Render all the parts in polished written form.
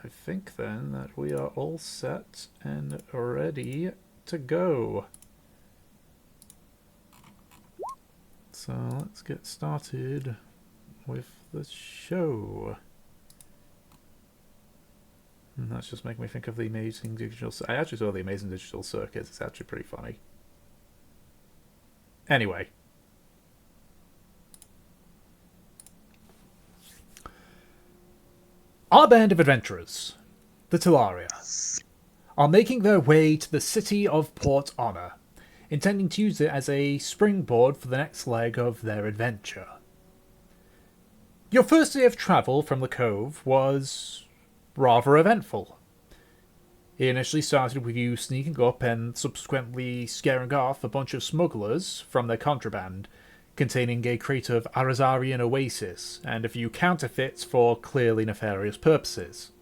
I think then that we are all set and ready to go. So let's get started with the show. And that's just making me think of the Amazing Digital... I actually saw the Amazing Digital Circus. It's actually pretty funny. Anyway. Our band of adventurers, the Talaria, are making their way to the city of Port Honor, intending to use it as a springboard for the next leg of their adventure. Your first day of travel from the Cove was rather eventful. It initially started with you sneaking up and subsequently scaring off a bunch of smugglers from their contraband, containing a crate of Arazarian Oasis and a few counterfeits for clearly nefarious purposes.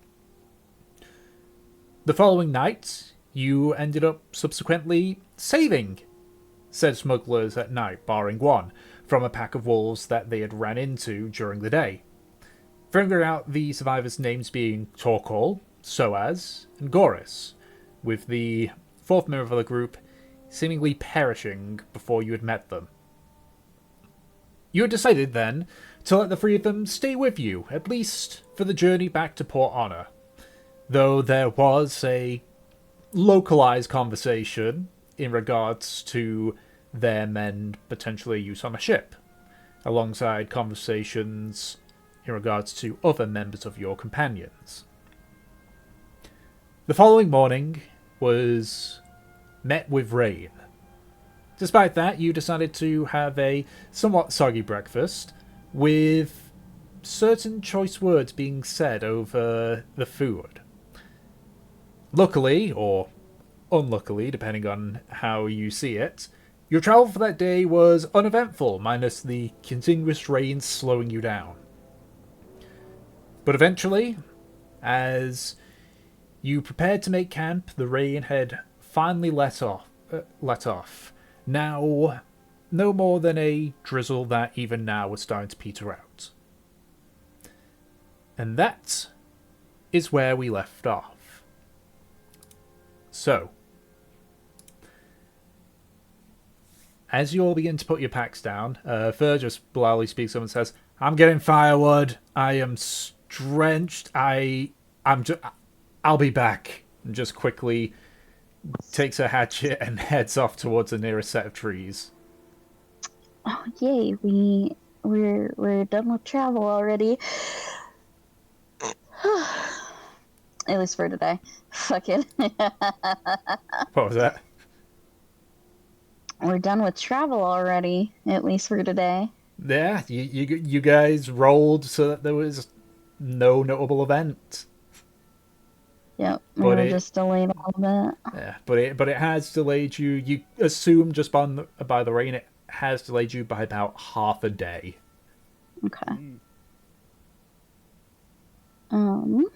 The following night, you ended up subsequently saving said smugglers at night, barring one, from a pack of wolves that they had ran into during the day. Figuring out the survivors' names being Torkol, Soaz, and Goris, with the fourth member of the group seemingly perishing before you had met them. You had decided then to let the three of them stay with you, at least for the journey back to Port Honor, though there was a localized conversation in regards to them and potentially use on a ship, alongside conversations in regards to other members of your companions. The following morning was met with rain. Despite that, you decided to have a somewhat soggy breakfast, with certain choice words being said over the food. Luckily, or unluckily, depending on how you see it, your travel for that day was uneventful, minus the continuous rain slowing you down. But eventually, as you prepared to make camp, the rain had finally let off. Now, no more than a drizzle that even now was starting to peter out. And that is where we left off. So, as you all begin to put your packs down, Fur just loudly speaks up and says, "I'm getting firewood. I am drenched. I'll be back." And just quickly takes a hatchet and heads off towards the nearest set of trees. Oh yay! We're done with travel already. At least for today. Fuck it. What was that? We're done with travel already. At least for today. Yeah, you guys rolled so that there was no notable event. Yep, we But were it, just delayed a little bit. yeah, but it has delayed you. You assume just by the rain, it has delayed you by about half a day. Okay. Um,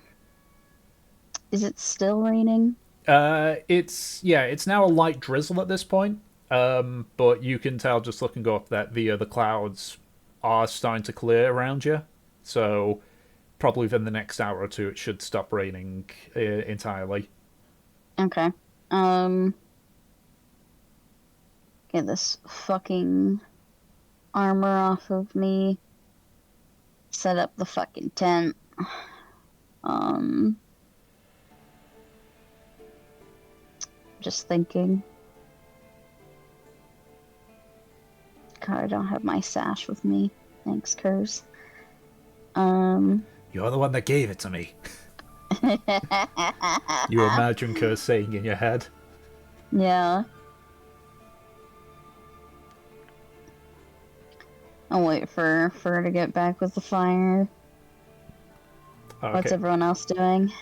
is it still raining? It's now a light drizzle at this point. But you can tell just looking up that the clouds are starting to clear around you. So probably within the next hour or two, it should stop raining entirely. Okay. Get this fucking armor off of me. Set up the fucking tent. Just thinking. God, I don't have my sash with me. Thanks, Curse. You're the one that gave it to me. You imagine Kerr saying in your head. Yeah. I'll wait for her to get back with the fire. Okay. What's everyone else doing?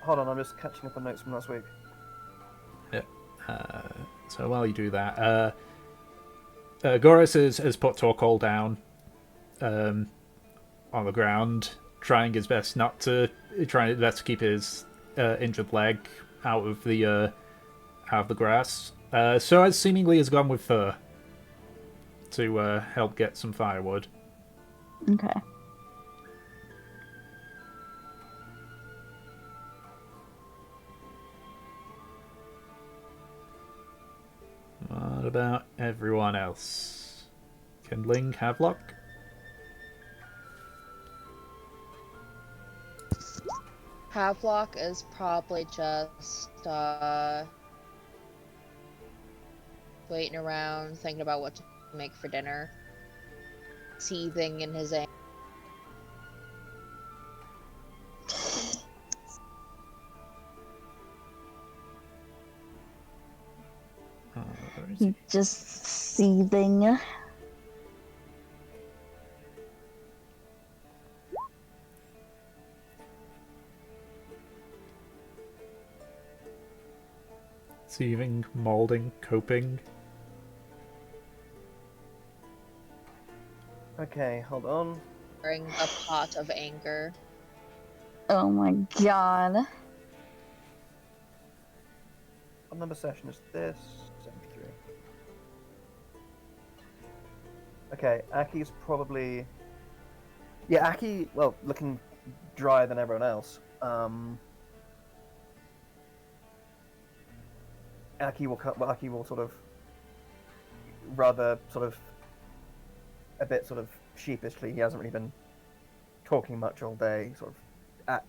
Hold on, I'm just catching up on notes from last week. Yeah. So while you do that, Goris has put Torkol down on the ground, trying his best to keep his injured leg out of the grass. So as seemingly has gone with Fur to help get some firewood. Okay. about everyone else? Kindling, Havelock? Havelock is probably just waiting around, thinking about what to make for dinner, seething in his anger. Just seething. Seething, moulding, coping. Okay, hold on. Bring the pot of anger. Oh my god. What number session is this? 73. Okay, Aki's probably... Yeah, Aki, well, looking drier than everyone else. Aki will sort of rather sort of a bit sort of sheepishly. He hasn't really been talking much all day. Sort of,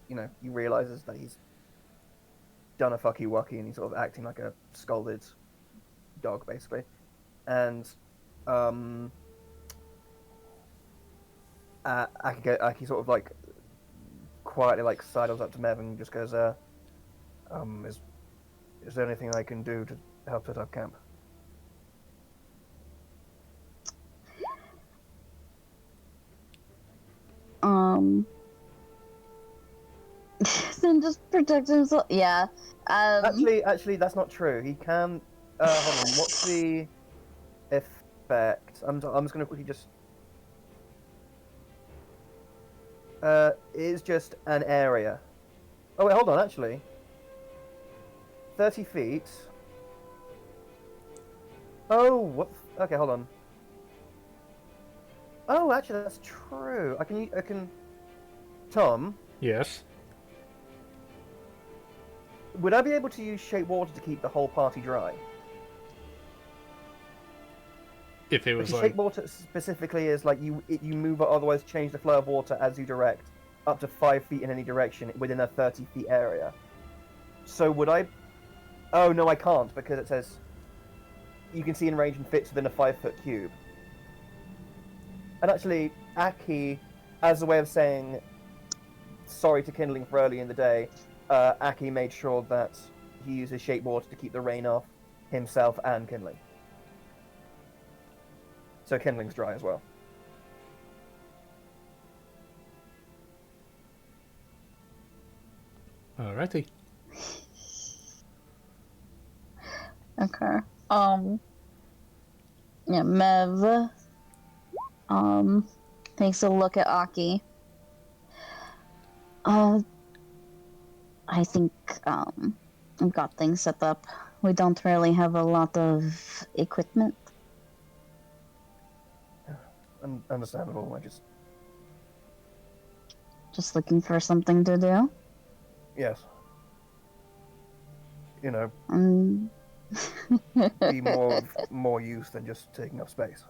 he realizes that he's done a fucky wucky and he's sort of acting like a scolded dog, basically. And Aki sort of like quietly like sidles up to Mev and just goes, is there anything I can do to help set up camp? Then just protect himself. Yeah. Actually, that's not true. He can. Hold on. What's the effect? I'm just gonna quickly just. It is just an area. Oh wait, hold on. Actually, 30 feet. Oh, what? Okay, hold on. Oh, actually, that's true. I can. Tom, Yes. would I be able to use shape water to keep the whole party dry? If it was Because like... shape water specifically is like you move or otherwise change the flow of water as you direct, up to 5 feet in any direction within a 30 feet area. So would I? Oh no, I can't because it says you can see in range and fits within a 5-foot cube. And actually, Aki, as a way of saying sorry to Kindling for early in the day, Aki made sure that he uses shape water to keep the rain off himself and Kindling. So Kindling's dry as well. Alrighty. Okay. Yeah, Mev. Takes a look at Aki. I think, I've got things set up. We don't really have a lot of equipment. Understandable. Just looking for something to do. Yes. You know, be more use than just taking up space.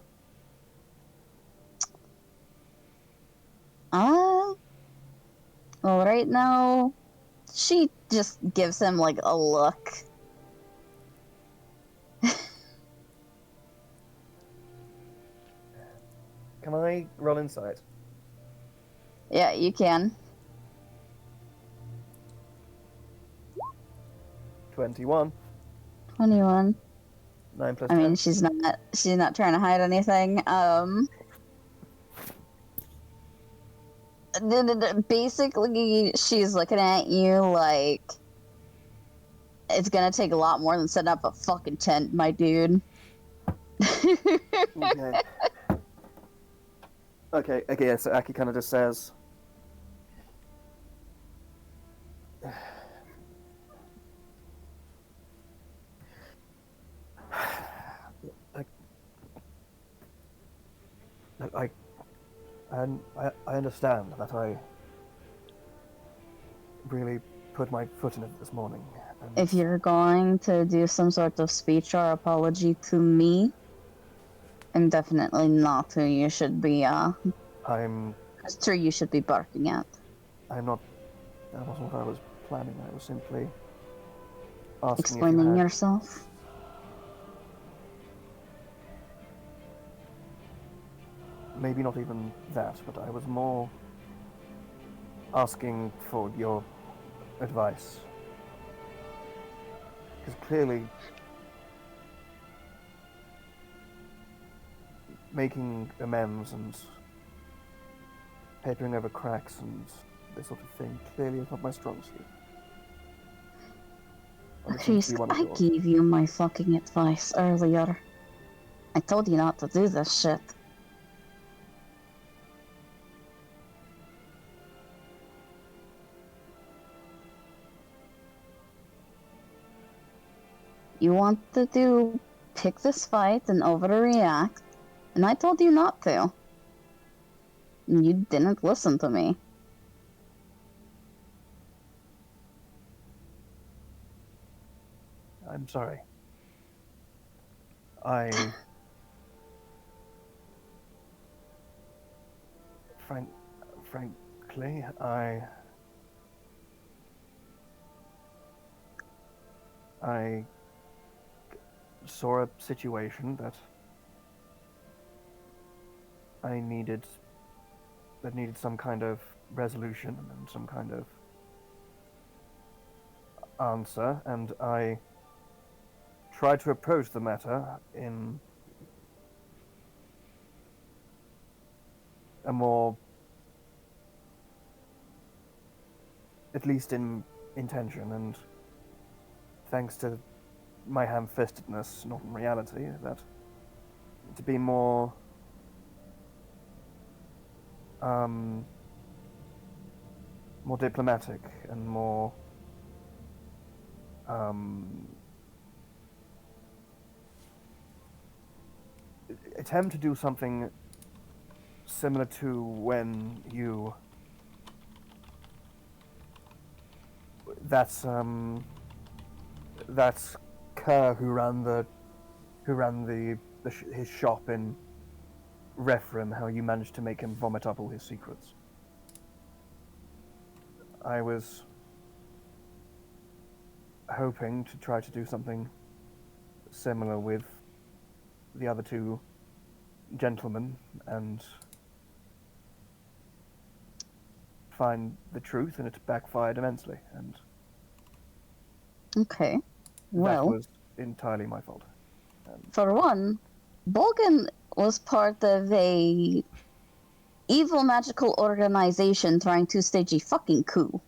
Well, right now, she just gives him, like, a look. Can I roll insight? Yeah, you can. 21. 21. 9 plus I 10. mean, she's not trying to hide anything. Basically, she's looking at you like it's gonna take a lot more than setting up a fucking tent, my dude. Okay. Okay, so Aki kind of just says... I understand that I really put my foot in it this morning. And If you're going to do some sort of speech or apology to me, I'm definitely not who you should be, I'm true you should be barking at. not. That wasn't what I was planning. I was simply asking if you Explaining had. yourself. Maybe not even that, but I was more asking for your advice. Because clearly, making amends and papering over cracks and this sort of thing clearly is not my strong suit. But it seems to Jeez, be one of I yours. gave you my fucking advice earlier. I told you not to do this shit. You wanted to pick this fight and overreact, and I told you not to. And you didn't listen to me. I'm sorry. Frankly, I saw a situation that needed some kind of resolution and some kind of answer, and I tried to approach the matter in a more, at least in intention, and thanks to my ham-fistedness, not in reality, that to be more more diplomatic and more attempt to do something similar to when you that's Kerr who ran his shop in Refren, how you managed to make him vomit up all his secrets. I was hoping to try to do something similar with the other two gentlemen and find the truth, and it backfired immensely, and Okay. Well, that was entirely my fault. for one, Bolgan was part of a evil magical organization trying to stage a fucking coup.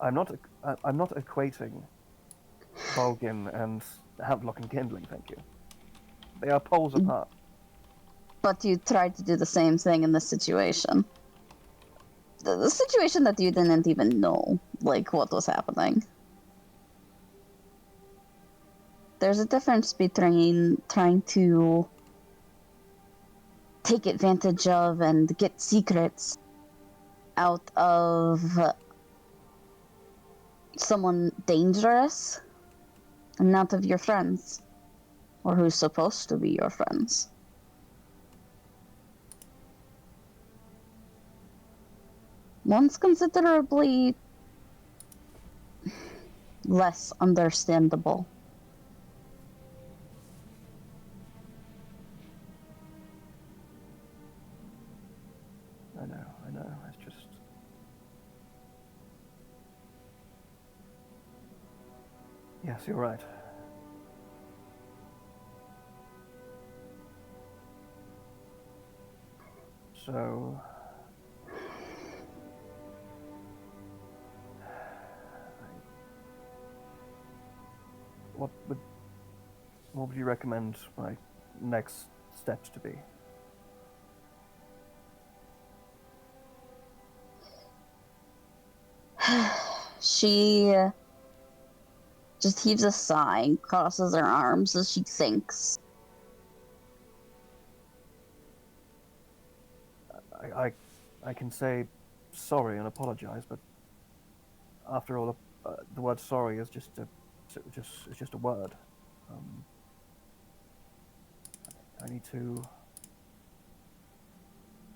I'm not equating Bolgin and Havelock and Kindling, thank you. They are poles apart. But you tried to do the same thing in this situation. The situation that you didn't even know, like, what was happening. There's a difference between trying to take advantage of and get secrets out of someone dangerous and not of your friends, or who's supposed to be your friends. One's considerably less understandable. I know, it's just... Yes, you're right. So... What would you recommend my next steps to be? She just heaves a sigh and crosses her arms as she thinks. I can say sorry and apologize, but after all, the word sorry is just a word. I need to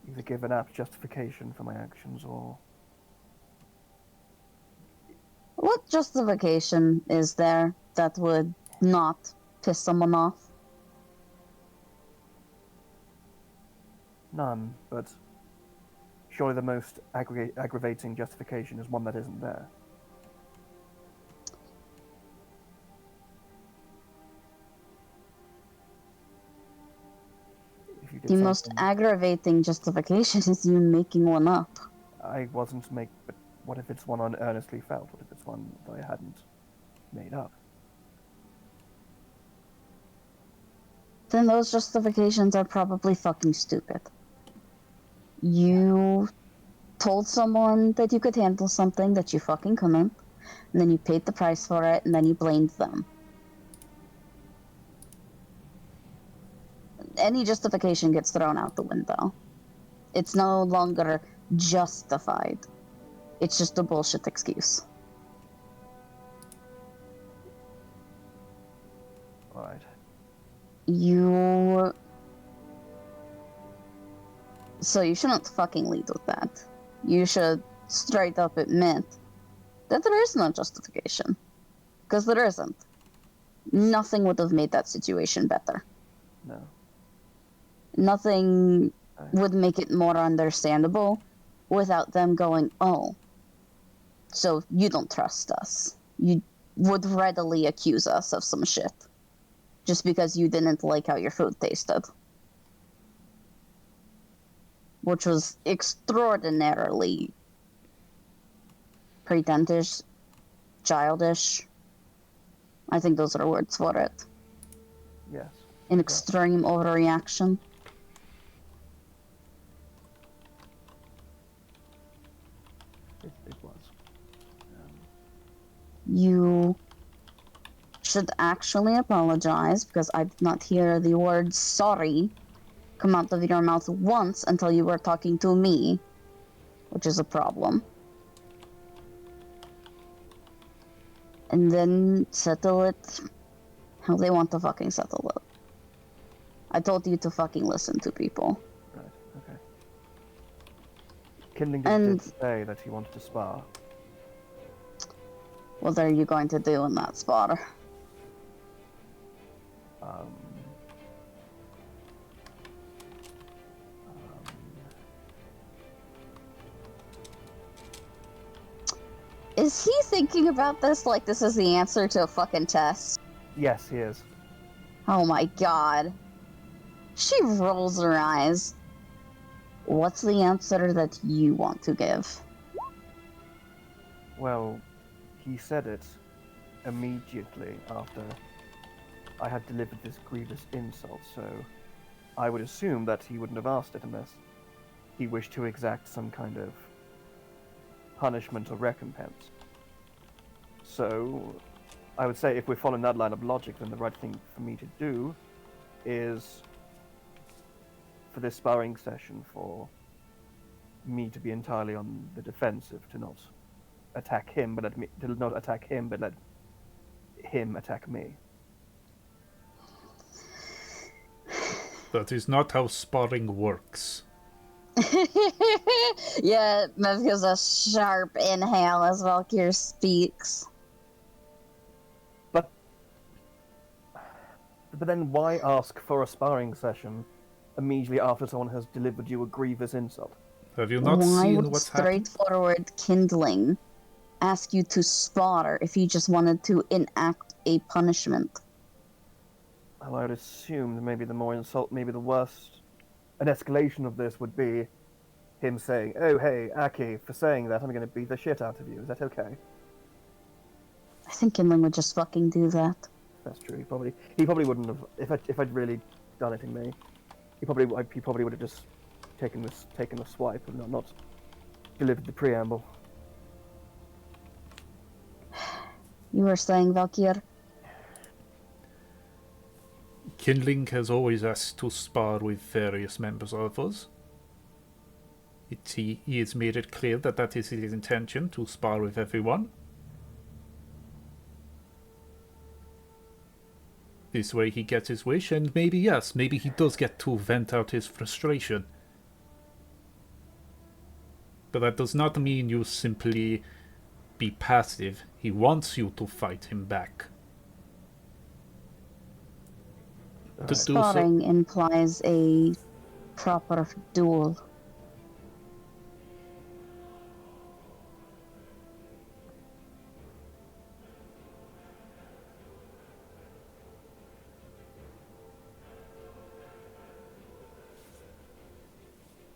either give an apt justification for my actions or... What justification is there that would not piss someone off? None, but surely the most aggravating justification is one that isn't there. If you did The most something aggravating justification is you making one up. I wasn't but what if it's one I earnestly felt? What if it's one that I hadn't made up? Then those justifications are probably fucking stupid. You told someone that you could handle something that you fucking couldn't, and then you paid the price for it, and then you blamed them. Any justification gets thrown out the window. It's no longer justified. It's just a bullshit excuse. Alright. So you shouldn't fucking lead with that. You should straight up admit that there is no justification. Because there isn't. Nothing would have made that situation better. No. Nothing would make it more understandable without them going, oh, so you don't trust us. You would readily accuse us of some shit. Just because you didn't like how your food tasted. Which was extraordinarily pretentious, childish. I think those are words for it. Yes. An extreme overreaction. It was. You should actually apologize because I did not hear the word sorry come out of your mouth once until you were talking to me, which is a problem. And then settle it how they want to fucking settle it. I told you to fucking listen to people. Right, okay. Kindling did say that he wanted to spar. What are you going to do in that spot? Is he thinking about this like this is the answer to a fucking test? Yes, he is. Oh my god. She rolls her eyes. What's the answer that you want to give? Well, he said it immediately after I had delivered this grievous insult, so I would assume that he wouldn't have asked it unless he wished to exact some kind of punishment or recompense. So, I would say if we're following that line of logic, then the right thing for me to do is, for this sparring session, for me to be entirely on the defensive, to not attack him, but let him attack me. That is not how sparring works. Yeah, Mev gives a sharp inhale as Valkyr speaks. But then why ask for a sparring session immediately after someone has delivered you a grievous insult? Have you not Why seen would what's happened? straightforward Kindling ask you to spar if he just wanted to enact a punishment? Well, I would assume that maybe the worst, an escalation of this would be him saying, "Oh, hey, Aki, for saying that, I'm going to beat the shit out of you. Is that okay?" I think Kindling would just fucking do that. That's true. He probably wouldn't have if I'd really done it in me. He probably would have just taken the swipe and not delivered the preamble. You were saying, Valkyr? Kindling has always asked to spar with various members of us. He has made it clear that that is his intention, to spar with everyone. This way he gets his wish, and maybe, yes, maybe he does get to vent out his frustration. But that does not mean you simply be passive. He wants you to fight him back. To do so, Sparring implies a proper duel.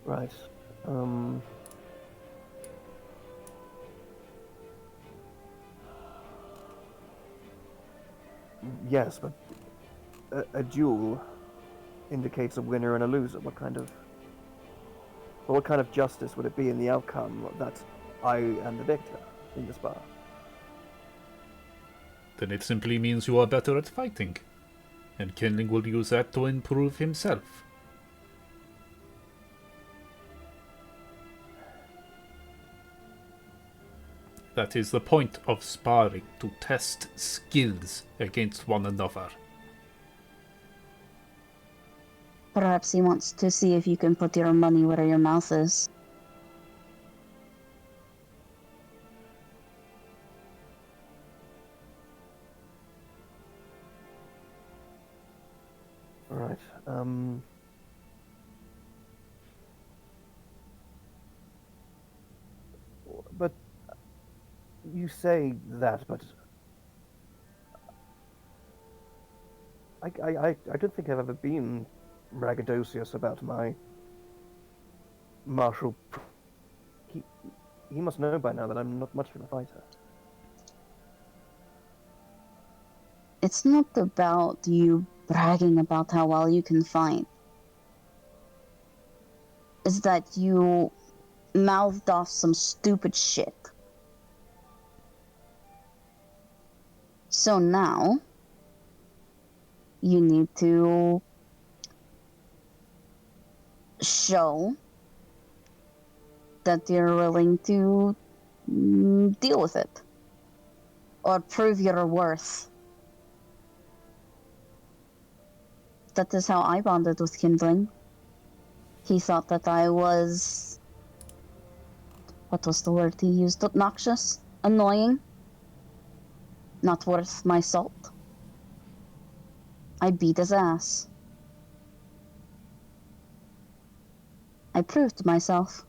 Right. Yes, but a duel indicates a winner and a loser. What kind of justice would it be in the outcome that I am the victor in the spar? then it simply means you are better at fighting, and Kenling will use that to improve himself. That is the point of sparring, to test skills against one another. Perhaps he wants to see if you can put your money where your mouth is. Right. But you say that, but I don't think I've ever been braggadocious about my martial. He must know by now that I'm not much of a fighter. It's not about you bragging about how well you can fight. It's that you mouthed off some stupid shit. So now, you need to show that you're willing to deal with it. Or prove your worth. That is how I bonded with Kindling. He thought that I was... What was the word he used? Obnoxious? Annoying? Not worth my salt. I beat his ass. I proved myself.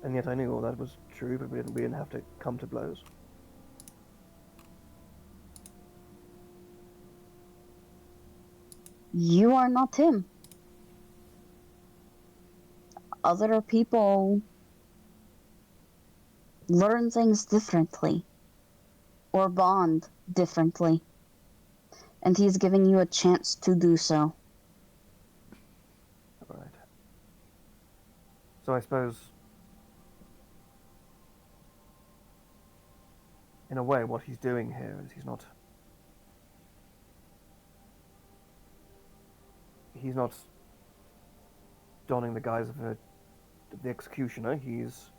And yet I knew all that was true, but we didn't have to come to blows. You are not him. Other people learn things differently or bond differently, and he's giving you a chance to do so. Right. So I suppose, in a way, what he's doing here is he's not donning the guise of the executioner. He's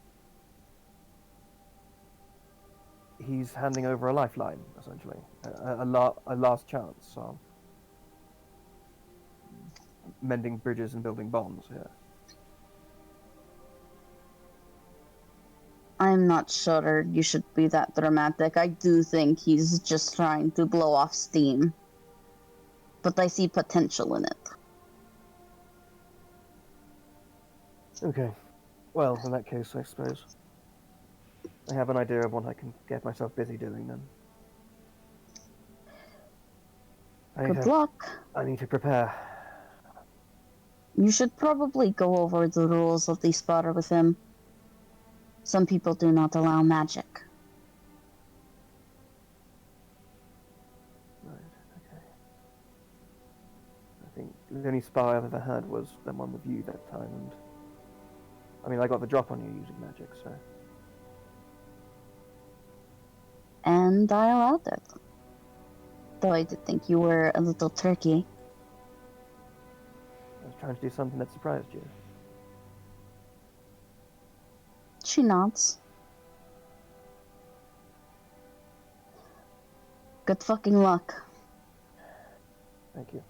handing over a lifeline, essentially, a last chance of mending bridges and building bonds here. I'm not sure you should be that dramatic. I do think he's just trying to blow off steam. But I see potential in it. Okay. Well, in that case, I suppose I have an idea of what I can get myself busy doing then. Good luck. I need to prepare. You should probably go over the rules of the spotter with him. Some people do not allow magic. Right, okay. I think the only spy I've ever had was the one with you that time, and I mean, I got the drop on you using magic, so... And I allowed it. Though I did think you were a little tricky. I was trying to do something that surprised you. She nods. Good fucking luck. Thank you.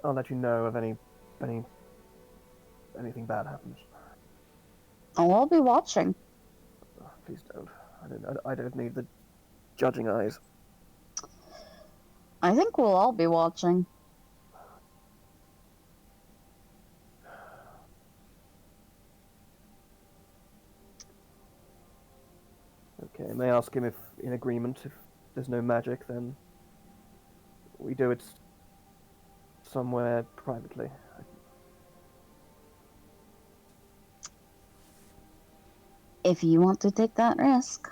I'll let you know if anything bad happens. Oh, I'll be watching. Oh, please don't. I don't need the judging eyes. I think we'll all be watching. Okay, may I ask him if, in agreement, if there's no magic, then we do it somewhere privately. If you want to take that risk.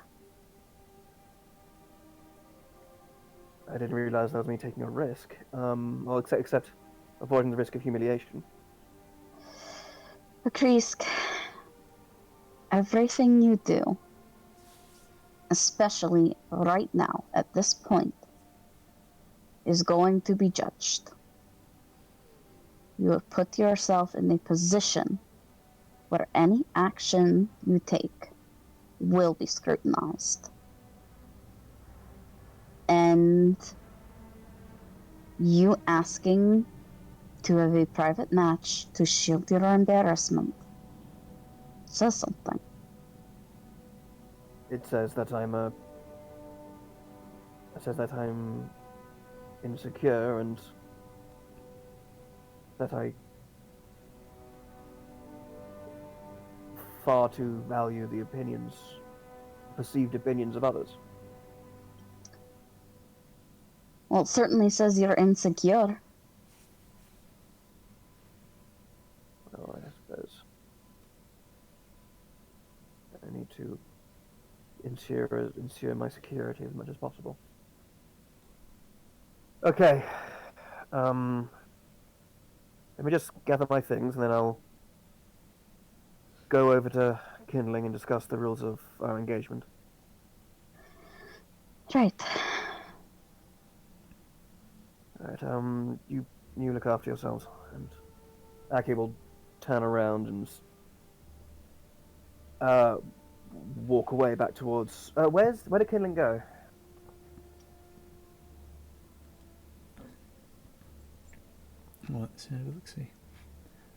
I didn't realize that was me taking a risk. Well, except avoiding the risk of humiliation. Krisk, everything you do, especially right now, at this point, is going to be judged. You have put yourself in a position where any action you take will be scrutinized. And you asking to have a private match to shield your embarrassment says something. It says that I'm insecure and that I far too value the perceived opinions of others. Well, it certainly says you're insecure. Well, I suppose I need to ensure my security as much as possible. Okay. Let me just gather my things and then I'll go over to Kindling and discuss the rules of our engagement. Right. Alright, you look after yourselves, and Aki will turn around and walk away back towards where did Kindling go? Let's see.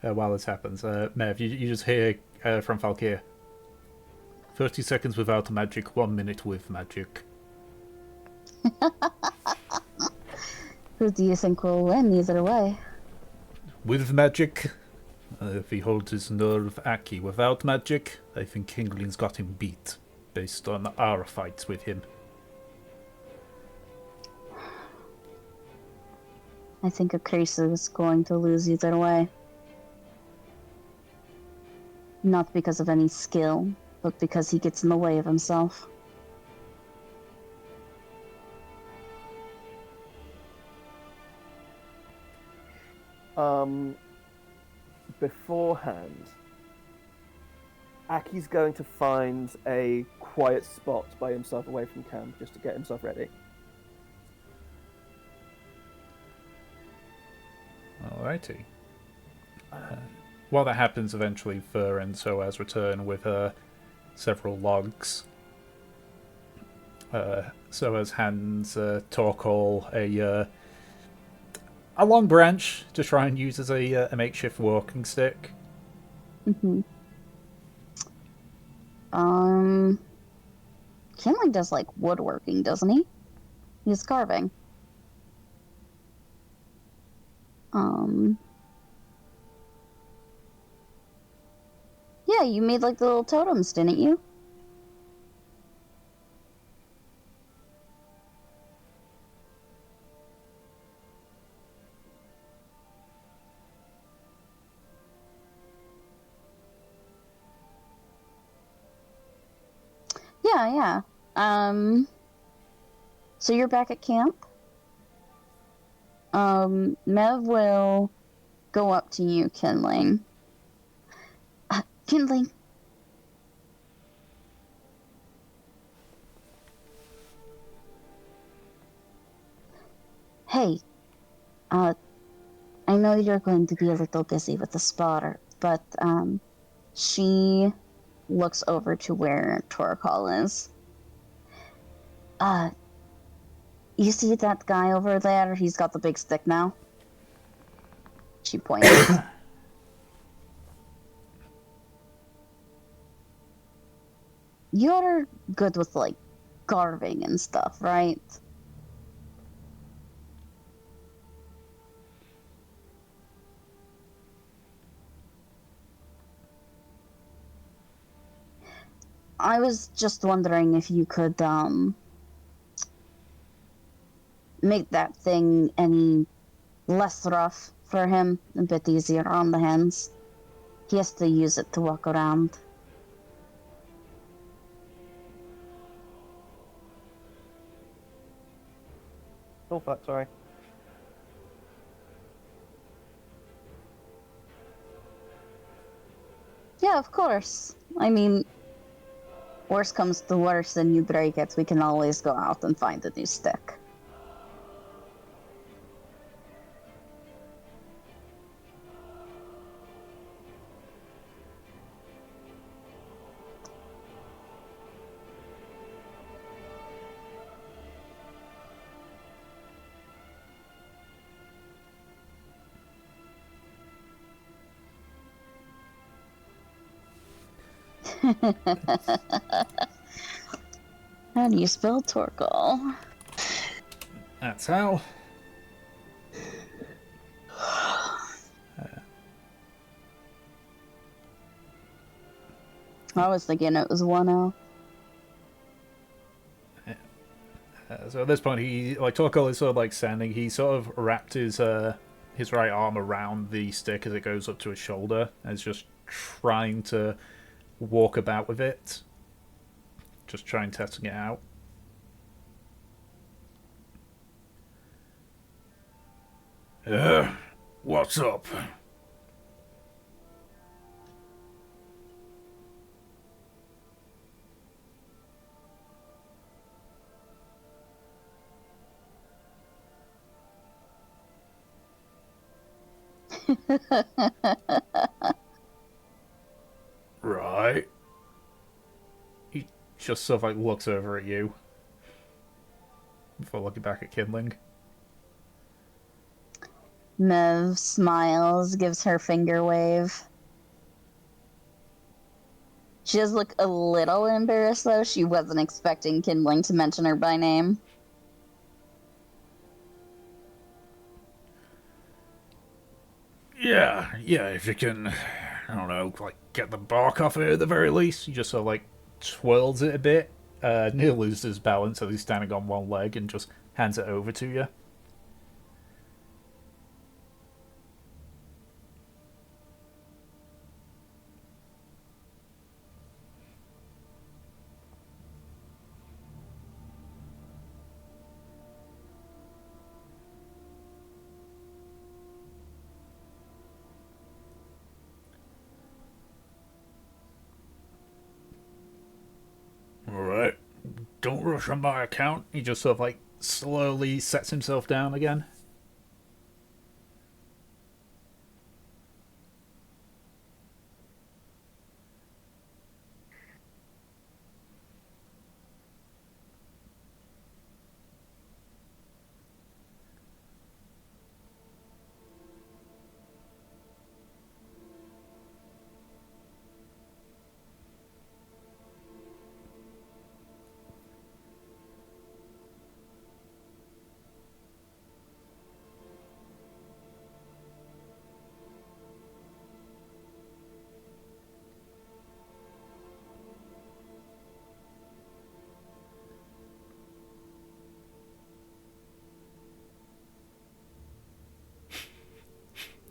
While this happens, Mev, you just hear from Falkir. 30 seconds without magic, 1 minute with magic. Who do you think will win either way? With magic, if he holds his nerve, Aki. Without magic, I think Kingling's got him beat, based on our fights with him. I think Akrisu is going to lose either way. Not because of any skill, but because he gets in the way of himself. Beforehand, Aki's going to find a quiet spot by himself away from camp just to get himself ready. Alrighty. While that happens, eventually Fur and Soaz return with several logs. Soaz hands Torkol a long branch to try and use as a makeshift walking stick. Mm-hmm. Kinley does like woodworking, doesn't he? He's carving. Yeah, you made like the little totems, didn't you? Yeah. So you're back at camp? Mev will go up to you, Kindling. Kindling. Hey, uh, I know you're going to be a little busy with the spotter, but, she looks over to where Torkal is. Uh, you see that guy over there? He's got the big stick now. She points. You're good with, like, carving and stuff, right? I was just wondering if you could, make that thing any less rough for him, a bit easier on the hands. He has to use it to walk around. Oh fuck, sorry. Yeah, of course. I mean, worst comes to worst and you break it, we can always go out and find a new stick. How do you spell Torkoal? That's how. I was thinking it was 1-0. So at this point, he like Torkoal is sort of like standing. He sort of wrapped his right arm around the stick as it goes up to his shoulder, and is just trying to walk about with it, just trying testing it out. What's up? Right. He just sort of like looks over at you before looking back at Kindling. Mev smiles, gives her finger wave. She does look a little embarrassed, though. She wasn't expecting Kindling to mention her by name. Yeah, if you can, I don't know, like get the bark off it at the very least. He just sort of like twirls it a bit. Neil loses his balance as he's standing on one leg and just hands it over to you. Alright. Don't rush on my account. He just sort of like slowly sets himself down again.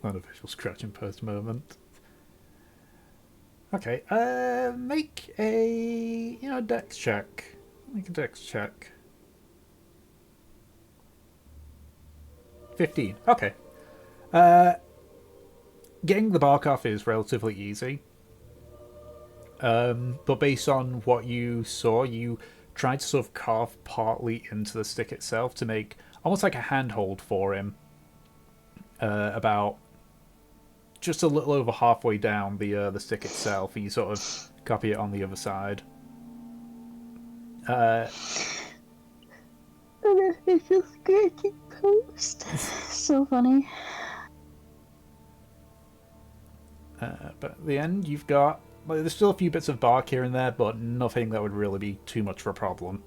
Unofficial scratch and post moment. Okay, make a dex check. Make a dex check. 15. Okay. Getting the bark off is relatively easy. But based on what you saw, you tried to sort of carve partly into the stick itself to make almost like a handhold for him. About just a little over halfway down the stick itself. You sort of copy it on the other side. It's just cracking post. So funny. But at the end, you've got there's still a few bits of bark here and there, but nothing that would really be too much of a problem.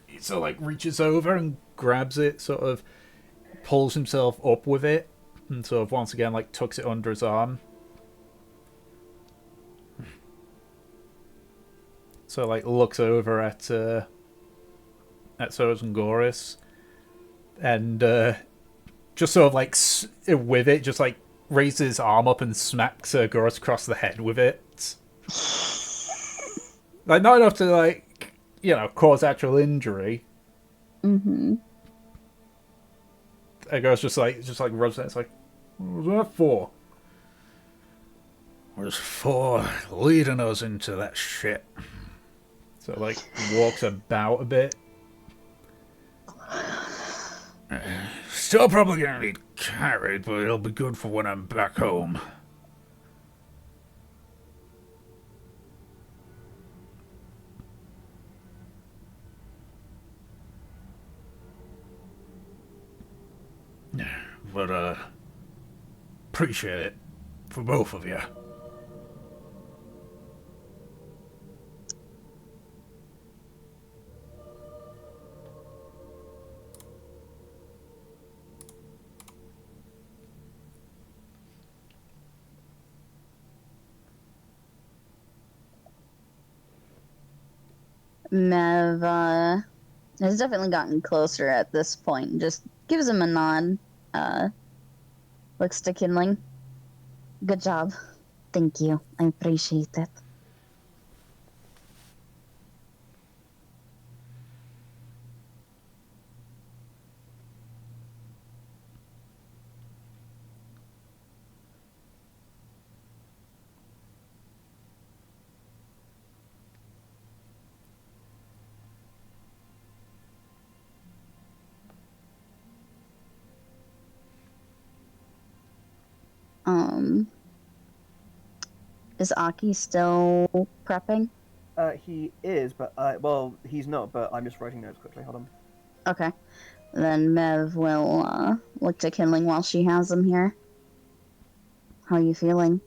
He sort of like reaches over and grabs it, sort of pulls himself up with it, and sort of once again like tucks it under his arm. So like looks over at Soros and Goris, and just sort of like with it, just like raises his arm up and smacks Goris across the head with it. Like not enough to like cause actual injury. Mm-hmm. And Goris just like rubs it. It's like, what was that for? It was for leading us into that shit. So like walks about a bit. Still probably gonna need carried, but it'll be good for when I'm back home. But appreciate it for both of you. Mev has definitely gotten closer at this point. Just gives him a nod. Looks to Kindling. Good job. Thank you. I appreciate it. Is Aki still prepping? He is, but well, he's not. But I'm just writing notes quickly. Hold on. Okay. Then Mev will look to Kindling while she has him here. How are you feeling?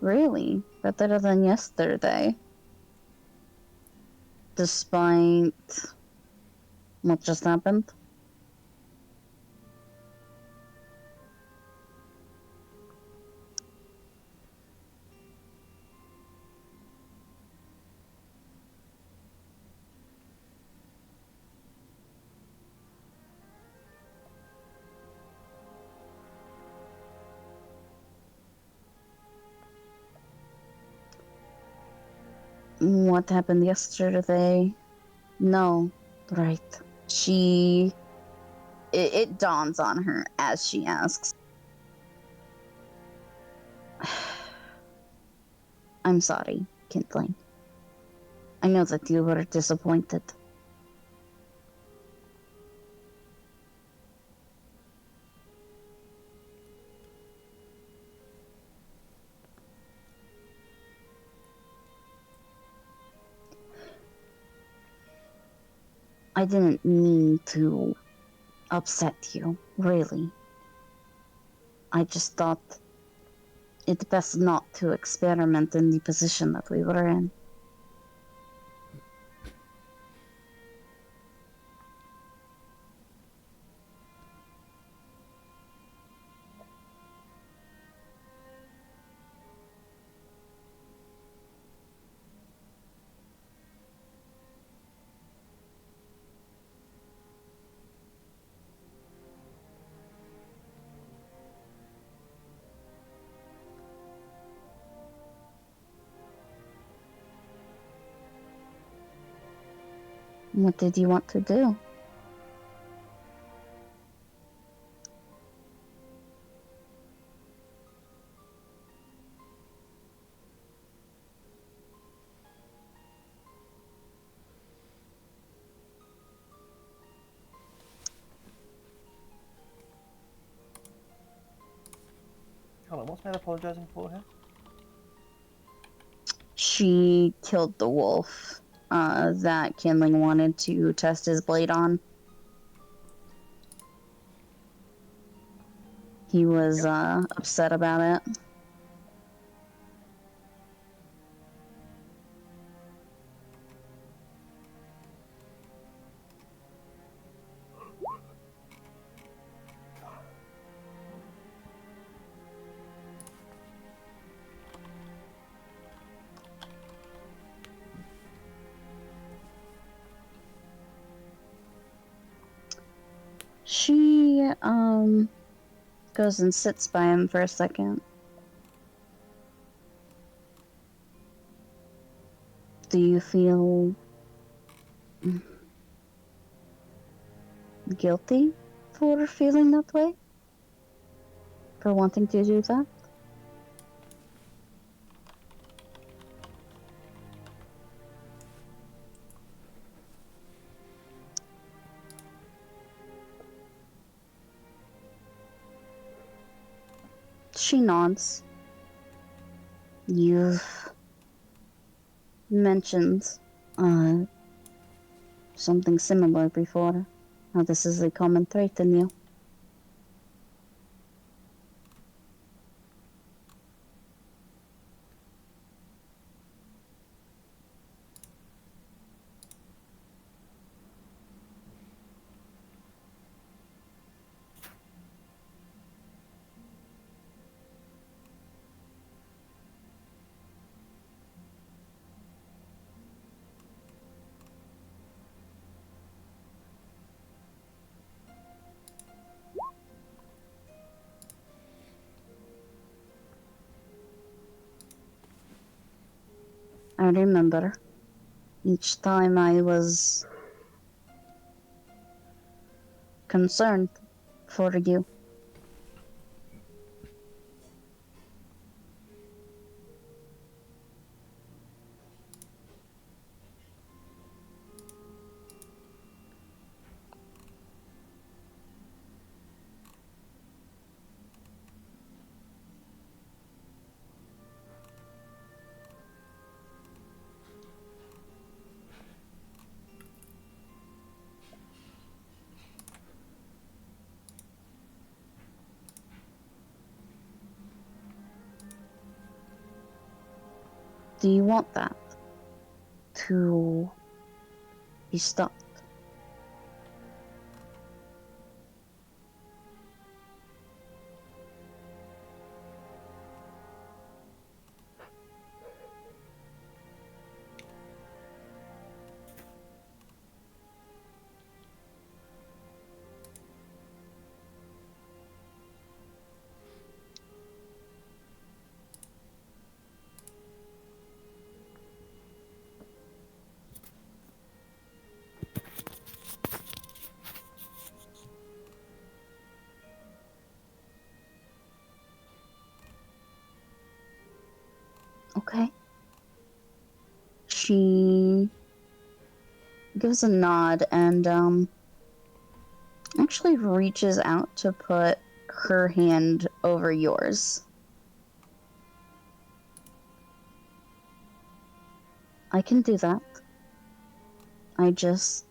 Really? Better than yesterday? Despite what just happened? What happened yesterday? No, right. It dawns on her as she asks. I'm sorry, Kindling. I know that you were disappointed. I didn't mean to upset you, really. I just thought it best not to experiment in the position that we were in. What did you want to do? Hold on, what's Mel apologising for here? She killed the wolf that Kinling wanted to test his blade on. He was upset about it. She goes and sits by him for a second. Do you feel guilty for feeling that way? For wanting to do that? She nods. You've mentioned something similar before. How this is a common trait in you. I remember each time I was concerned for you. Do you want that to be stopped? Okay. She gives a nod and actually reaches out to put her hand over yours. I can do that. I just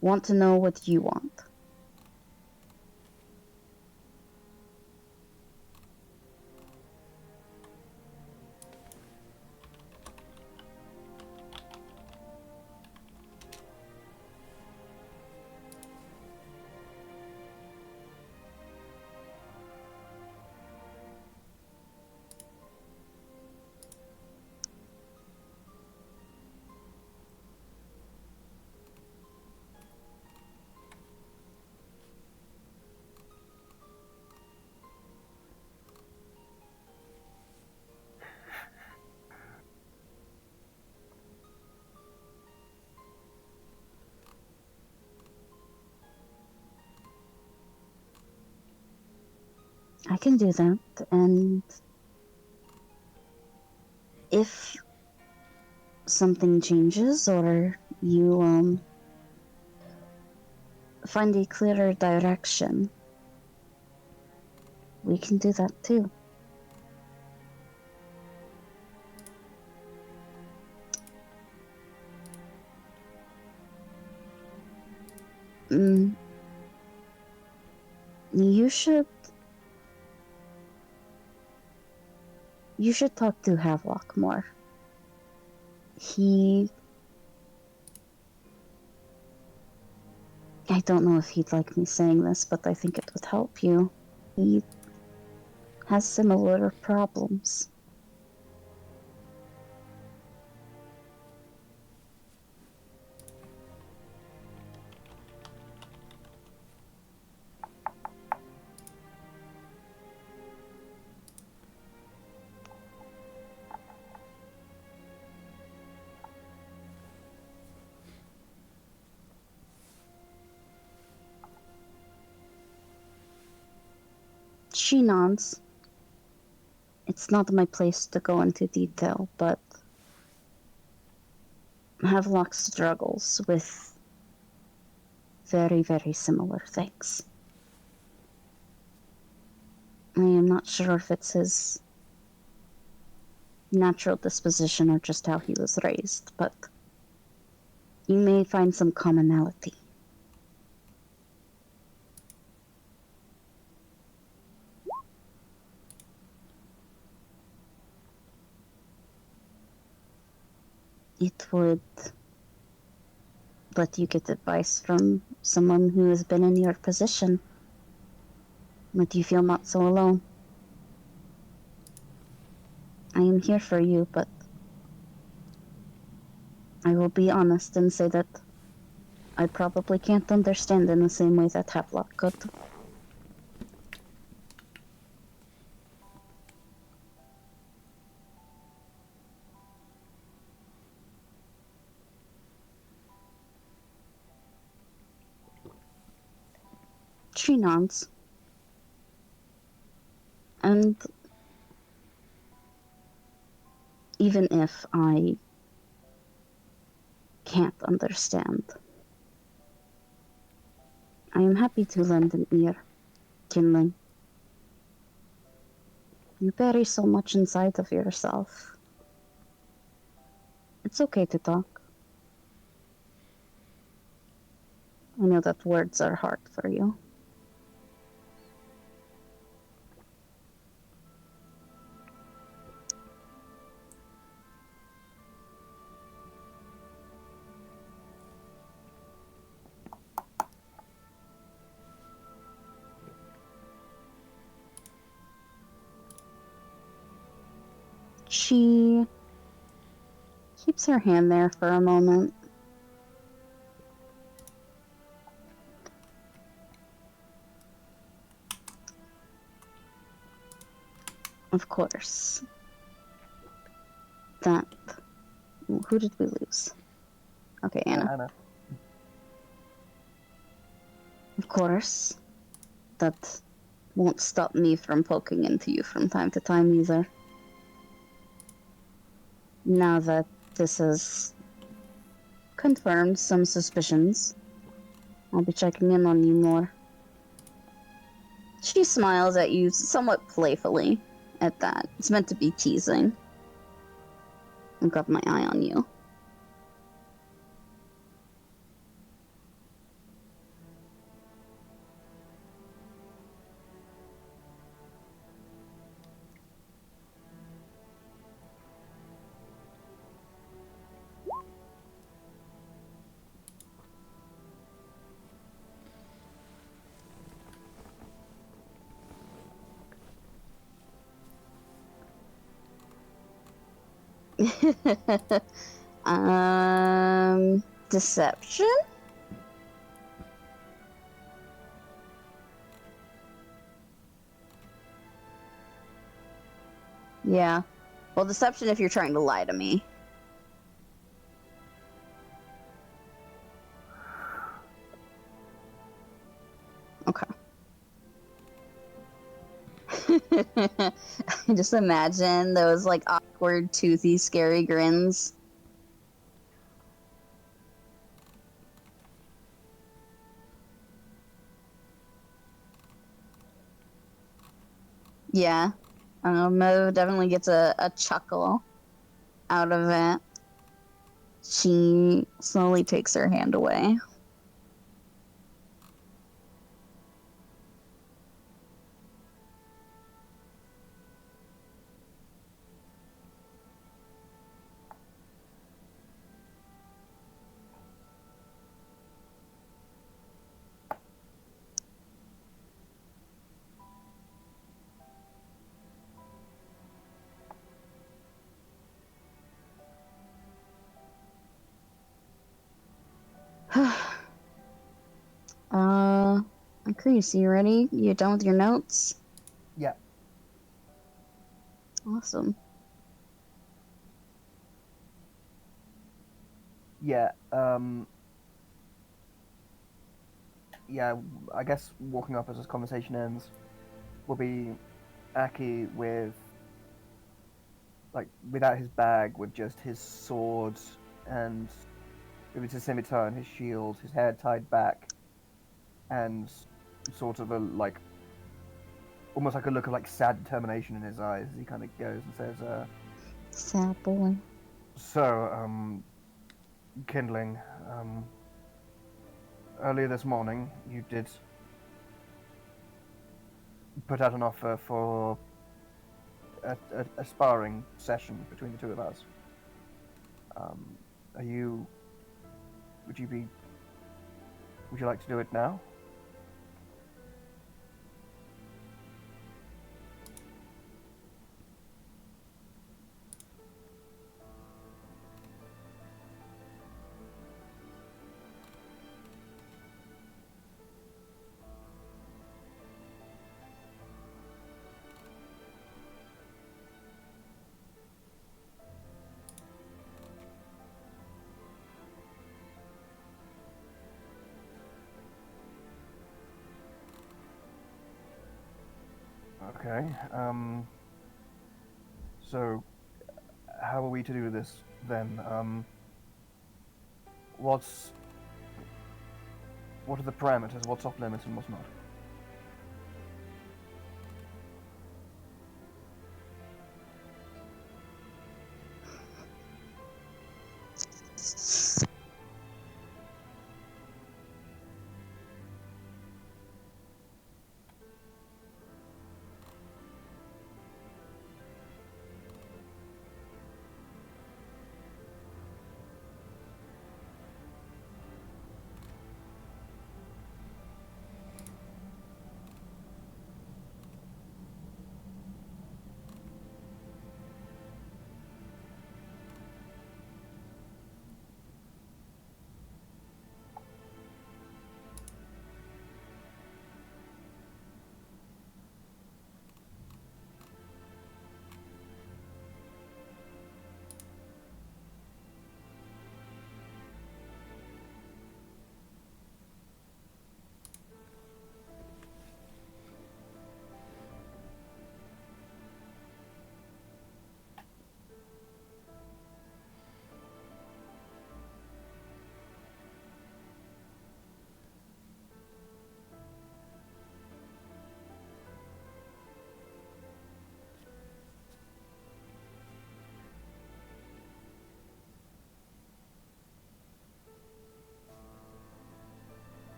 want to know what you want. can do that, and if something changes or you find a clearer direction, we can do that too. Mm, you should talk to Havelock more. I don't know if he'd like me saying this, but I think it would help you. He has similar problems. She nods. It's not my place to go into detail, but Havelock struggles with very, very similar things. I am not sure if it's his natural disposition or just how he was raised, but you may find some commonality. It would let you get advice from someone who has been in your position. Would you feel not so alone? I am here for you, but I will be honest and say that I probably can't understand in the same way that Havelock could. She nods. And even if I can't understand, I am happy to lend an ear, Kinling. You bury so much inside of yourself. It's okay to talk. I know that words are hard for you. She keeps her hand there for a moment. Of course. That... Who did we lose? Okay, Anna. Anna. Of course. That won't stop me from poking into you from time to time either. Now that this has confirmed some suspicions, I'll be checking in on you more. She smiles at you somewhat playfully at that. It's meant to be teasing. I've got my eye on you. Deception? Yeah. Well, deception if you're trying to lie to me. Okay. I just imagine those like awkward, toothy, scary grins. Yeah. Mo definitely gets a chuckle out of it. She slowly takes her hand away. Chris, you ready? You done with your notes? Yeah. Awesome. Yeah. Yeah. I guess walking up as this conversation ends will be Aki with, like, without his bag, with just his sword and with his scimitar and his shield, his hair tied back, and sort of a like, almost like a look of like sad determination in his eyes as he kind of goes and says, Sad boy. "So, kindling. Earlier this morning, you did put out an offer for a sparring session between the two of us. Are you? Would you be? Would you like to do it now?" Okay. So, how are we to do this then? What's what are the parameters? What's off limits and what's not?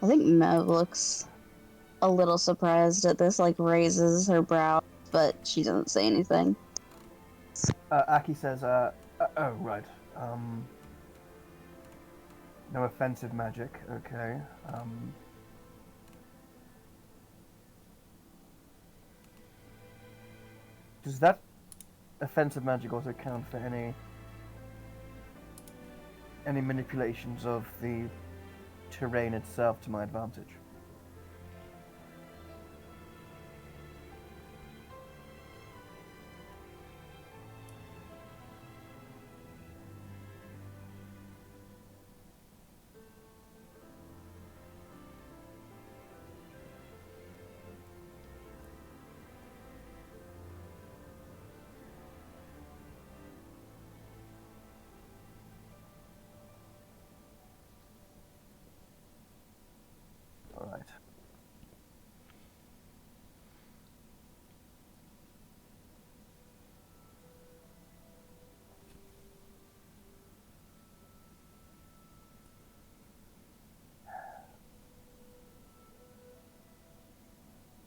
I think Mev looks a little surprised at this, like raises her brow, but she doesn't say anything. Aki says, "Oh right. No offensive magic. Okay. Does that offensive magic also count for any manipulations of the terrain itself to my advantage?"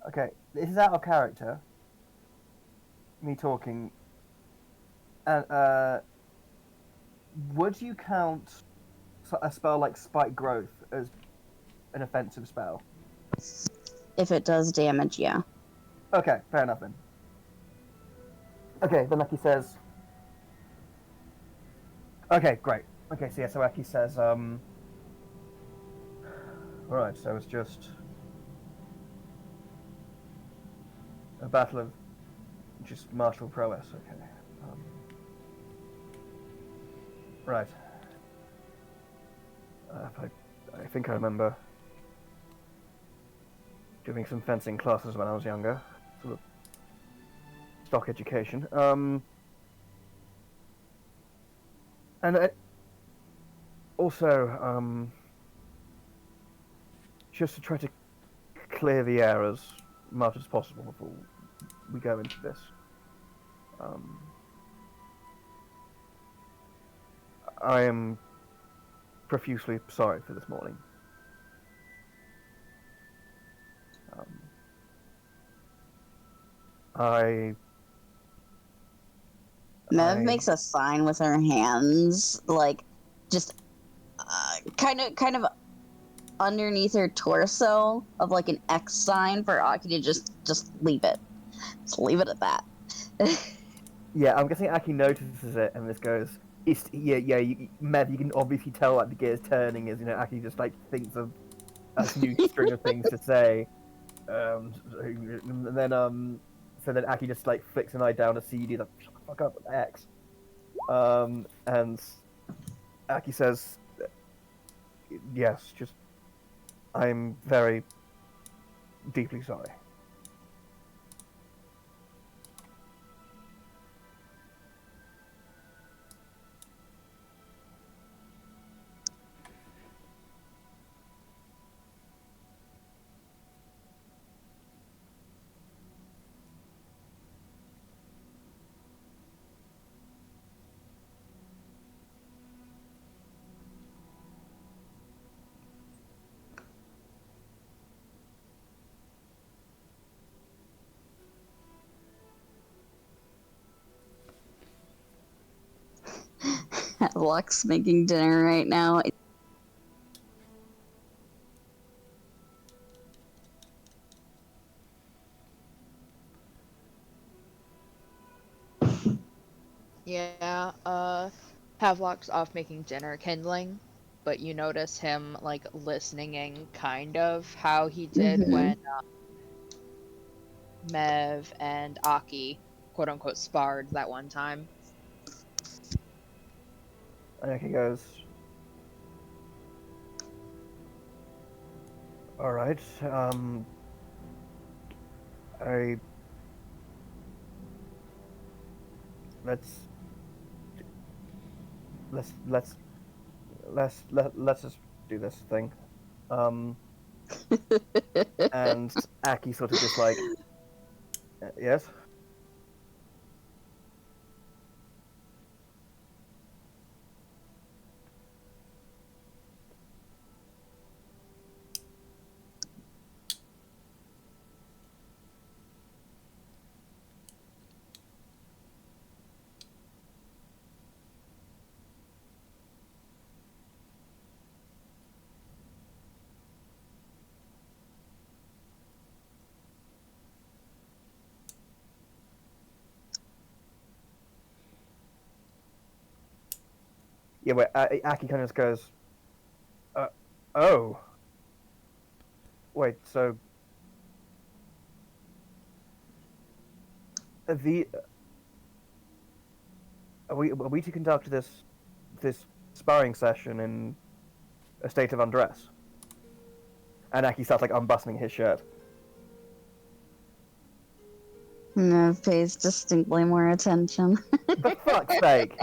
Okay, this is out of character. Me talking. And would you count a spell like Spike Growth as an offensive spell? If it does damage, yeah. Okay, fair enough then. Okay, then Aki says. Okay, great. Okay, so yeah, so Aki says, Alright, so it's just a battle of just martial prowess, okay. Right. I think I remember doing some fencing classes when I was younger. Sort of stock education. And also, just to try to clear the air as much as possible before we go into this. I am profusely sorry for this morning. Mev makes a sign with her hands, like just kind of underneath her torso of like an X sign for Aki to just leave it. Just leave it at that. Yeah, I'm guessing Aki notices it and this goes. Mev, you can obviously tell like the gears turning as Aki just like thinks of a new string of things to say. And then so then Aki just like flicks an eye down to CD like shut the fuck up with X. And Aki says, yes, just I'm very deeply sorry. Lux making dinner right now. Yeah, Havelock's off making dinner kindling, but you notice him, like, listening in kind of how he did when Mev and Aki, quote-unquote, sparred that one time. And Aki goes, alright, let's just do this thing. And Aki sort of just like, yes? Yeah, wait, Aki kind of just goes, oh. Wait, so the are we to conduct this sparring session in a state of undress? And Aki starts like unbuttoning his shirt. Mev pays distinctly more attention. For fuck's sake!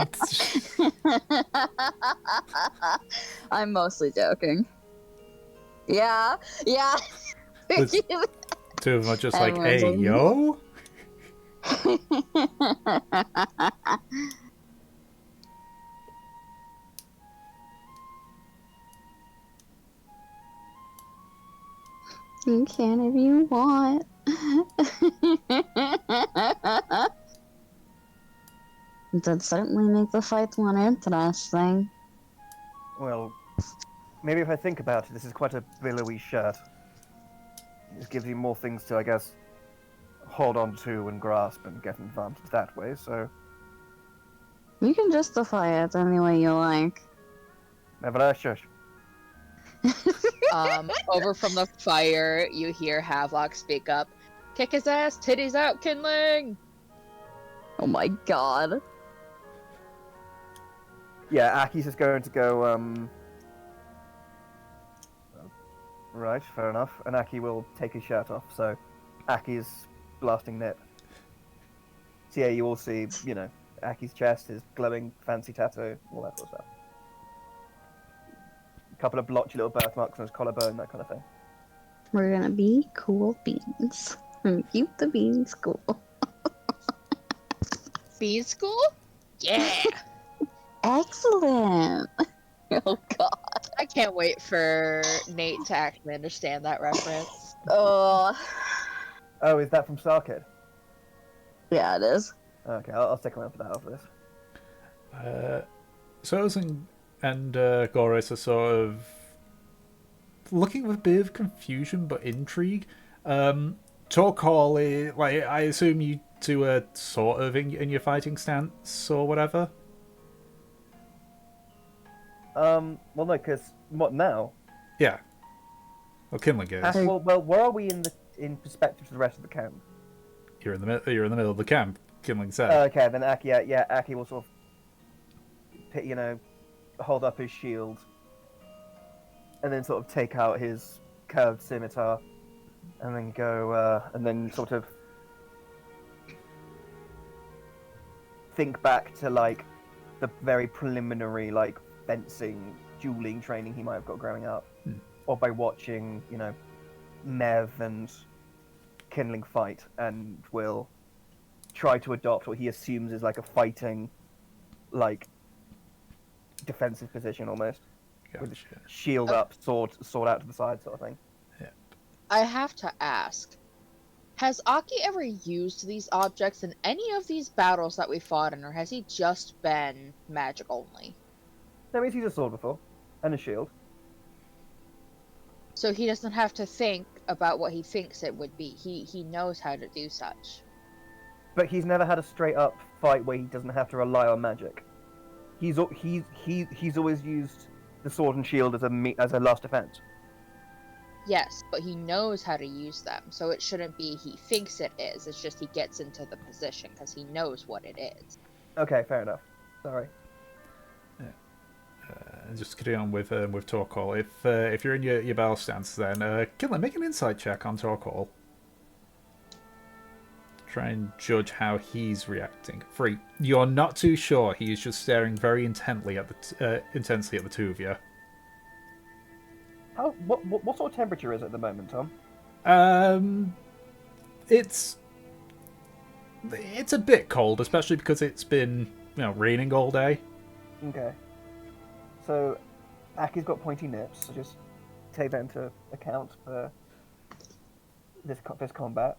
I'm mostly joking. Yeah. The two of them are just like, hey, yo? You can if you want. That'd certainly make the fight more interesting. Well, maybe if I think about it, this is quite a billowy shirt. This gives you more things to, I guess, hold on to and grasp and get an advantage that way, so... You can justify it any way you like. Never shush. Over from the fire, you hear Havelock speak up. Kick his ass, titties out, kindling! Oh my god. Yeah, Aki's just going to go, Right, fair enough. And Aki will take his shirt off, so Aki's blasting nip. So yeah, you all see, you know, Aki's chest, his glowing fancy tattoo, all that sort of stuff. A couple of blotchy little birthmarks on his collarbone, that kind of thing. We're gonna be cool beans. We're gonna keep the beans cool. Bean school? Yeah! Excellent! Oh god. I can't wait for Nate to actually understand that reference. Oh. Oh, is that from Starkid? Yeah, it is. Okay, I'll stick around for that after this. Soz and Goris are sort of looking with a bit of confusion but intrigue. Torqual, like, I assume you two are sort of in your fighting stance or whatever? Well, no, because what now? Yeah. Well, Kinling is. Well, where are we in perspective to the rest of the camp? You're in the middle of the camp, Kinling said. Okay, then Aki, yeah, Aki will sort of, you know, hold up his shield, and then sort of take out his curved scimitar, and then go, and then sort of think back to like the very preliminary like fencing, dueling training he might have got growing up, or by watching, you know, Mev and Kindling fight, and will try to adopt what he assumes is like a fighting, like, defensive position almost. Gotcha. With shield up, sword out to the side sort of thing. Yeah. I have to ask, has Aki ever used these objects in any of these battles that we fought in, or has he just been magic only? No, he's used a sword before, and a shield. So he doesn't have to think about what he thinks it would be. He knows how to do such. But he's never had a straight up fight where he doesn't have to rely on magic. He's always used the sword and shield as a last defense. Yes, but he knows how to use them, so it shouldn't be he thinks it is. It's just he gets into the position because he knows what it is. Okay, fair enough. Sorry. Just carry on with Torqual. If you're in your battle stance, then Kinling, make an insight check on Torqual. Try and judge how he's reacting. 3. You're not too sure. He's just staring very intently at intensely at the two of you. What sort of temperature is it at the moment, Tom? It's a bit cold, especially because it's been, raining all day. Okay. So, Aki's got pointy nips, so just take that into account for this combat.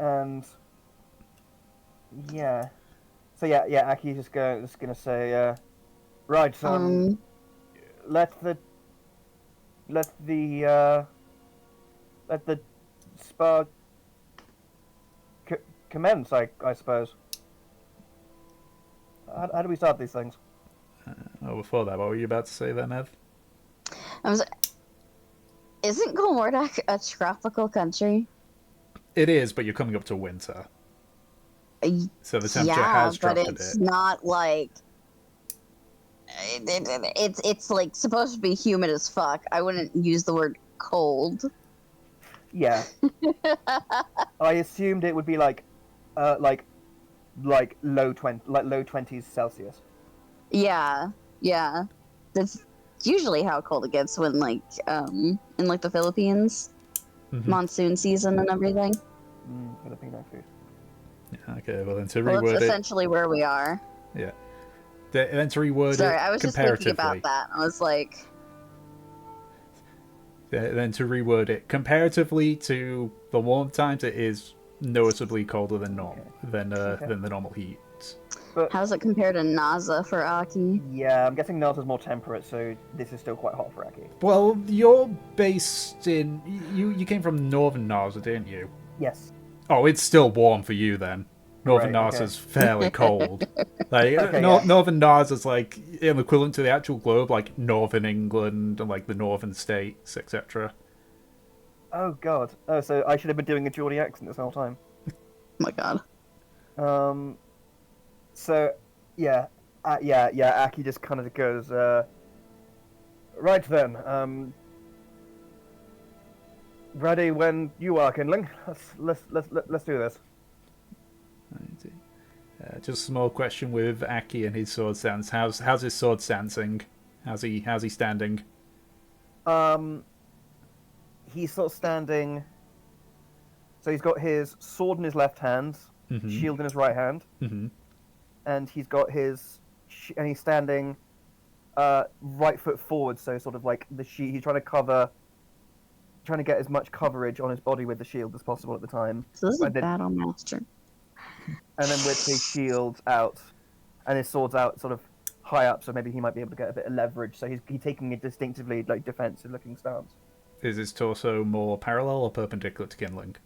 And yeah, so yeah, Aki's just gonna say, right, let the spar commence, I suppose. How do we start these things? Before that, what were you about to say then, Ev? Isn't Karmora a tropical country? It is, but you're coming up to winter. So the temperature has dropped a bit. But it's not like... It's like supposed to be humid as fuck. I wouldn't use the word cold. Yeah. I assumed it would be like low 20s Celsius. Yeah. That's usually how cold it gets when in the Philippines. Mm-hmm. Monsoon season and everything. Filipino food. Yeah, okay, well then to reword that's essentially where we are. Yeah. Then to reword Sorry, it I was just comparatively. thinking about that. I was like... Then to reword it, comparatively to the warm times, it is noticeably colder than than the normal heat. But How's it compared to Naza for Aki? yeah, I'm guessing Nasa's more temperate, so this is still quite hot for Aki. Well, you're based in you came from Northern Narza, didn't you? Yes. Oh, it's still warm for you then. Northern Right, okay. Narza's fairly cold. Like Okay, yeah. Northern Narza's like an equivalent to the actual globe, like Northern England and like the Northern states, etc. Oh god. Oh, so I should have been doing a Geordie accent this whole time. Oh my god. So, yeah, Aki just kind of goes, right then, ready when you are, Kindling. Let's do this. Just a small question with Aki and his sword stance. How's his sword stancing? How's he standing? He's sort of standing. So he's got his sword in his left hand, shield in his right hand, and he's got and he's standing, right foot forward. So sort of like the sheet. He's trying to get as much coverage on his body with the shield as possible at the time. So this is a And then- battle master. And then with his shield out and his swords out sort of high up, so maybe he might be able to get a bit of leverage. So he's taking a distinctively like defensive looking stance. Is his torso more parallel or perpendicular to Kindling?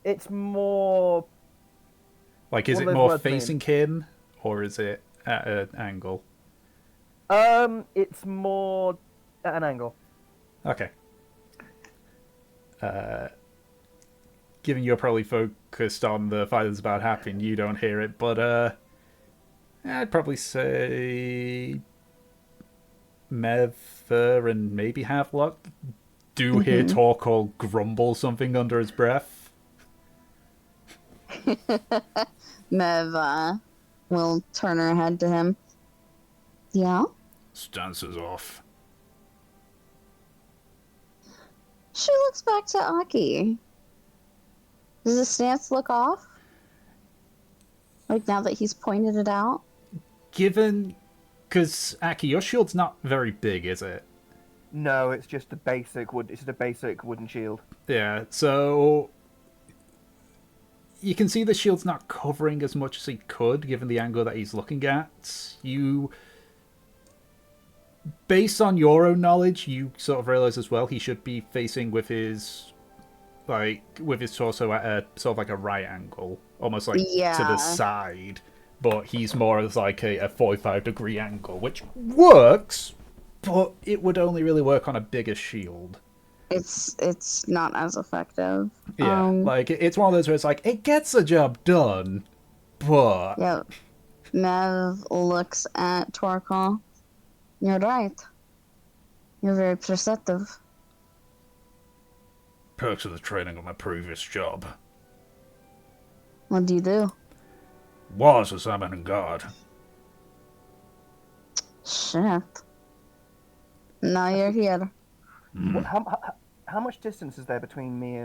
It's more Like, is What it do those more words mean? facing him or is it at an angle? it's more at an angle. Okay. Given you're probably focused on the fight that's about happening, you don't hear it, but I'd probably say Mether and maybe Havelock do hear Torkor grumble something under his breath. Mev will turn her head to him. Yeah? Stances off. She looks back to Aki. Does the stance look off? Like now that he's pointed it out? Given... Because, Aki, your shield's not very big, is it? No, it's just a basic wood. It's just a basic wooden shield. Yeah, so... You can see the shield's not covering as much as he could, given the angle that he's looking at. Based on your own knowledge, you sort of realize as well he should be facing with his torso at a sort of like a right angle, almost like to Yeah. the side. But he's more as like a 45-degree angle, which works, but it would only really work on a bigger shield. It's not as effective. Yeah, like it's one of those where it's like it gets the job done, but Yeah. Mev looks at Torkal. You're right. You're very perceptive. perks of the training of my previous job What do you do? was a summoning guard. Shit. Now you're here. How much distance is there between me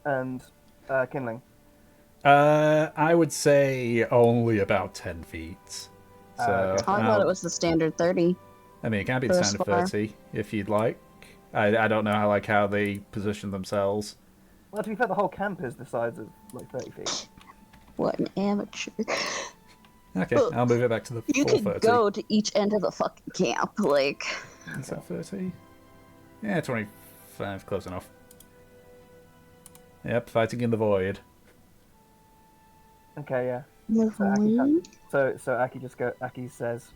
and Kindling? I would say only about 10 feet. So Okay. I thought it was the standard 30. I mean, it can be for the a standard spar. 30 if you'd like. I don't know how they position themselves. Well, to be fair, the whole camp is the size of like 30 feet. What an amateur. Okay, I'll move it back to the You full could 30. go to each end of the fucking camp, like... Is that 30? Yeah, 25, close enough. Yep, fighting in the void. Okay, yeah. The void? So Aki says,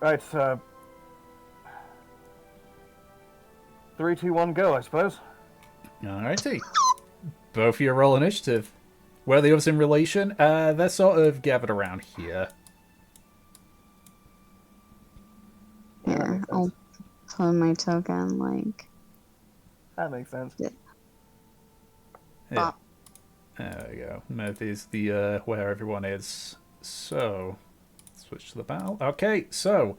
right, 3, 2, 1, go, I suppose. Alrighty. Both of you roll initiative. Where are the others in relation? They're sort of gathered around here. Here, I'll put my token, like... That makes sense. Yeah. There we go. That is the where everyone is. So, switch to the battle. Okay, so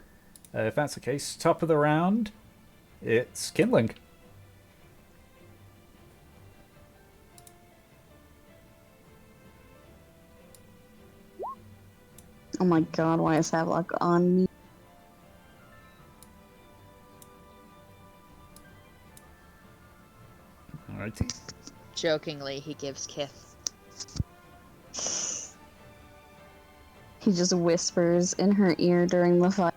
if that's the case, top of the round, it's Kindling. Oh my god, why is Havelock on me? Alrighty. Jokingly, he gives Kith. He just whispers in her ear during the fight.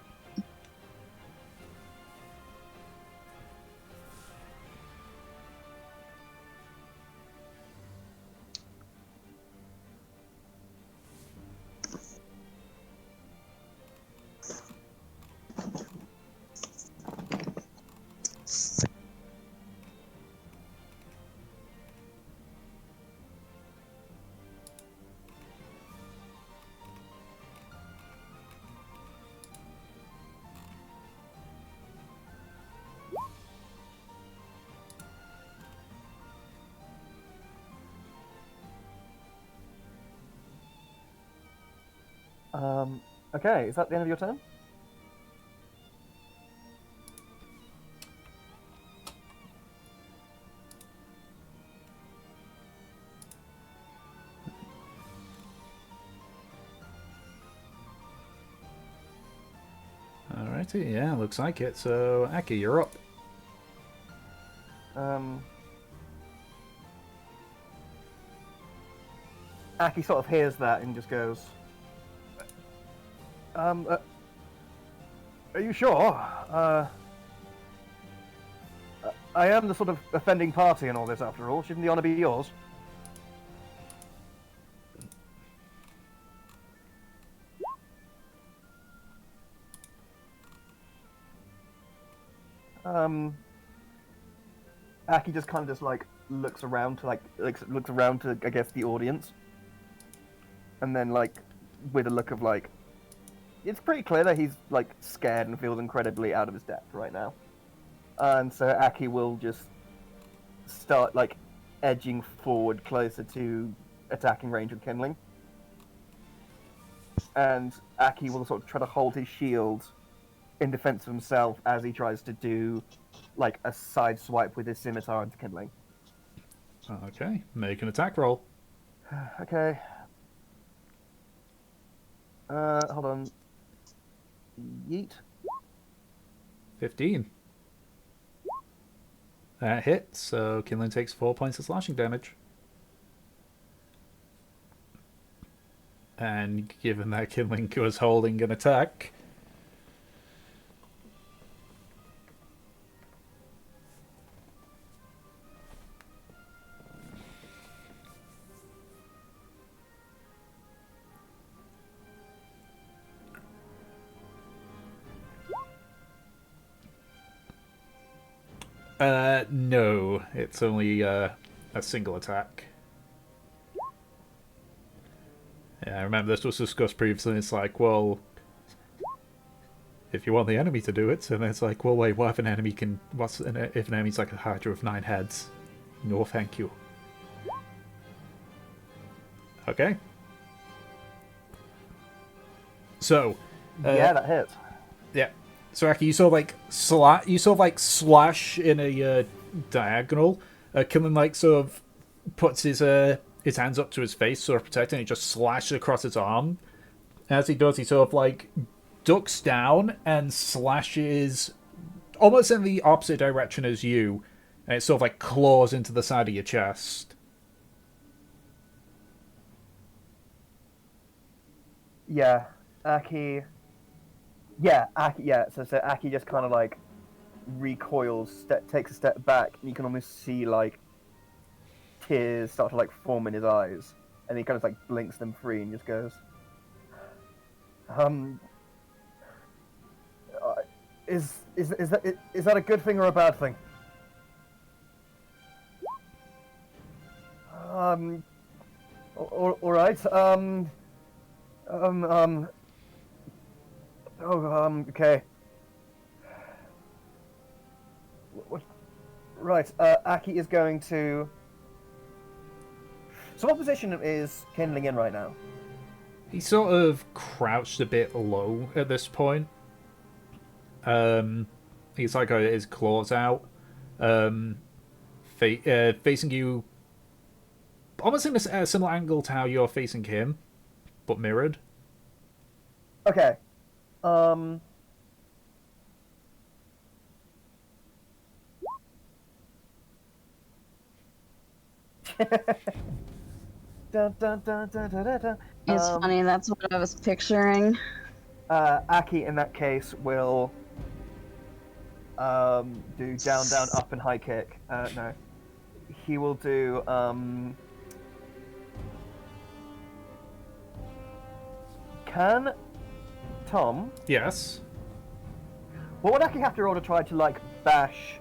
Okay, is that the end of your turn? Alrighty, yeah, looks like it. So, Aki, you're up. Aki sort of hears that and just goes, are you sure? I am the sort of offending party in all this after all. Shouldn't the honor be yours? Aki just kind of just like looks around to looks around to I guess the audience, and then like with a look of like, it's pretty clear that he's like scared and feels incredibly out of his depth right now, and so Aki will just start like edging forward closer to attacking range with kindling, and Aki will sort of try to hold his shield in defense of himself as he tries to do like a side swipe with his scimitar into kindling. Okay, make an attack roll. Okay. Hold on. Yeet. 15. That hits, so Kindling takes 4 points of slashing damage. And given that Kindling was holding an attack, no, it's only a single attack. Yeah, I remember this was discussed previously. It's like, well, if you want the enemy to do it, and it's like, well, wait, what if an enemy can? If an enemy's like a Hydra with 9 heads? No, thank you. Okay. So, Yeah, that hits. yeah. So Aki, you sort of like slash in a diagonal. Killing like sort of puts his hands up to his face, sort of protecting. He just slashes across his arm. As he does, he sort of like ducks down and slashes almost in the opposite direction as you, and it sort of like claws into the side of your chest. Yeah, Aki. Yeah, Aki. Yeah, so Aki just kind of like recoils, takes a step back, and you can almost see like tears start to like form in his eyes, and he kind of like blinks them free and just goes, is that a good thing or a bad thing? All right. Okay. Right. Aki is going to. So, what position is Kindling in right now? He's sort of crouched a bit low at this point. He's like got his claws out, facing you, almost in a similar angle to how you're facing him, but mirrored. Okay. Dun, dun, dun, dun, dun, dun, dun. It's funny, that's what I was picturing. Aki in that case will do down, down, up, and high kick. No, he will do Can Tom? Yes. What would Aki have to roll to try to like bash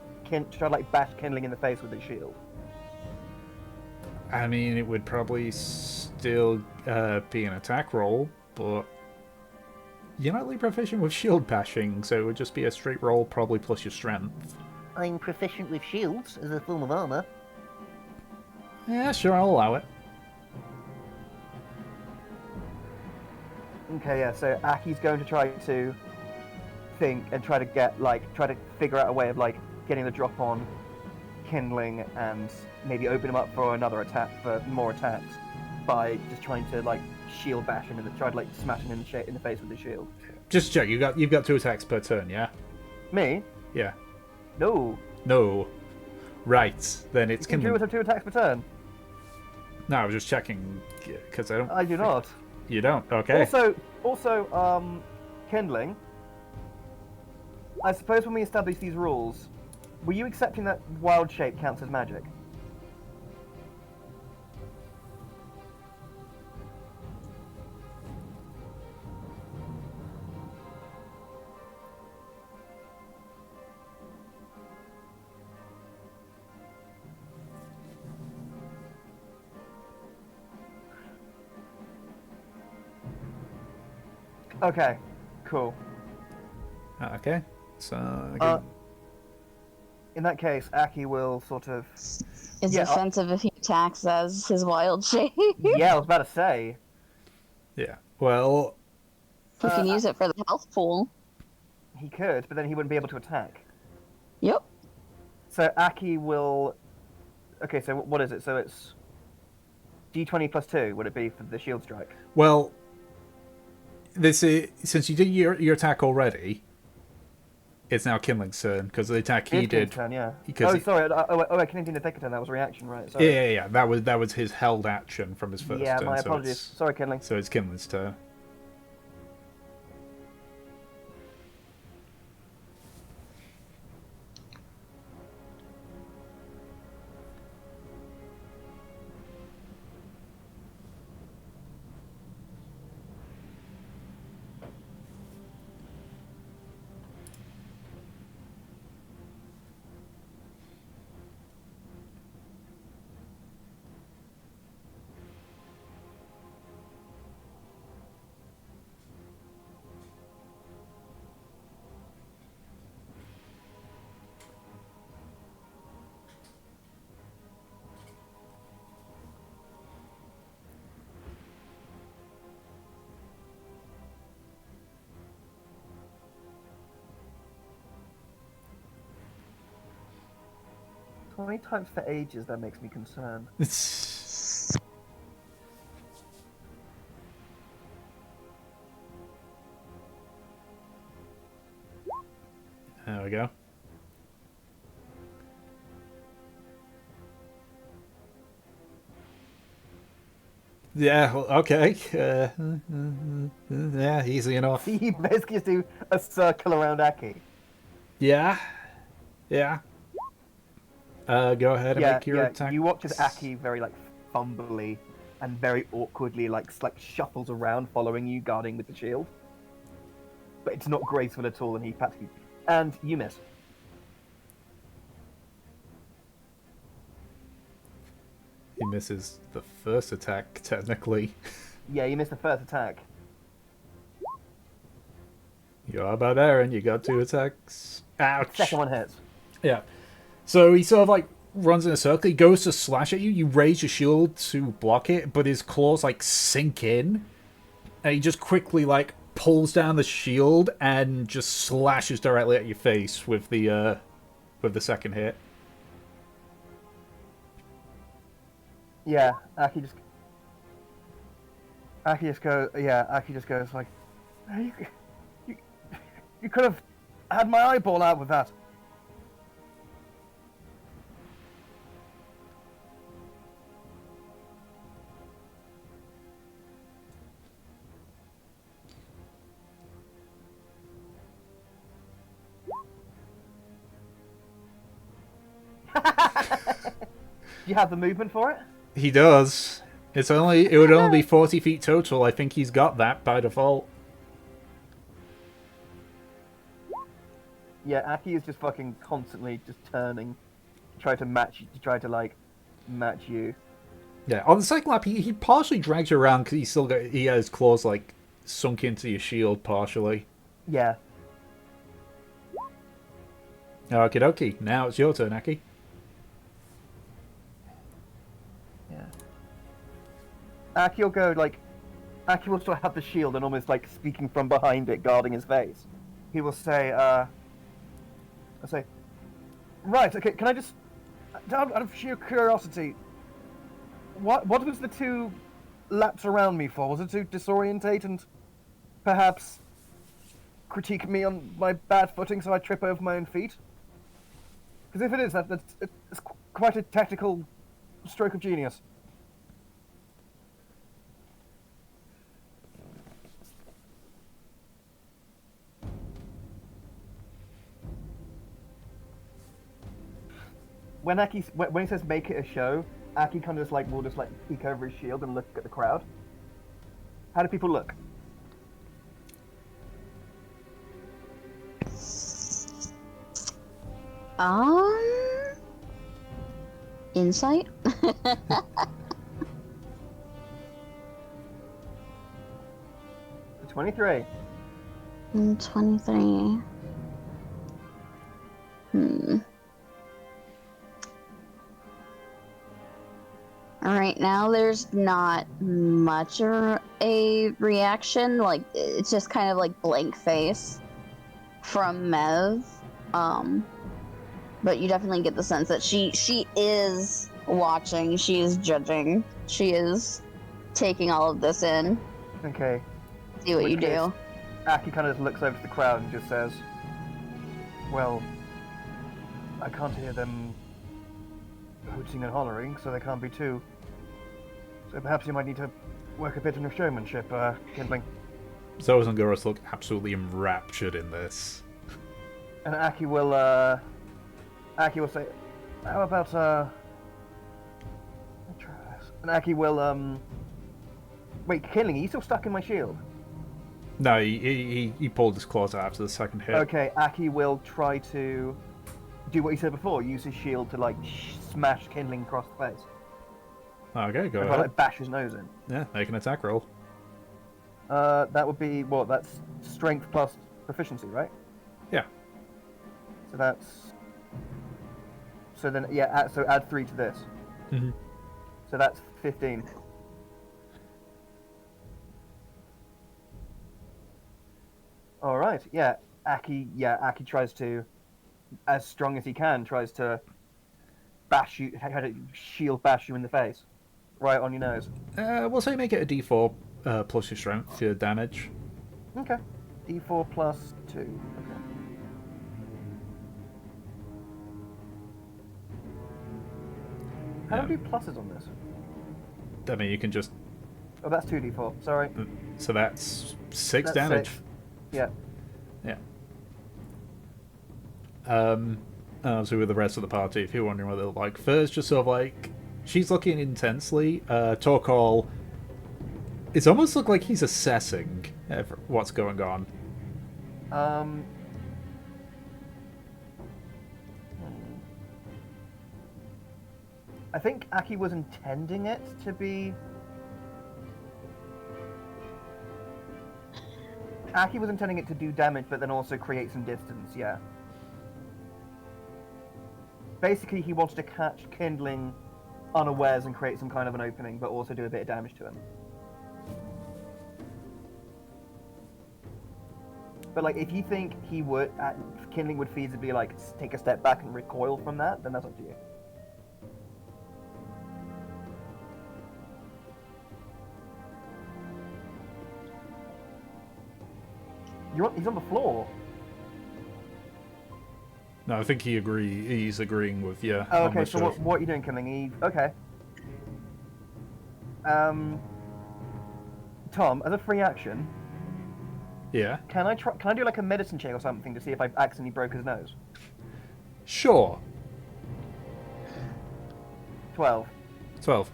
bash kindling in the face with his shield? I mean, it would probably still be an attack roll, but you're not really proficient with shield bashing, so it would just be a straight roll, probably plus your strength. I'm proficient with shields as a form of armor. Yeah, sure, I'll allow it. Okay, yeah. So Aki's going to try to think and try to try to figure out a way of like getting the drop on kindling and maybe open him up for another attack, for more attacks, by just trying to like shield bash him and try to like smash him in the face with the shield. Just check. You've got 2 attacks per turn, yeah? Me? Yeah. No. No. Right. Then it's Can you kindling. do 2 attacks per turn? No, I was just checking because I don't. I do not. You don't. Okay. Also, kindling. I suppose when we establish these rules, were you accepting that wild shape counts as magic? Okay, cool. Okay. So. In that case, Aki will sort of. It's Yeah, offensive if he attacks as his wild shape. Yeah, I was about to say. Yeah. Well. He can use it for the health pool. He could, but then he wouldn't be able to attack. Yep. So Aki will. Okay, so what is it? So it's D20 plus 2. Would it be for the shield strike? Well. This is since you did your attack already. It's now Kindling's turn because the attack he did. Turn, yeah. Because sorry. I couldn't didn't take a turn. That was a reaction, right? Sorry. Yeah. That was his held action from his first Yeah, turn. my so apologies. it's- Sorry, Kindling. So it's Kindling's turn. So many times for ages that makes me concerned. There we go. Yeah, okay. Yeah, easy enough. He basically just do a circle around Aki. Yeah. Go ahead and make your attack. You watch as Aki very like fumbly and very awkwardly like shuffles around, following you, guarding with the shield. But it's not graceful at all, and he practically and you miss. He misses the first attack, technically. Yeah, you missed the first attack. You're about there, and you got 2 attacks. Ouch. Second one hits. Yeah. So he sort of like runs in a circle. He goes to slash at you. You raise your shield to block it, but his claws like sink in, and he just quickly like pulls down the shield and just slashes directly at your face with the second hit. Yeah, Aki just goes. Yeah, Aki just goes like, You, you, you could have had my eyeball out with that. Do you have the movement for it? He does. It would only be 40 feet total. I think he's got that by default. Yeah, Aki is just fucking constantly just turning, to try to like match you. Yeah, on the second lap, he partially drags you around because he has his claws like sunk into your shield partially. Yeah. Okie dokie. Now it's your turn, Aki. Yeah. Aki will go like, Aki will still have the shield and almost like speaking from behind it, guarding his face. He will say, I'll say, right, okay, can I just, out of sheer curiosity, what was the 2 laps around me for? Was it to disorientate and perhaps critique me on my bad footing so I trip over my own feet? Because if it is, it's quite a tactical stroke of genius. When he says make it a show, Aki kind of will just peek over his shield and look at the crowd. How do people look? Insight? 23. 23. Right now, there's not much of a reaction. Like, it's just kind of like blank face from Mev. But you definitely get the sense that she is watching, she is judging, she is taking all of this in. Okay. See what you do. Aki kind of just looks over to the crowd and just says, well, I can't hear them hooting and hollering, so they can't be too. So perhaps you might need to work a bit on your showmanship, Kindling. Zoas and Goros look absolutely enraptured in this. And Aki will say, how about, let me try this. And Aki will, wait, Kindling, are you still stuck in my shield? No, he pulled his claws out after the second hit. Okay, Aki will try to do what he said before, use his shield to, smash Kindling across the face. Okay, go If ahead. bash his nose in. Yeah, make an attack roll. That would be, what, that's strength plus proficiency, right? Yeah. So that's... So then, yeah, so add 3 to this. Mm-hmm. So that's 15. Alright, yeah. Aki tries to, as strong as he can, tries to bash you, shield bash you in the face. Right on your nose. We'll say make it a d4 plus your strength for your damage. Okay. D4 plus 2. Okay. How do I do pluses on this? I mean, you can just... Oh, that's 2d4. Sorry. So that's 6 That's damage. 6. Yeah. Yeah. So with the rest of the party, if you're wondering what they look like, Fur's just sort of she's looking intensely. Torkol, it's almost looked like he's assessing what's going on. I think Aki was intending it to be... Aki was intending it to do damage, but then also create some distance, yeah. Basically, he wanted to catch Kindling unawares and create some kind of an opening, but also do a bit of damage to him. But, if you think Kindling would feasibly, take a step back and recoil from that, then that's up to you. He's on the floor. No, I think he's agreeing with you. Oh, on okay, the so shove. what are you doing, Kindling? Okay. Tom, as a free action, Yeah. can I do like a medicine check or something to see if I've accidentally broke his nose? Sure. 12. 12.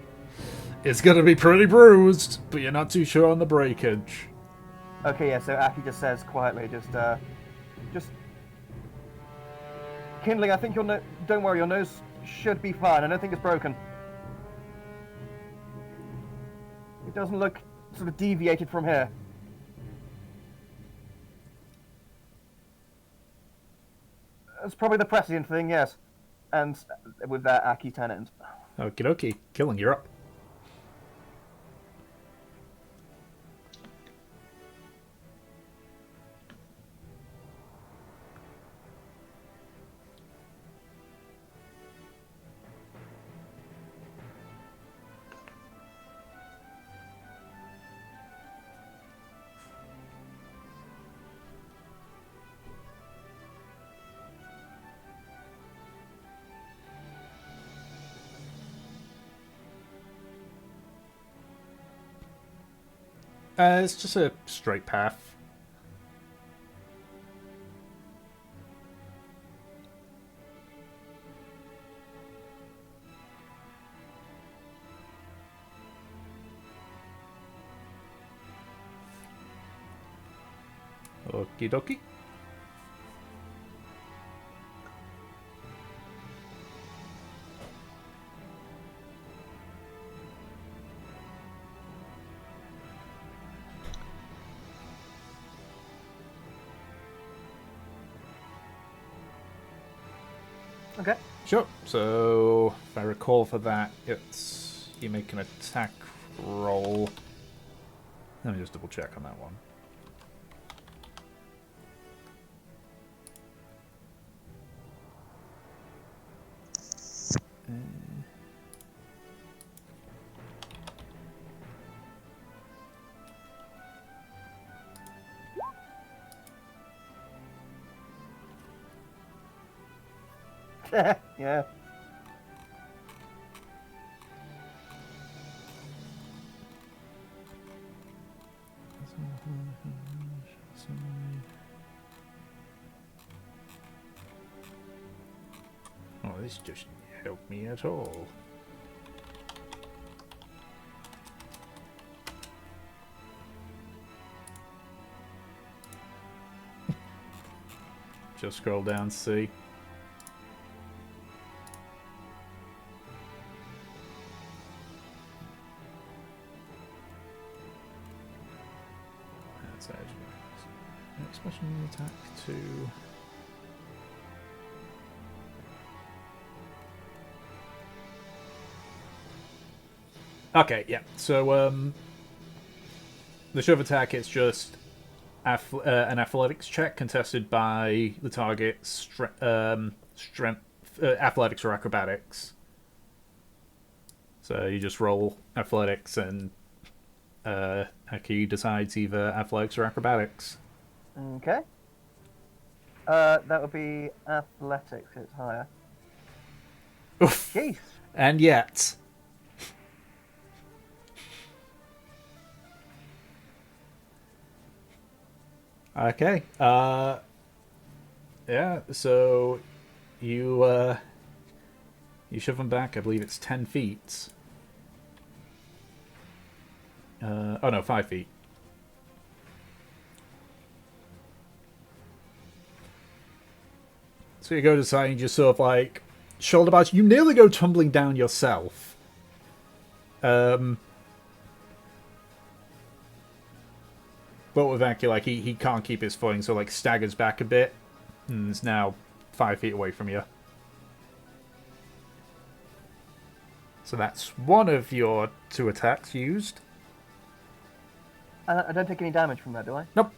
It's gonna be pretty bruised, but you're not too sure on the breakage. Okay, yeah, so Aki just says quietly, just... Kindling, I think don't worry, your nose should be fine. I don't think it's broken. It doesn't look sort of deviated from here. It's probably the prescient thing, yes. And with that, Aki tenant. Okie dokie. Killing, you're up. It's just a straight path. Okie dokie. Okay. Sure. So, if I recall for that, it's you make an attack roll. Let me just double check on that one. Yeah. Oh, this just helped me at all. Just scroll down, see. That's actually next special attack 2. Okay, yeah. So the shove attack is just an athletics check contested by the target's strength, athletics or acrobatics. So you just roll athletics, and Aki decides either athletics or acrobatics. Okay. That would be athletics. It's higher. Oof. Jeez. And yet, okay. Yeah. So you shove him back. I believe it's 10 feet. Oh no, 5 feet. So you go to the side and you just sort of like shoulder barge. You nearly go tumbling down yourself. But with Aki, like he can't keep his footing, so like staggers back a bit, and is now 5 feet away from you. So that's one of your 2 attacks used. I don't take any damage from that, do I? Nope.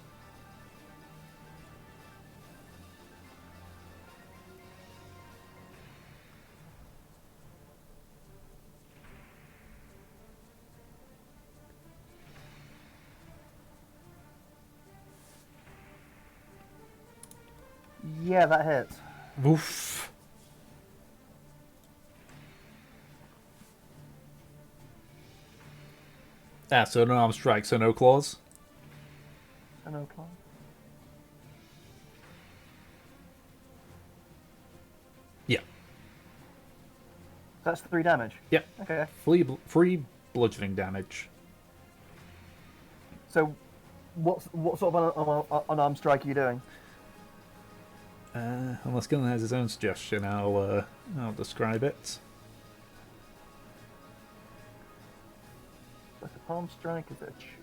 Yeah, that hits. Oof. Ah, so no arm strike, so no claws. So no claw. Yeah. That's 3 damage. Yep. Okay. Free bludgeoning damage. So, what sort of unarmed strike are you doing? Unless Gillen has his own suggestion, I'll describe it. Like a palm strike?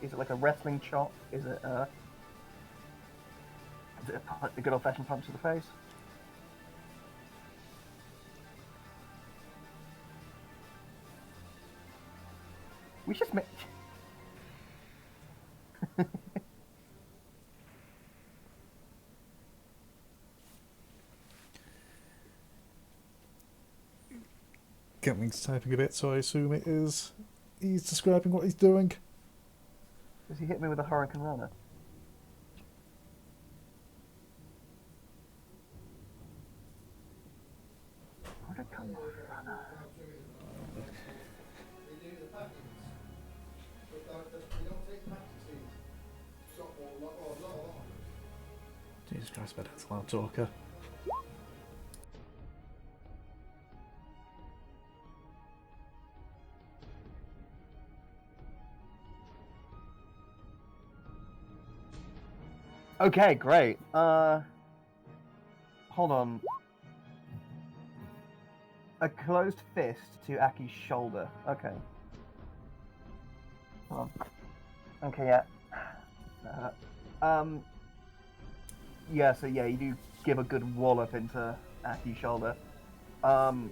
Is it like a wrestling chop? Is it a good old fashioned punch to the face? We should make. Gillen's typing a bit, so I assume it is. He's describing what he's doing. Does he hit me with a Hurricane Runner? Hurricane Runner. Jesus Christ, but that's a loud talker. Okay, great. Hold on. A closed fist to Aki's shoulder. Okay. Hold on. Okay, yeah. Yeah, so yeah, you do give a good wallop into Aki's shoulder. And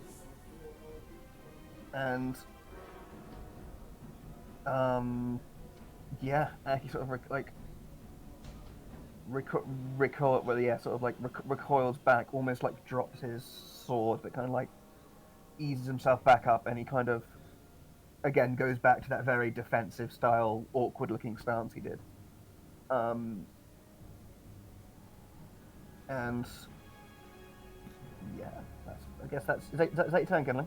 yeah, Aki sort of recoils back, almost like drops his sword, but kind of like eases himself back up, and he kind of again goes back to that very defensive style, awkward looking stance he did. And yeah, I guess that's is that your turn, Gimli?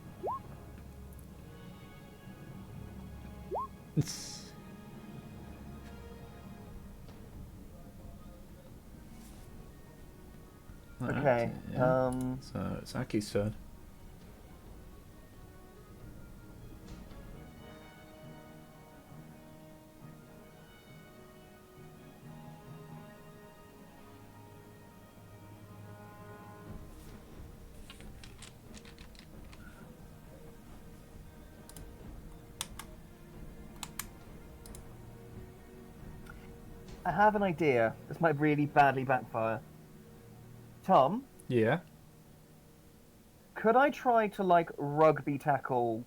Okay. Yeah. So it's Aki's turn. I have an idea. This might really badly backfire. Tom, Yeah. could I try to like rugby tackle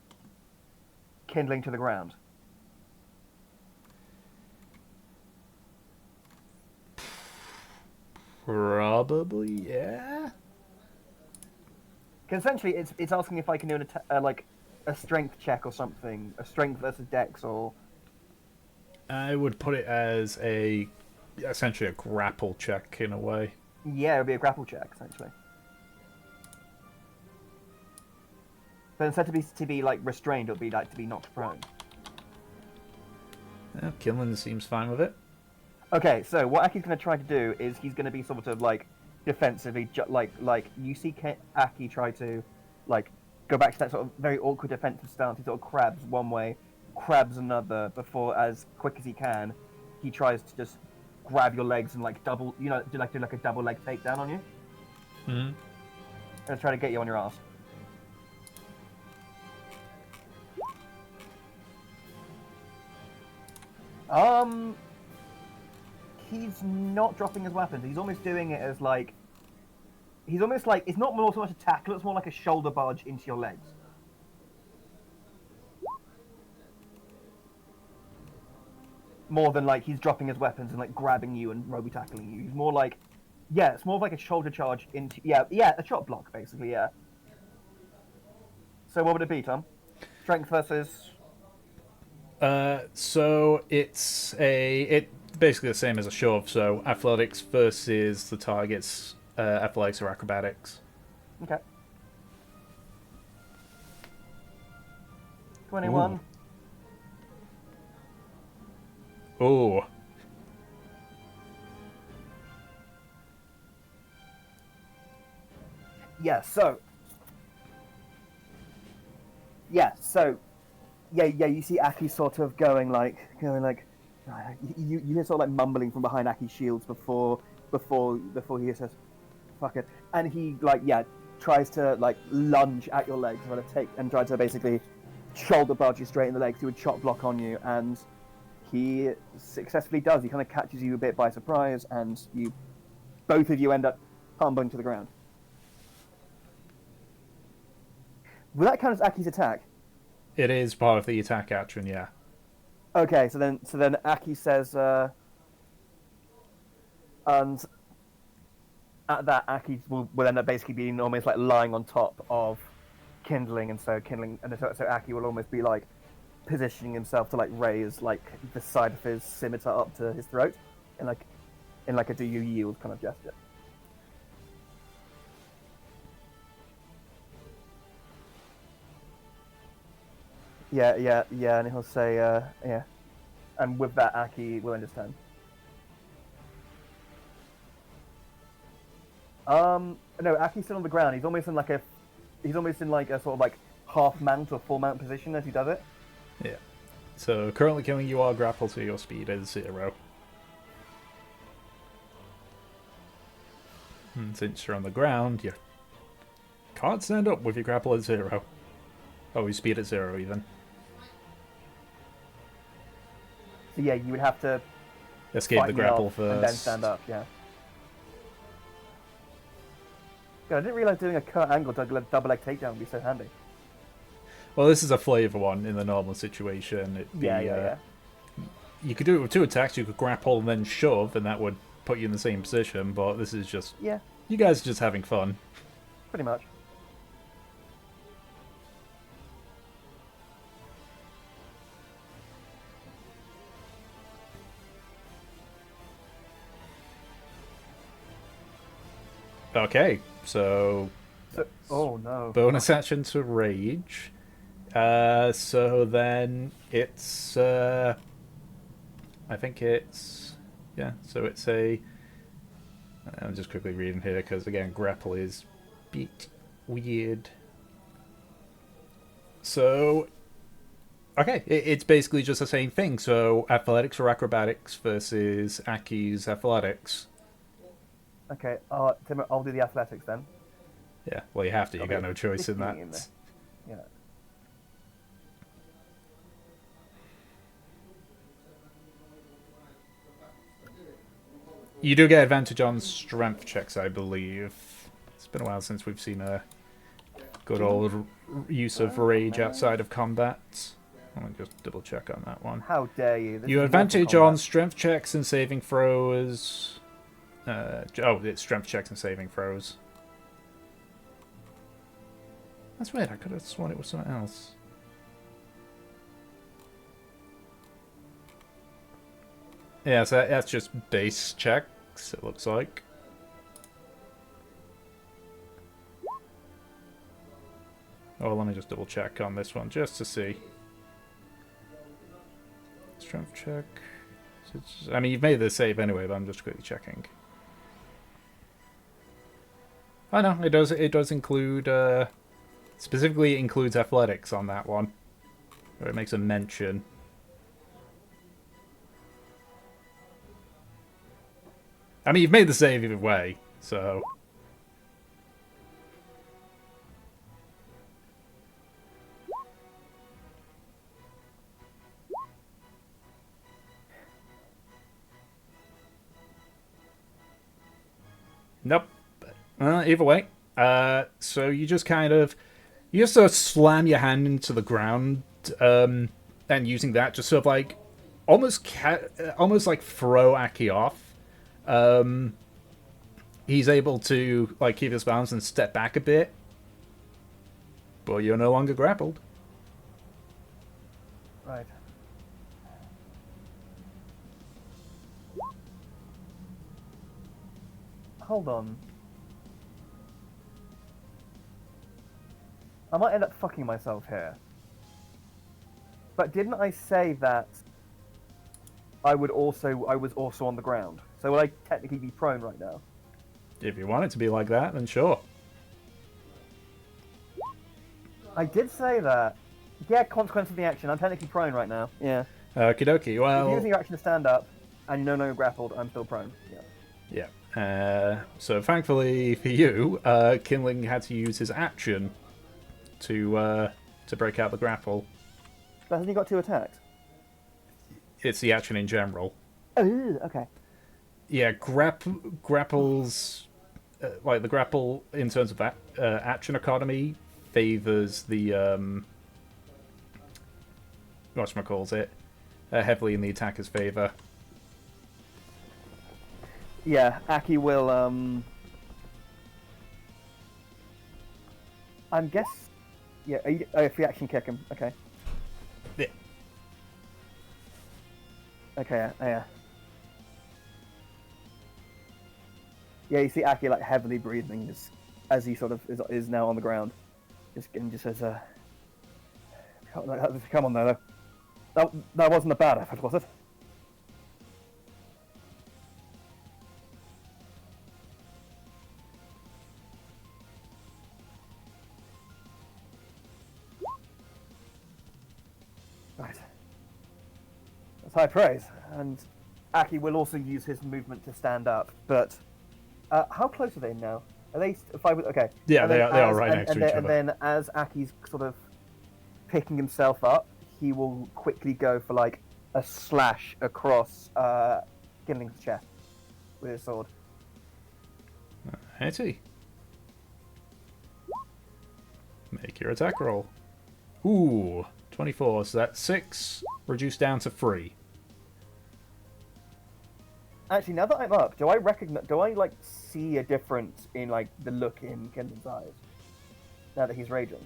kindling to the ground? Probably, yeah. Because essentially, it's asking if I can do like a strength check or something, a strength versus dex, or I would put it as essentially a grapple check in a way. yeah, it would be a grapple check essentially. But instead to be like restrained, it would be like to be knocked prone. Yeah, Gillen seems fine with it. Okay, so what Aki's going to try to do is he's going to be sort of like defensively, like you see Aki try to like go back to that sort of very awkward defensive stance. He sort of crabs one way, crabs another before, as quick as he can, he tries to just grab your legs and like double, do like a double leg takedown on you. Hmm. And try to get you on your ass. He's not dropping his weapons. He's almost doing it as like, he's almost like, it's not more so much a tackle, it's more like a shoulder barge into your legs. More than like he's dropping his weapons and like grabbing you and rugby tackling you. He's more like, yeah, it's more of like a shoulder charge into, yeah, a chop block basically, yeah. So what would it be, Tom? Strength versus... So it's basically the same as a shove. So athletics versus the target's athletics or acrobatics. Okay. 21. Oh. Yeah, so. Yeah, so. Yeah, you see Aki sort of going like. You hear sort of like mumbling from behind Aki's shields before he says, fuck it. And he, like, yeah, tries to, like, lunge at your legs and try to basically shoulder barge you straight in the legs, do a chop block on you, and he successfully does. He kind of catches you a bit by surprise, and both of you end up tumbling to the ground. Will that count as Aki's attack? It is part of the attack action, yeah. Okay, so then Aki says, and at that, Aki will end up basically being almost like lying on top of Kindling, and so Aki will almost be like positioning himself to like raise like the side of his scimitar up to his throat, in like a do you yield kind of gesture. Yeah, and he'll say, yeah. And with that, Aki will understand. No, Aki's still on the ground. He's almost in like a sort of like half mount or full mount position as he does it. Yeah. So currently killing you are grappled, so your speed is 0. And since you're on the ground, you can't stand up with your grapple at 0. Oh, your speed at 0 even. So yeah, you would have to Escape the grapple first. and then stand up. Yeah. God, I didn't realize doing a cut angle double leg takedown would be so handy. Well, this is a flavor one in the normal situation. It'd be, Yeah. You could do it with 2 attacks. You could grapple and then shove, and that would put you in the same position. But this is just you guys are just having fun. Pretty much. Okay, so oh no. bonus action to rage. So then it's I think it's so it's a I'm just quickly reading here because again grapple is a bit weird. So okay, it's basically just the same thing. So athletics or acrobatics versus Aki's athletics. Okay, Tim, I'll do the athletics then. Yeah, well you have to. You got no choice in that. Yeah. You do get advantage on strength checks, I believe. It's been a while since we've seen a good old use of rage outside of combat. Let me just double check on that one. How dare you? You have advantage on strength checks and saving throws. It's strength checks and saving throws. That's weird. I could have sworn it was something else. Yeah, so that's just base checks, it looks like. Oh, let me just double check on this one, just to see. Strength check. I mean, you've made the save anyway, but I'm just quickly checking. Oh no, it does include, specifically it includes athletics on that one. Where it makes a mention. I mean, you've made the save either way, so... Nope. Either way. So you just kind of... You just sort of slam your hand into the ground, and using that just sort of like... almost like throw Aki off. He's able to like keep his balance and step back a bit, but you're no longer grappled. Right. Hold on. I might end up fucking myself here. But didn't I say that I was also on the ground? So would I technically be prone right now? If you want it to be like that, then sure. I did say that. Yeah, consequence of the action. I'm technically prone right now. Yeah. Okie dokie. If you're Well, using your action to stand up, and you know grappled, I'm still prone. Yeah. yeah. So thankfully for you, Kinling had to use his action to break out the grapple. But hasn't he got 2 attacks? It's the action in general. Oh, okay. Yeah, grapples, like the grapple in terms of that action economy favors the whatchamacalls it heavily in the attacker's favor. Yeah, Aki will, I'm guess... Yeah, free action kick him. Okay. Yeah. Okay, yeah. Yeah, you see Aki, like, heavily breathing as he sort of is now on the ground. Just says, come on, though. That wasn't a bad effort, was it? Right. That's high praise. And Aki will also use his movement to stand up. But how close are they now? Are they 5? Okay. Yeah, And they then are right next to each other. And then as Aki's sort of picking himself up, he will quickly go for like a slash across Kinling's chest with his sword. Hetty. Make your attack roll. Ooh, 24. So that's 6, reduced down to 3. Actually, now that I'm up, do I like see a difference in like the look in Kinling's eyes now that he's raging?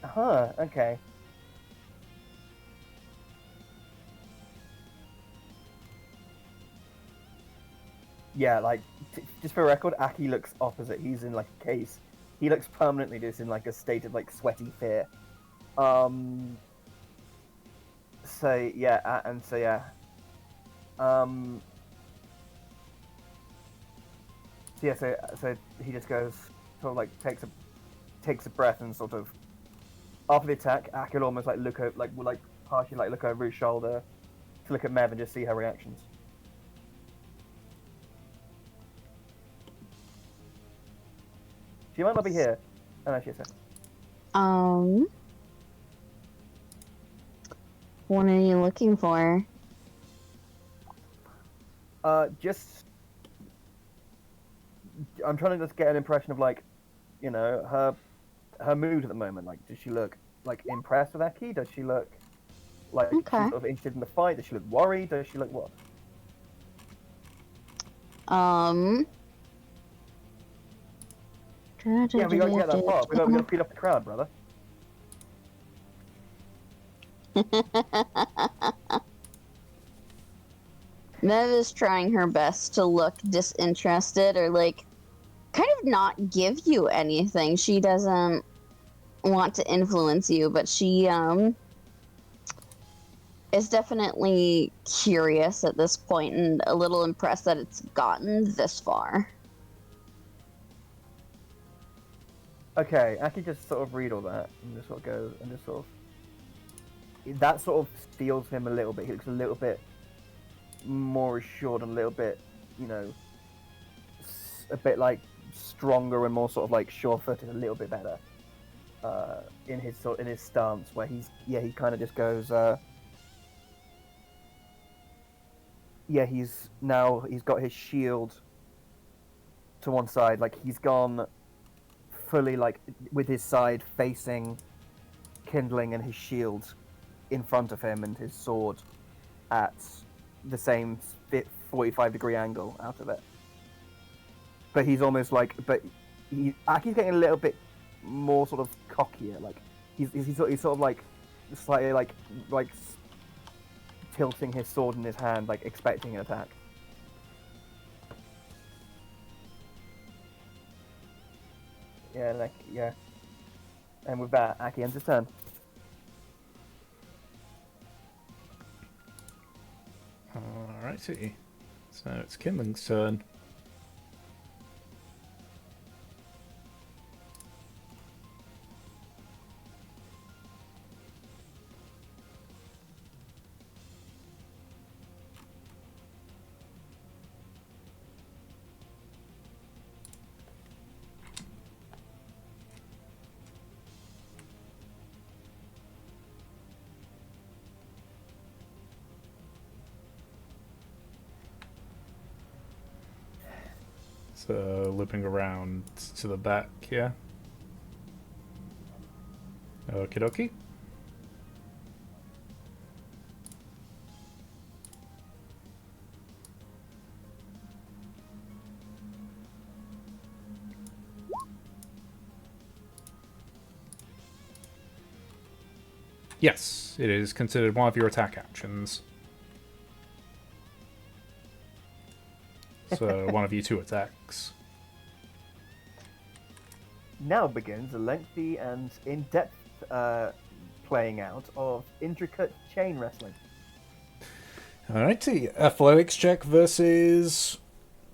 Huh, okay. Yeah, like, just for record, Aki looks opposite. He's in, like, a case. He looks permanently just in, like, a state of, like, sweaty fear. So, yeah, so he just goes, sort of, like, takes a breath and sort of, after the attack, Aki will almost, like, look over, like, will, like, partially, like, look over his shoulder to look at Mev and just see her reactions. She might not be here. Oh, no, she's here. What are you looking for? Just... I'm trying to just get an impression of, like, you know, her mood at the moment. Like, does she look, like, impressed with Aki? Does she look, like, she's sort of interested in the fight? Does she look worried? Does she look what? Yeah, we gotta get that far. We gotta beat up the crowd, brother. Mev is trying her best to look disinterested or, like, kind of not give you anything. She doesn't want to influence you, but she, is definitely curious at this point and a little impressed that it's gotten this far. Okay, I could just sort of read all that and just sort of go and just sort of... That sort of steals him a little bit. He looks a little bit more assured and a little bit, you know, a bit like stronger and more sort of like sure-footed, a little bit better in his stance, where he kind of just goes. He's got his shield to one side, like he's gone fully like with his side facing Kindling and his shield in front of him and his sword at the same 45-degree angle out of it. But he's almost like, Aki's getting a little bit more sort of cockier. Like he's sort of like slightly like tilting his sword in his hand, like expecting an attack. Yeah. And with that, Aki ends his turn. Alrighty. So it's Kindling's turn. So looping around to the back, yeah. Okie dokie. Yes, it is considered one of your attack actions. So one of you 2 attacks. Now begins a lengthy and in-depth playing out of intricate chain wrestling. Alrighty, athletics check versus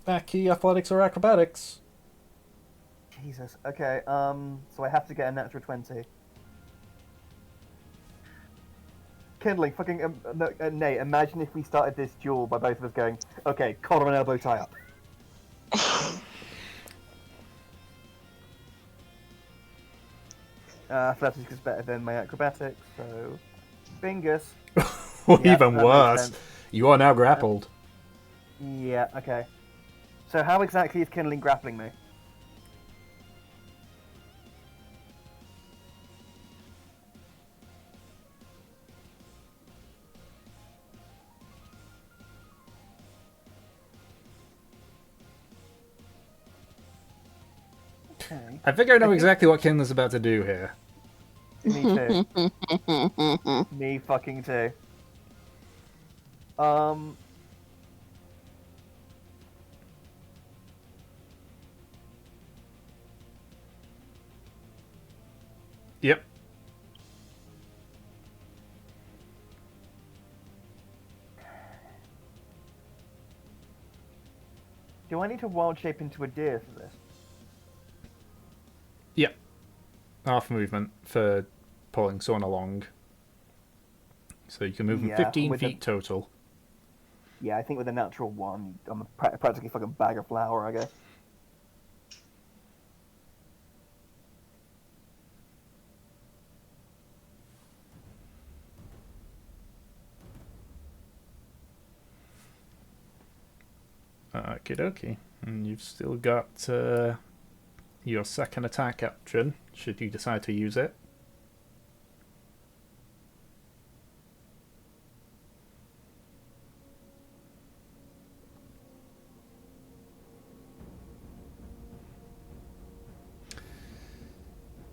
Aki, athletics or acrobatics. Jesus. Okay. So I have to get a natural 20. Kindling, fucking Nate. Imagine if we started this duel by both of us going, okay, collar and elbow tie up. Athletics is better than my acrobatics, so fingers. Or Yeah, even that makes worse, sense. you are now grappled. Yeah. Okay. So how exactly is Kindling grappling me? Okay. I think I know exactly what Kindler's about to do here. Me too. Me fucking too. Yep. Do I need to wild shape into a deer for this? Yep. Half movement for pulling someone along. So you can move them Yeah, 15 with feet total. Yeah, I think with a natural 1, I'm a practically fucking bag of flour, I guess. Okie dokie. And you've still got your second attack action, should you decide to use it.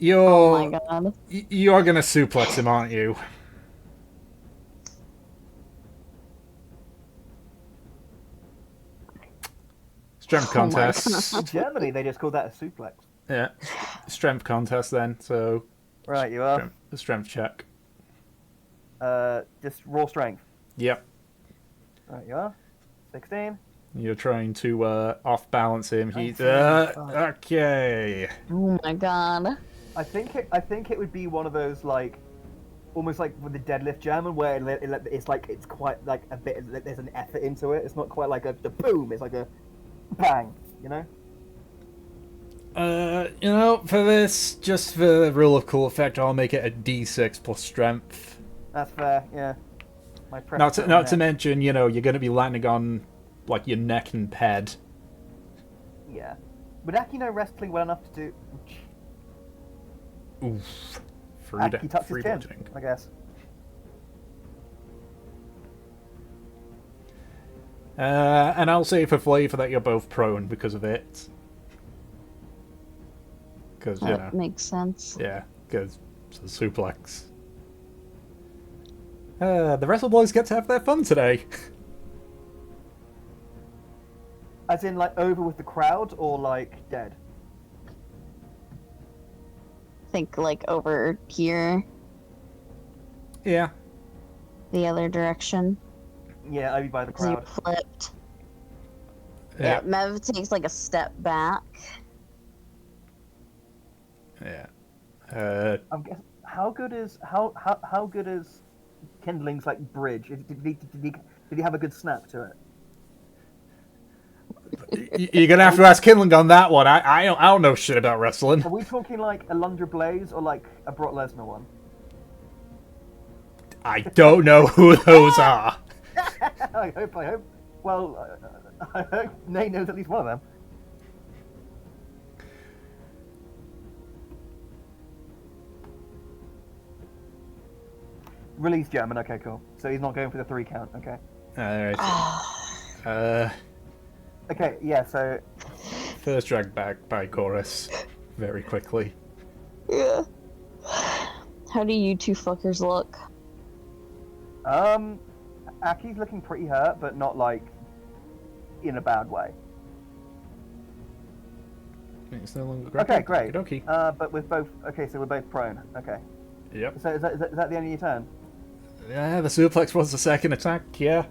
Oh my god. You're gonna suplex him, aren't you? Strength Oh my contest. In Germany, they just call that a suplex. Yeah. Strength contest then, so Right, you are. strength check. Just raw strength. Yep. Right, you are. 16. You're trying to off balance him. He's fuck. okay. Oh my god. I think it would be one of those like, almost like with the deadlift German, where it's like it's quite like a bit. There's an effort into it. It's not quite like the boom. It's like a bang. You know. For this, just for the rule of cool effect, I'll make it a D6 plus strength. That's fair. Yeah. My Not preference. to, not to mention, you're going to be landing on like your neck and head. Yeah. Would Aki know wrestling well enough to do? Oof. Aki tucks Free his chin, bludgeoning. I guess. And I'll say for flavor that you're both prone because of it. Because, That makes sense. yeah, because it's a suplex. The Wrestle Boys get to have their fun today. As in, like, over with the crowd, or like dead? Think like over here, Yeah. the other direction. Yeah, I'd be by the 'Cause you crowd. flipped. Yeah, Mev takes like a step back. Yeah. I'm guessing. How good is Kindling's like bridge? Did he have a good snap to it? You're gonna have to ask Kinlan on that one. I don't know shit about wrestling. Are we talking like a Lunder Blaze or like a Brock Lesnar one? I don't know who those are. I hope. Well, I hope Nate knows at least one of them. Release German. Okay, cool. So he's not going for the 3 count. Okay. Alright. Okay. Yeah. So First dragged back by Chorus very quickly. Yeah. How do you two fuckers look? Aki's looking pretty hurt, but not like in a bad way. It's no longer Okay, great. Okey-dokey. But with both. Okay, so we're both prone. Okay. Yep. So is that the end of your turn? Yeah, the suplex was the second attack, yeah.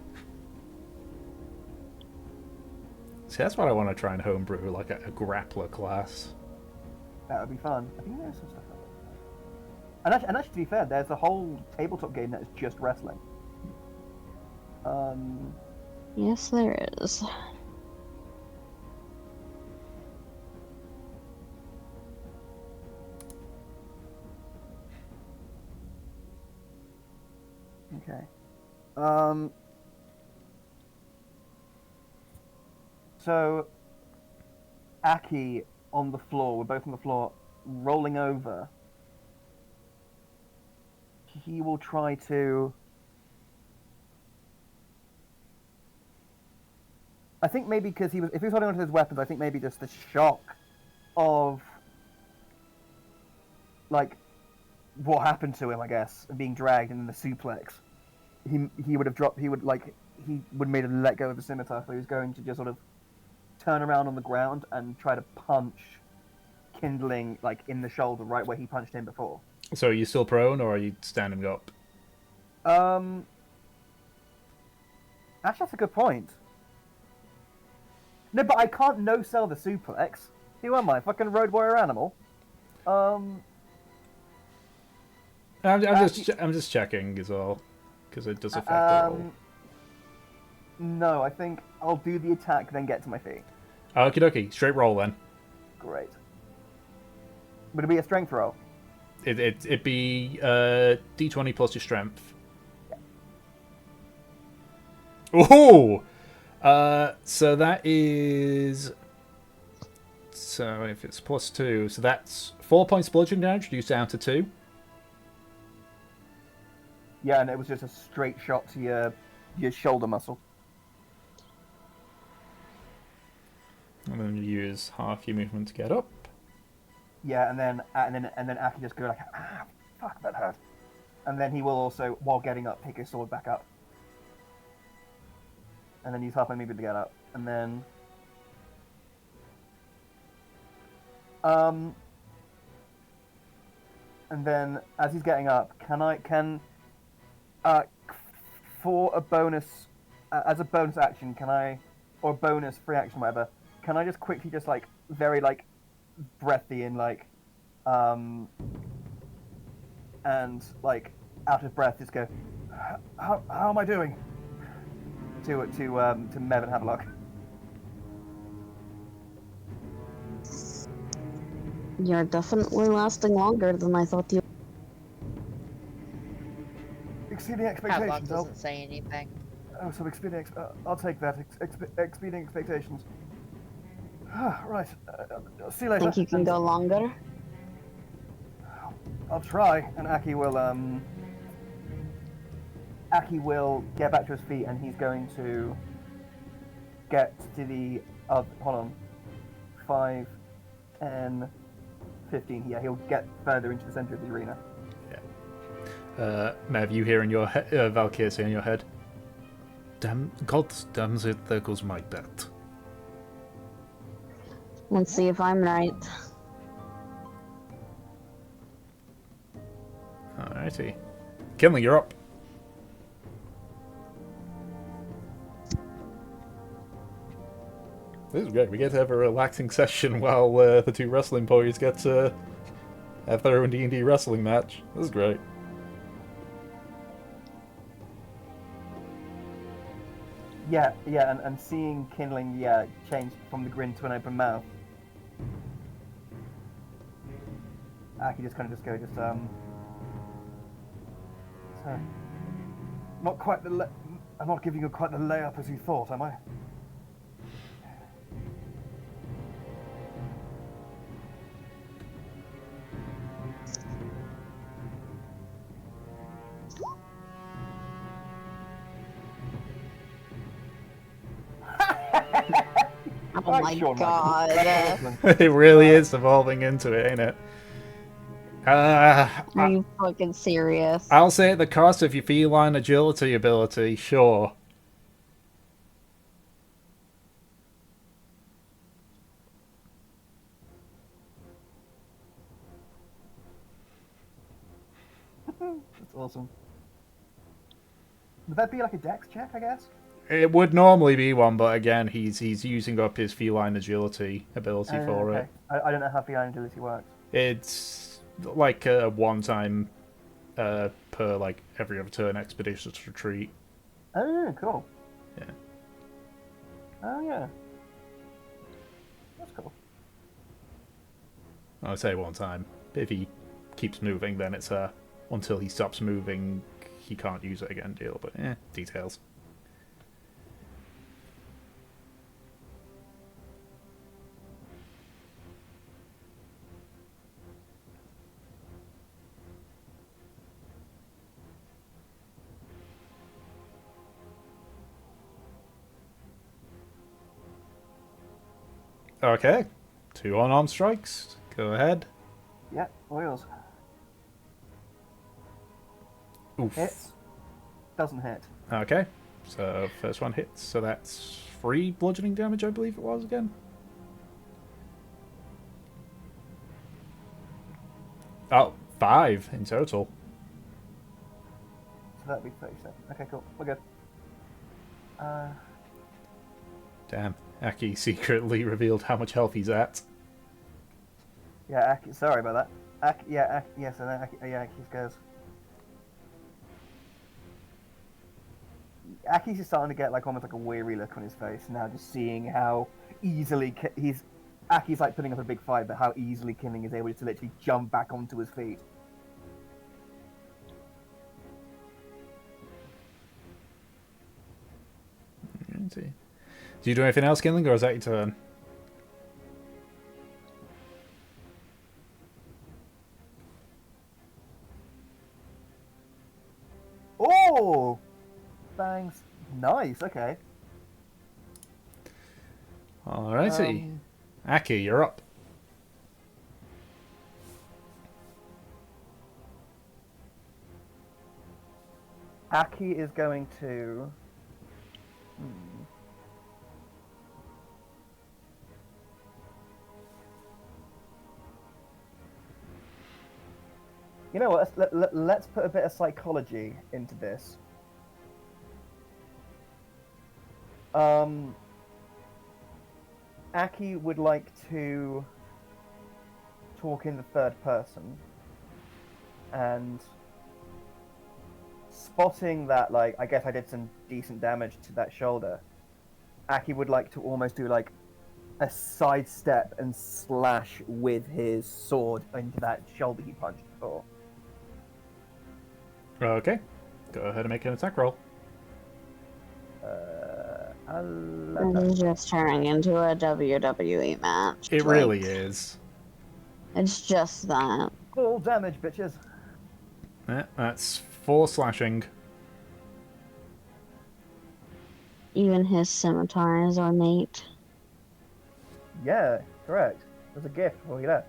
See, that's what I want to try and homebrew, like a grappler class. That would be fun. I think there's some stuff like that. And actually, to be fair, there's a whole tabletop game that is just wrestling. Yes, there is. Okay. So, Aki on the floor, we're both on the floor, rolling over. He will try to... I think maybe because if he was holding onto his weapons, I think maybe just the shock of, like, what happened to him, I guess, and being dragged and then the suplex. He would have dropped, he would made him let go of the scimitar, so he was going to just sort of turn around on the ground and try to punch Kindling, like, in the shoulder, right where he punched him before. So are you still prone, or are you standing up? Actually, that's a good point. No, but I can't no-sell the suplex. Who am I, fucking road warrior animal? I'm just checking as well, because it does affect the roll. No, I think I'll do the attack, then get to my feet. Okie dokie, straight roll then. Great. Would it be a strength roll? It'd be D20 plus your strength. Yeah. Ooh! So that is... So if it's plus 2, so that's 4 points bludgeoning damage, reduced down to 2. Yeah, and it was just a straight shot to your shoulder muscle. And then you use half your movement to get up. Yeah, and then Aki just go like, ah, fuck, that hurt. And then he will also, while getting up, pick his sword back up. And then use half my movement to get up. And then... And then, as he's getting up, for a bonus, as a bonus action, or bonus free action, whatever, can I just quickly like, very, like, breathy and, like, and, like, out of breath, just go, how am I doing? To Mev and Havelock. You're definitely lasting longer than I thought you. Exceeding Havelock expectations. doesn't say anything. So exceeding. I'll take that. Exceeding expectations. Right. See you later. Think you can And go longer? I'll try. And Aki will get back to his feet, and he's going to get to the. Hold on. 5 and 15. Yeah, he'll get further into the center of the arena. Mav, you hear in your Valkyrie say in your head, "Damn, God damn it, there goes my bet." Let's see if I'm right. Alrighty. Kinley, you're up. This is great. We get to have a relaxing session while the two wrestling boys get to have their own D&D wrestling match. This is great. Yeah, and seeing Kindling, change from the grin to an open mouth. Aki just kind of go, so, not quite I'm not giving you quite the layup as you thought, am I? Oh my god. It really is evolving into it, ain't it? Are you fucking serious? I'll say at the cost of your feline agility ability, sure. That's awesome. Would that be like a dex check, I guess? It would normally be one, but again, he's using up his feline agility ability for okay. it. I don't know how feline agility works. It's like a one-time per like every other turn expeditious retreat. Oh, cool. Yeah. Oh, yeah. That's cool. I would say one time. If he keeps moving, then it's until he stops moving, he can't use it again deal. But details. Okay, 2 unarmed strikes. Go ahead. Yeah, oils. Oof. Hits. Doesn't hit. Okay, so first one hits. So that's 3 bludgeoning damage, I believe it was again. Oh, 5 in total. So that'd be 37. Okay, cool. We're good. Damn, Aki secretly revealed how much health he's at. Yeah, Aki, sorry about that. Yes, and then Aki goes. Aki's just starting to get like almost like a weary look on his face now, just seeing how easily Aki's like putting up a big fight, but how easily Kinling is able to literally jump back onto his feet. Let's see. Do you do anything else, Kinling, or is that your turn? Oh! Bangs. Nice, okay. Alrighty. Aki, you're up. Aki is going to... You know what? Let's put a bit of psychology into this. Aki would like to talk in the third person, and spotting that, like, I guess I did some decent damage to that shoulder. Aki would like to almost do like a sidestep and slash with his sword into that shoulder he punched before. Okay. Go ahead and make an attack roll. 11. This is just turning into a WWE match. It like, really is. It's just that. Full damage, bitches. Yeah, that's 4 slashing. Even his scimitar is ornate. Yeah, correct. It was a gift before he left.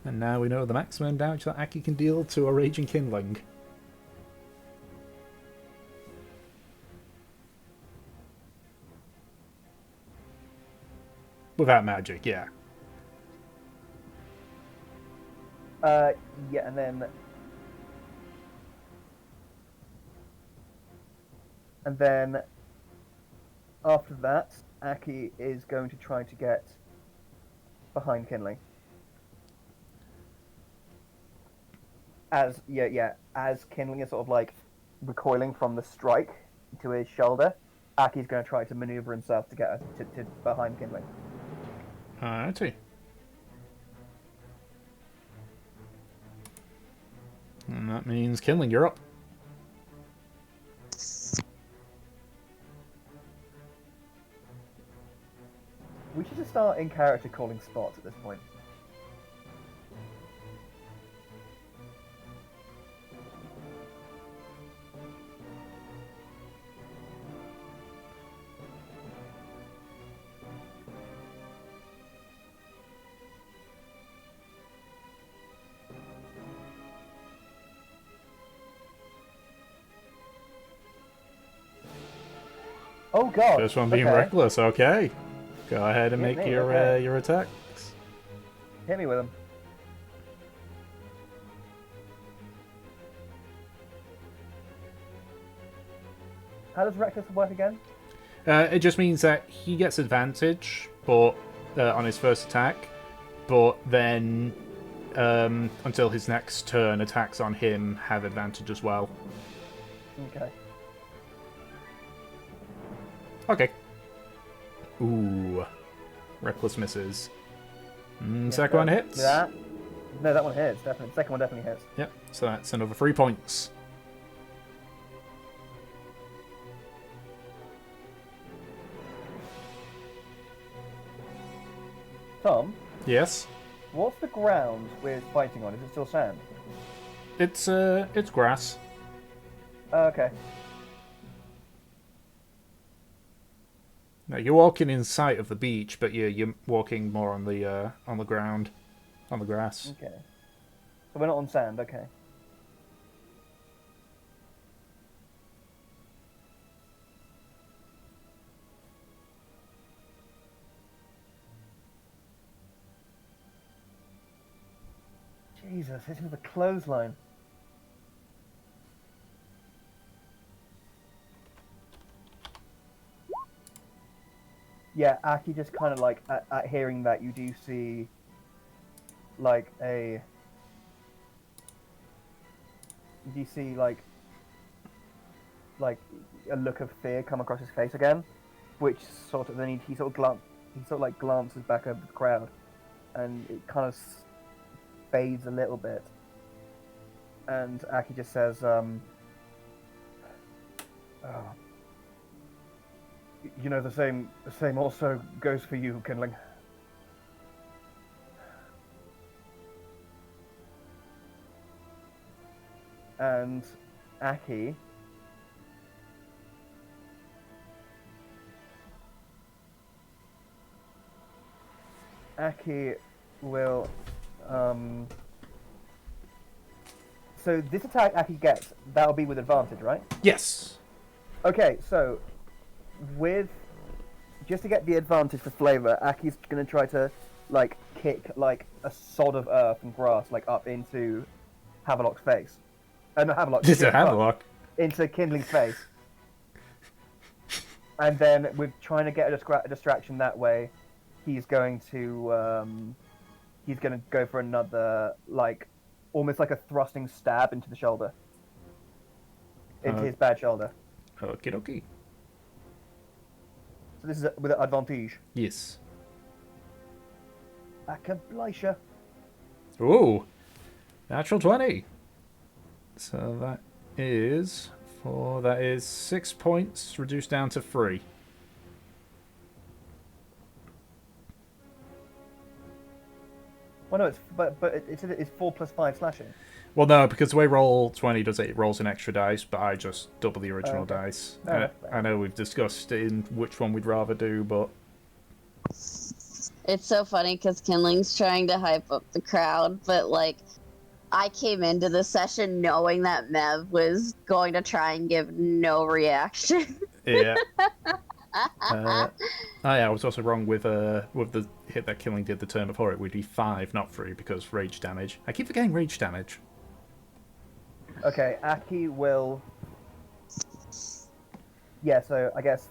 And now we know the maximum damage that Aki can deal to a Raging Kindling. Without magic, yeah. Yeah, and then after that, Aki is going to try to get behind Kindling. As Kindling is sort of like recoiling from the strike to his shoulder, Aki's going to try to maneuver himself to get to behind Kindling. Alrighty. And that means Kindling, you're up. We should just start in character calling spots at this point. Oh god. First one being okay. reckless, okay. Go ahead and Hit make me, your okay. your attacks. Hit me with him. How does reckless work again? It just means that he gets advantage, but on his first attack, but then until his next turn, attacks on him have advantage as well. Okay. Okay. Ooh, reckless misses. Second one hits. That? No, that one hits. Definitely. Second one definitely hits. Yep. So that's another 3 points. Tom, Yes. what's the ground we're fighting on? Is it still sand? It's grass. Okay. No, you're walking in sight of the beach, but you're walking more on the ground, on the grass. Okay. So we're not on sand. Okay. Jesus, this is a clothesline. Yeah, Aki just kind of like at hearing that, you do see like a a look of fear come across his face again, which sort of then he sort of like glances back over the crowd, and it kind of fades a little bit, and Aki just says, "Oh, you know, the same also goes for you, Kindling." And Aki will so this attack Aki gets, that'll be with advantage, right? Yes. Okay, so with just to get the advantage for flavor, Aki's gonna try to like kick like a sod of earth and grass like up into Havelock's face. Not Havelock. It's a Havelock. Into Kindling's face. And then with trying to get a distraction that way, he's going to go for another like almost like a thrusting stab into the shoulder. Into his bad shoulder. Okie dokie. So this is with an advantage. Yes. Akablisha. Ooh. Natural 20. So that is 6 points reduced down to 3. Well, no, it's 4 plus 5 slashing. Well, no, because the way roll 20 does it, it rolls an extra dice, but I just double the original Okay. dice. Fair enough. I know we've discussed in which one we'd rather do, but It's so funny because Kinling's trying to hype up the crowd, but like, I came into the session knowing that Mev was going to try and give no reaction. yeah. Oh yeah, I was also wrong with the hit that Killing did the turn before. It would be 5, not 3, because rage damage. I keep forgetting rage damage. Okay, Aki will. Yeah, so I guess.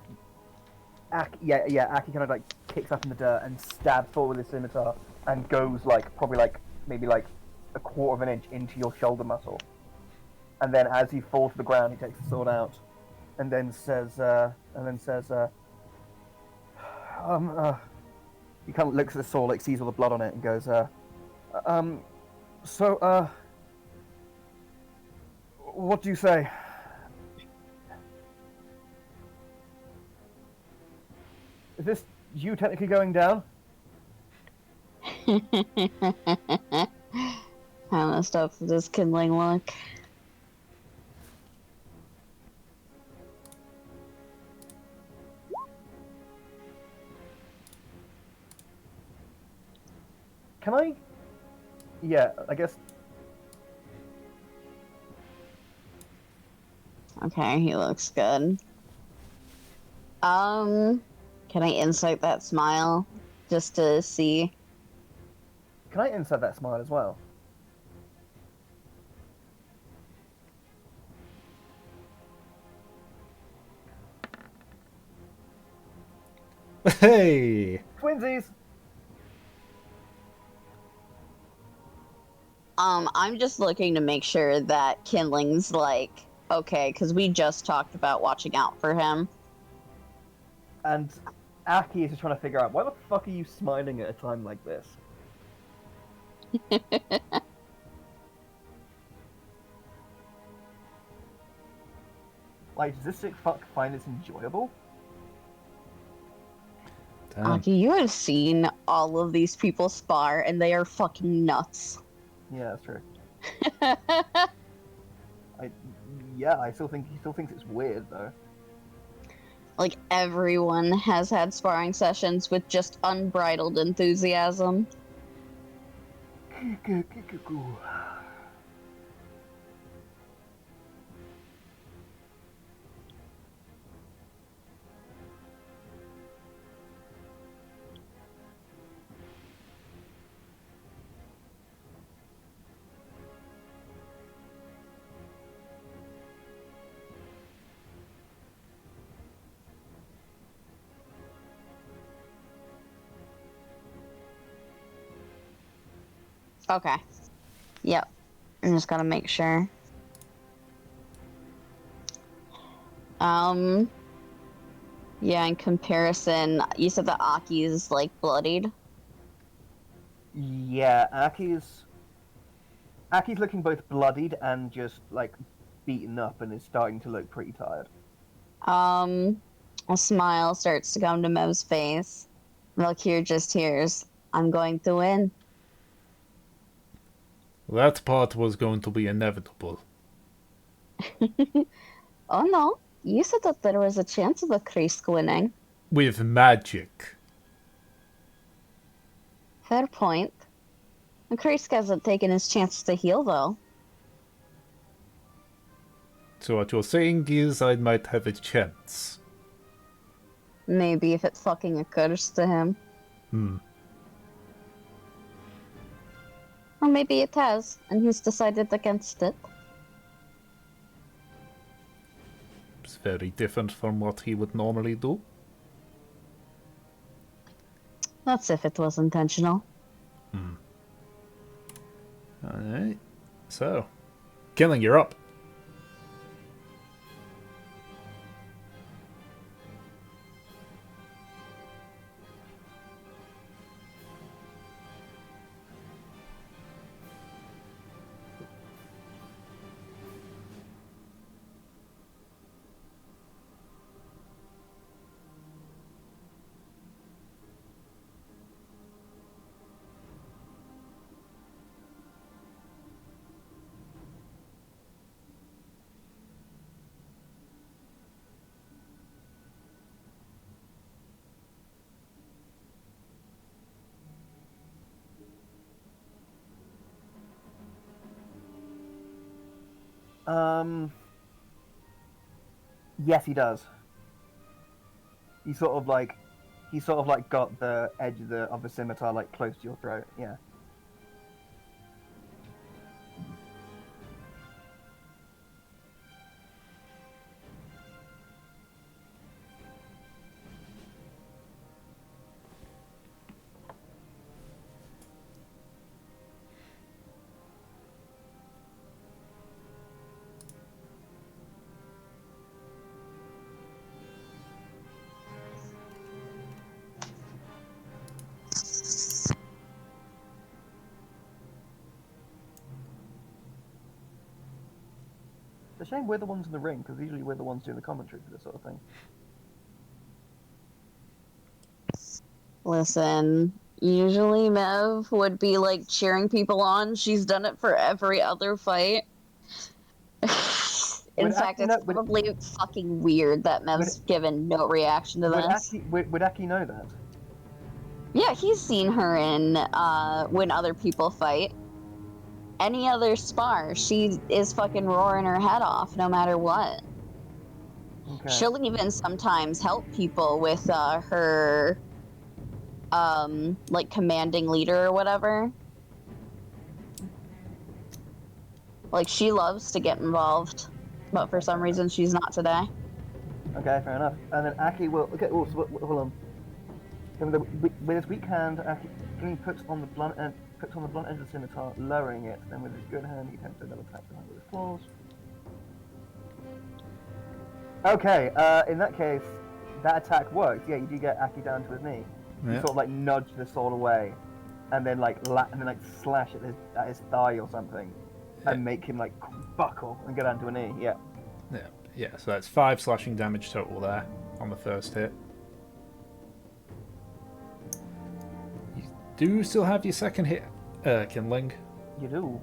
Aki kind of like kicks up in the dirt and stabs forward with his scimitar and goes maybe a quarter of an inch into your shoulder muscle. And then as you fall to the ground, he takes the sword out and then says, he kind of looks at the sword, like sees all the blood on it, and goes, what do you say? Is this you technically going down? I messed up with this Kindling look. Can I? Yeah, I guess. Okay, he looks good. Can I insight that smile just to see? Can I insert that smile as well? Hey! Twinsies! I'm just looking to make sure that Kindling's like, okay, because we just talked about watching out for him. And Aki is just trying to figure out, why the fuck are you smiling at a time like this? Like, does this sick fuck find this enjoyable? Damn. Aki, you have seen all of these people spar, and they are fucking nuts. Yeah, that's true. I still think he still thinks it's weird though. Like, everyone has had sparring sessions with just unbridled enthusiasm. Okay. Yep. I'm just gonna make sure. Yeah, in comparison, you said that Aki is, like, bloodied? Yeah, Aki's looking both bloodied and just like beaten up, and is starting to look pretty tired. A smile starts to come to Mev's face. Valkyr just hears, I'm going to win. That part was going to be inevitable. Oh no, you said that there was a chance of a Krisk winning. With magic. Fair point. Krisk hasn't taken his chance to heal, though. So what you're saying is I might have a chance. Maybe if it fucking occurs to him. Or maybe it has, and he's decided against it. It's very different from what he would normally do. That's if it was intentional. Alright. So, Killing, you're up. Yes, he does. He sort of like got the edge of the scimitar like close to your throat. Yeah. It's a shame we're the ones in the ring, because usually we're the ones doing the commentary for this sort of thing. Listen, usually Mev would be like cheering people on. She's done it for every other fight. In Would fact, Aki it's know- would- probably fucking weird that Mev's given no reaction to this. Would Aki know that? Yeah, he's seen her in when other people fight. Any other spar, she is fucking roaring her head off no matter what. Okay. She'll even sometimes help people with her like commanding leader or whatever. Like, she loves to get involved, but for some reason she's not today. Okay, fair enough. And then Aki will. Okay, also, hold on. With his weak hand, Aki puts on the blunt edge of the scimitar, lowering it. Then with his good hand, he attempts another attack behind with his claws. Okay, in that case, that attack works. Yeah, you do get Aki down to his knee. You Yeah. sort of like nudge the sword away, and then like slash at his thigh or something, and make him like buckle and go down to a knee. Yeah. Yeah, so that's 5 slashing damage total there on the first hit. You do still have your second hit, Kindling. You do.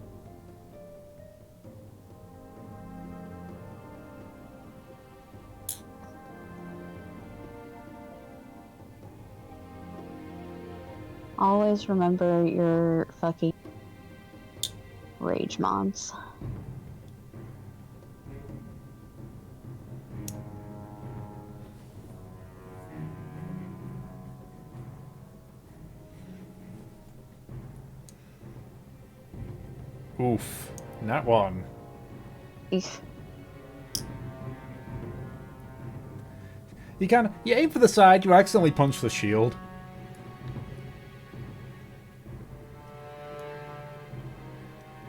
Always remember your fucking rage mons. Oof. That one. Eef. You aim for the side, you accidentally punch the shield.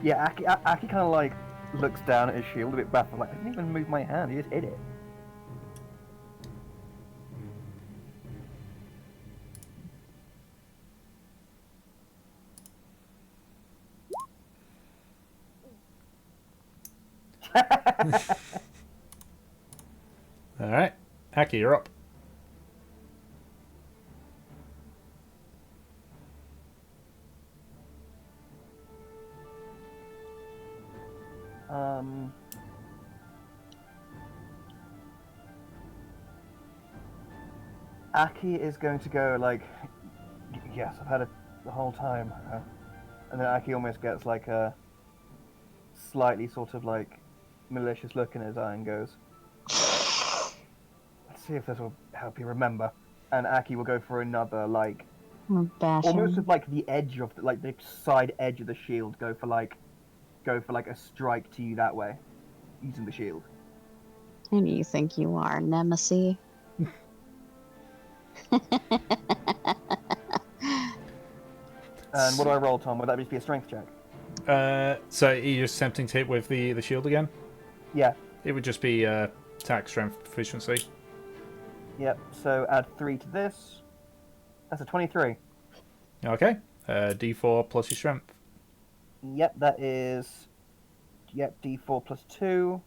Yeah, Aki kind of like looks down at his shield a bit baffled, like I didn't even move my hand, he just hit it. Alright. Aki, you're up. Aki is going to go like, yes, I've had it the whole time. And then Aki almost gets like a slightly sort of like malicious look in his eye and goes, let's see if this will help you remember. And Aki will go for another like, almost with like the edge of the side edge of the shield, go for like a strike to you that way, using the shield. Who do you think you are, Nemesis? And what do I roll, Tom? Would that just be a strength check? So you're just attempting to hit with the shield again? Yeah. It would just be attack strength proficiency. Yep. So add 3 to this. That's a 23. Okay. D4 plus your strength. Yep, that is. Yep, D4 plus 2.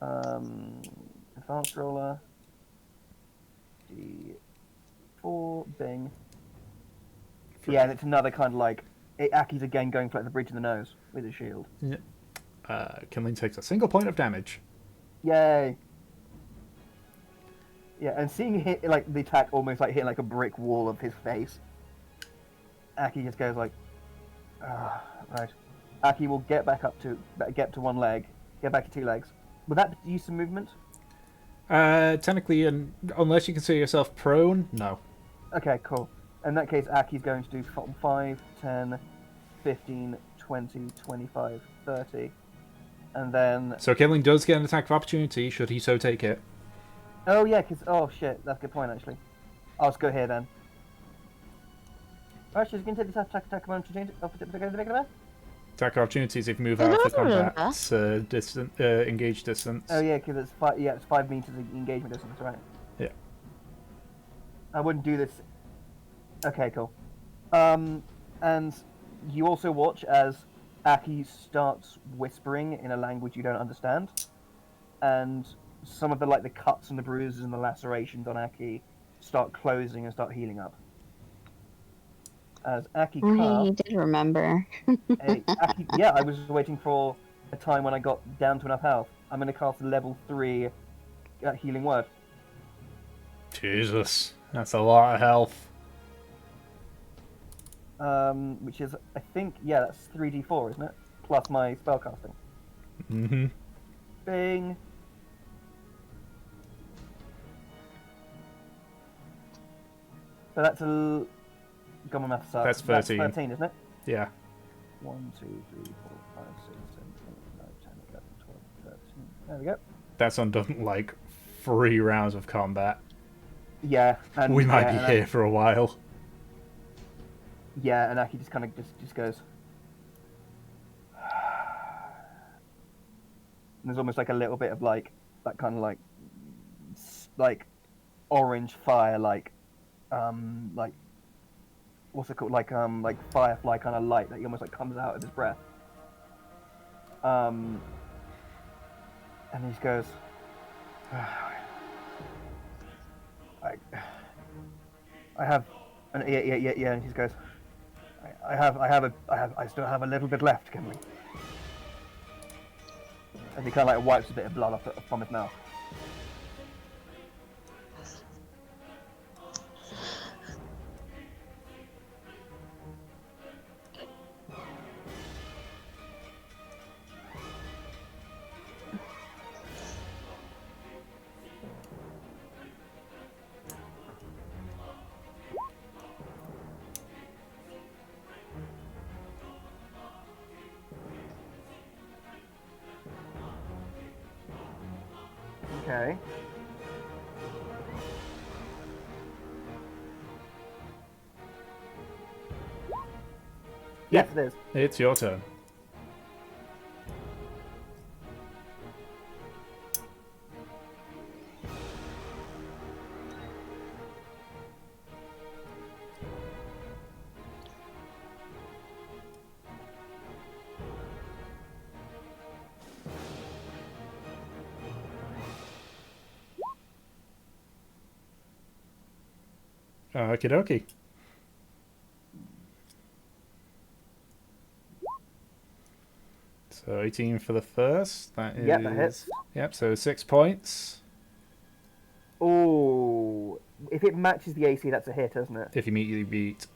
Advanced roller. D4, bing. Yeah, and it's another kind of like. Aki's again going for like the bridge of the nose with his shield. Yeah. Kinling takes a single point of damage. Yay! Yeah, and seeing hit like the attack almost like hitting like a brick wall of his face, Aki just goes like, right. Aki will get to one leg, get back to two legs. Would that use some movement? Technically, unless you consider yourself prone, no. Okay, cool. In that case, Aki's going to do 5, 10, 15, 20, 25, 30. And then... So Kindling does get an attack of opportunity, should he so take it. Oh, yeah, because... Oh, shit. That's a good point, actually. I'll just go here, then. Alright, she's going to take this attack of opportunity. Attack of opportunities if you move out of the combat engage distance. Oh, yeah, because it's 5 meters of engagement distance, right? Yeah. I wouldn't do this... Okay, cool. And you also watch as Aki starts whispering in a language you don't understand, and some of the cuts and the bruises and the lacerations on Aki start closing and start healing up. As Aki He did remember. yeah, I was waiting for a time when I got down to enough health. I'm going to cast a level 3 healing word. Jesus, that's a lot of health. Which is, I think, yeah, that's 3d4, isn't it? Plus my spellcasting. Mm-hmm. Bing. So that's a... Got my maths up. That's 13. That's 13, isn't it? Yeah. 1, 2, 3, 4, 5, 6, 7, 8, 9, 10, 11, 12, 13. There we go. That's undone like 3 rounds of combat. Yeah. And, we might be here for a while. Yeah, and Aki just kind of just goes... And there's almost like a little bit of like that kind of like orange fire, like what's it called, like firefly kind of light that he almost like comes out of his breath. And he just goes, I have, and yeah, and he just goes, I still have a little bit left, Kimberly. And he kind of like wipes a bit of blood off from his mouth. Okay. Yes, it is. It's your turn. Okie dokie. So 18 for the first. That is. Yep, that hits. Yep. So 6 points. Oh, if it matches the AC, that's a hit, isn't it? If you immediately beat.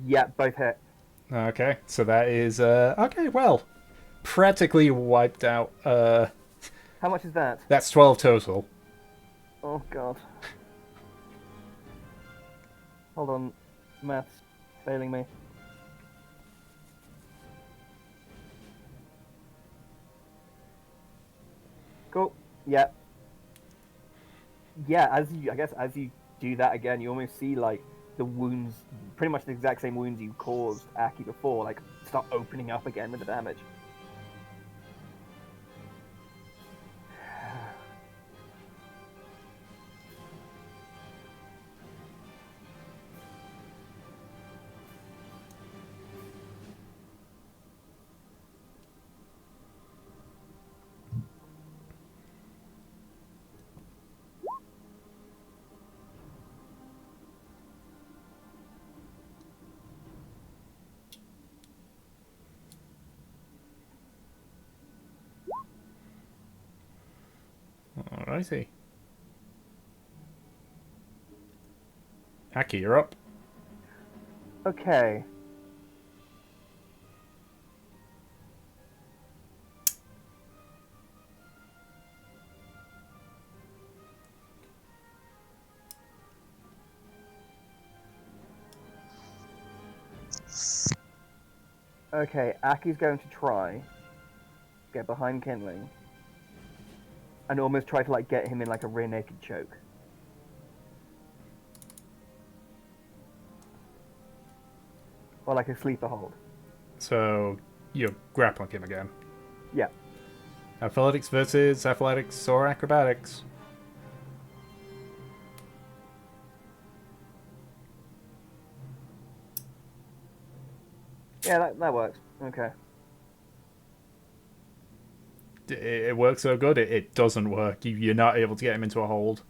Yeah, both hit. Okay. So that is okay. Well, practically wiped out. How much is that? That's 12 total. Oh god. Hold on, maths failing me. Cool. Yeah. Yeah. As you do that again, you almost see like the wounds, pretty much the exact same wounds you caused Aki before, like start opening up again with the damage. Alrighty. Aki, you're up. Okay. Okay, Aki's going to try get behind Kindling and almost try to like get him in like a rear naked choke. Or like a sleeper hold. So you're grappling him again. Yeah. Athletics versus athletics or acrobatics. Yeah, that works. Okay. It works so good, it doesn't work. You're not able to get him into a hold.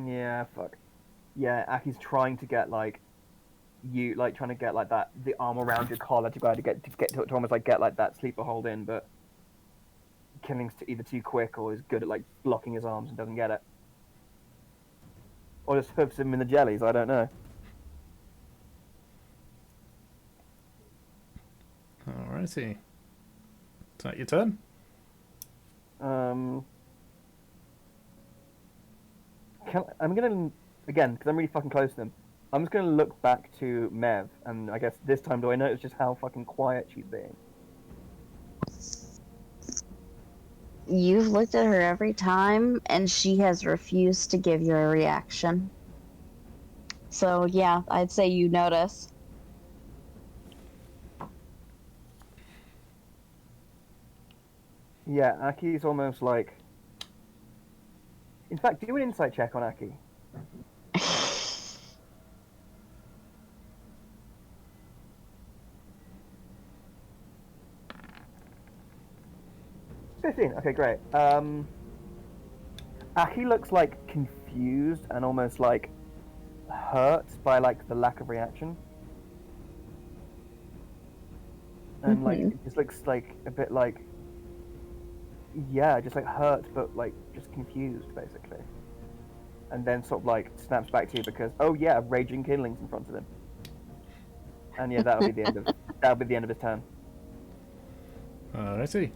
Yeah, fuck. Yeah, Aki's trying to get like you like trying to get like that the arm around your collar to get to almost like get like that sleeper hold in, but Killing's either too quick or is good at like blocking his arms and doesn't get it, or just hoofs him in the jellies. I don't know. Alrighty. Is that your turn? I'm gonna again because I'm really fucking close to them. I'm just gonna look back to Mev, and I guess this time do I notice just how fucking quiet she's being? You've looked at her every time, and she has refused to give you a reaction. So, yeah, I'd say you notice. Yeah, Aki's almost like. In fact, do an insight check on Aki. 15. Okay, great. Aki looks like confused and almost like hurt by like the lack of reaction, and like it just looks like a bit like yeah, just like hurt but like just confused basically, and then sort of like snaps back to you because oh yeah, raging kindlings in front of him, and yeah, that'll be the end of his turn. Alrighty.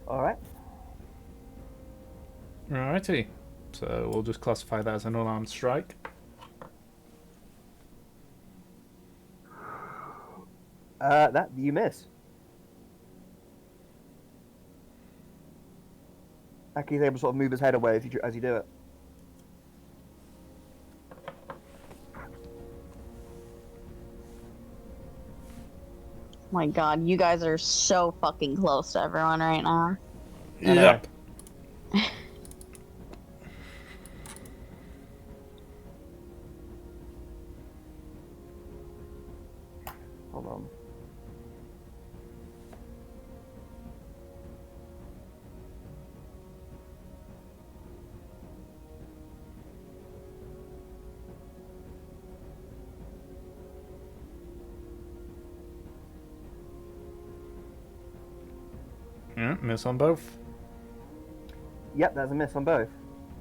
All right. Alrighty. So we'll just classify that as an unarmed strike. That you miss. Aki's able to sort of move his head away as you do it. My god, you guys are so fucking close to everyone right now. Yep. Hold on. Yeah, miss on both. Yep, there's a miss on both.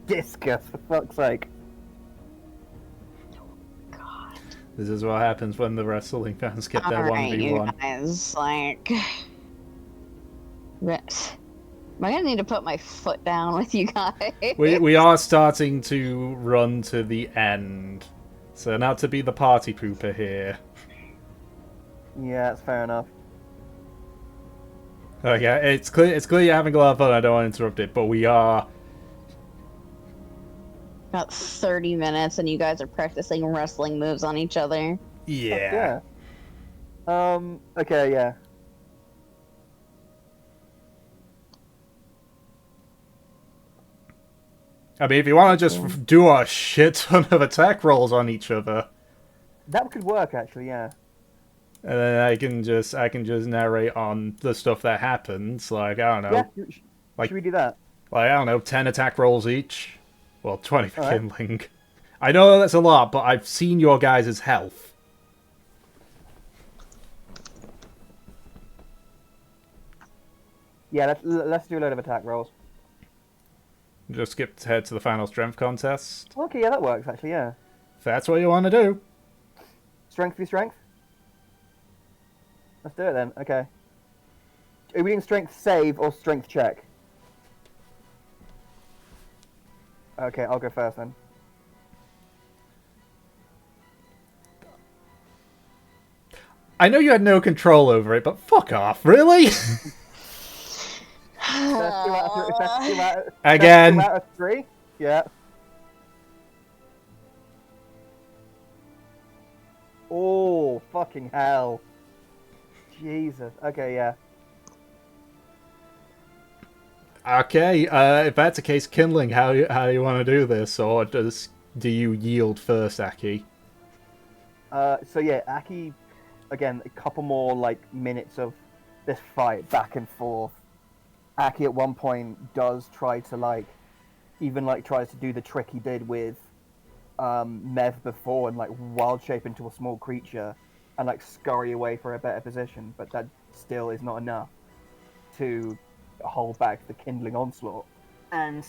Discus, for fuck's sake. God. This is what happens when the wrestling fans get their Alright, you 1v1. guys, like... Am I gonna need to put my foot down with you guys? We are starting to run to the end. So now to be the party pooper here. Yeah, that's fair enough. Okay, it's clear you're having a lot of fun, I don't want to interrupt it, but we are... About 30 minutes and you guys are practicing wrestling moves on each other. Yeah. Okay, yeah. I mean, if you want to just do a shit ton of attack rolls on each other, That could work, actually, yeah. and then I can just narrate on the stuff that happens. Like, I don't know. Yeah, like- should we do that? Like, I don't know, 10 attack rolls each. Well, 20 for Alright. kindling. I know that's a lot, but I've seen your guys' health. Yeah, let's do a load of attack rolls. Just skip head to the final strength contest. Okay, yeah, that works actually. Yeah, If that's what you want to do. strength v strength. Let's do it then. Okay. Are we doing strength save or strength check? Okay, I'll go first then. I know you had no control over it, but fuck off, really? That's 2 out of 3. That's 2 out of, Again. That's 2 out of 3. Yeah. Oh, fucking hell. Jesus. Okay, yeah. Okay, if that's the case, kindling, how do you want to do this? Or do you yield first, Aki? So yeah, Aki, again, a couple more like minutes of this fight back and forth. Aki at one point does try to tries to do the trick he did with Mev before and like wild shape into a small creature and like scurry away for a better position, but that still is not enough to hold back the kindling onslaught. And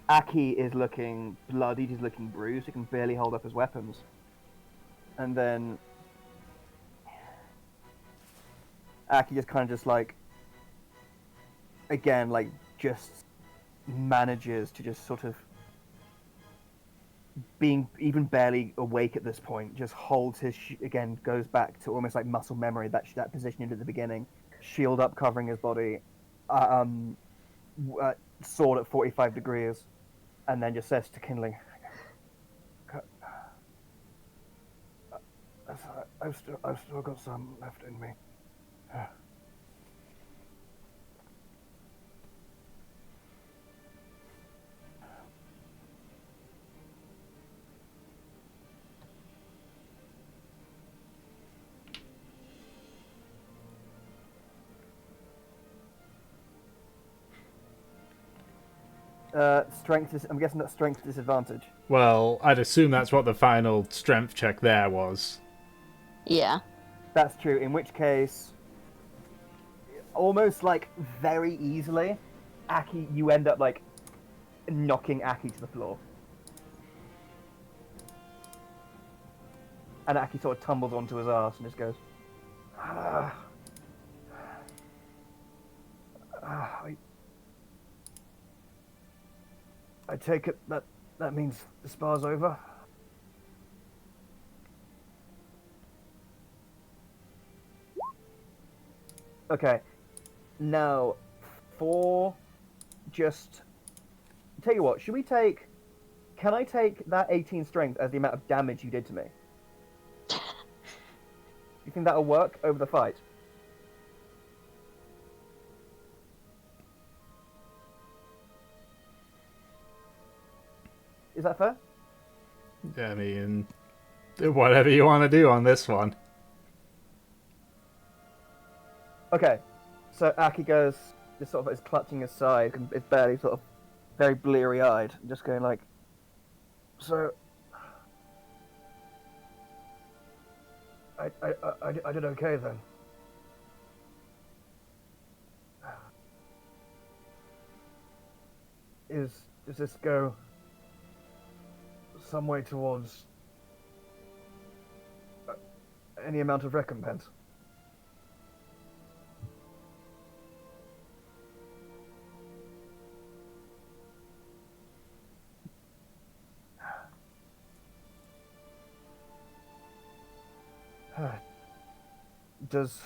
Aki is looking bloodied, he's looking bruised, he can barely hold up his weapons. And then Aki just kind of just like, again, like just manages to just sort of being even barely awake at this point, just holds his again, goes back to almost like muscle memory, that position into the beginning, shield up covering his body, sword at 45 degrees, and then just says to kindling, I've still got some left in me. Strength is. I'm guessing that's strength disadvantage. Well, I'd assume that's what the final strength check there was. Yeah. That's true. In which case, almost like very easily, Aki, you end up like knocking Aki to the floor, and Aki sort of tumbles onto his ass and just goes, I take it that means the spar's over. Okay, now for just tell you what, should we take? Can I take that 18 strength as the amount of damage you did to me? You think that'll work over the fight? Is that fair? I mean, whatever you want to do on this one. Okay, so Aki goes, just sort of is clutching his side and is barely sort of very bleary-eyed, just going like, so I did okay then. Does this go some way towards any amount of recompense? Does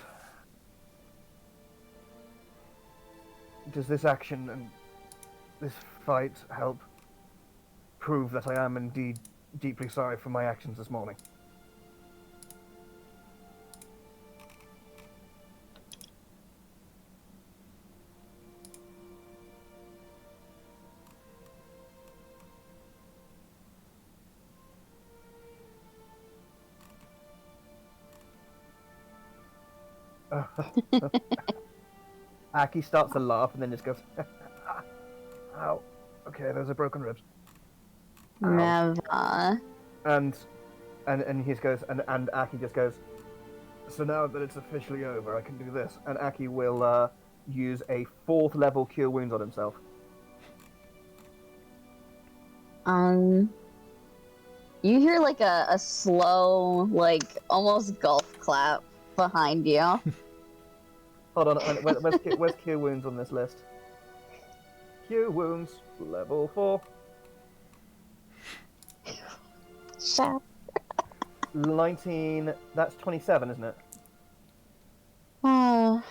this action and this fight help prove that I am indeed deeply sorry for my actions this morning? Aki starts to laugh and then just goes, Ow. Okay, those are broken ribs. Ow. Never. And he goes, and Aki just goes, so now that it's officially over, I can do this. And Aki will use a 4th level Cure Wounds on himself. You hear like a slow, like almost golf clap behind you. Hold on, where's Cure Wounds on this list? Cure Wounds, level 4. Shut. 19, that's 27, isn't it? Oh.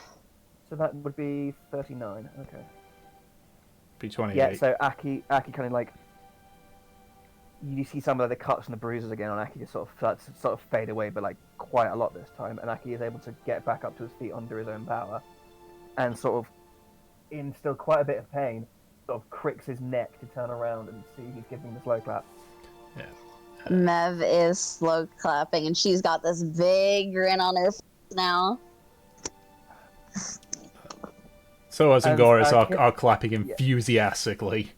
So that would be 39, okay. Be 28. Yeah, so Aki kind of like, you see some of the cuts and the bruises again on Aki just sort of fade away, but like quite a lot this time, and Aki is able to get back up to his feet under his own power, and sort of, in still quite a bit of pain, sort of cricks his neck to turn around and see he's giving the slow clap. Yeah. Mev is slow clapping, and she's got this big grin on her face now. So as And, Angoras Kim- are clapping enthusiastically.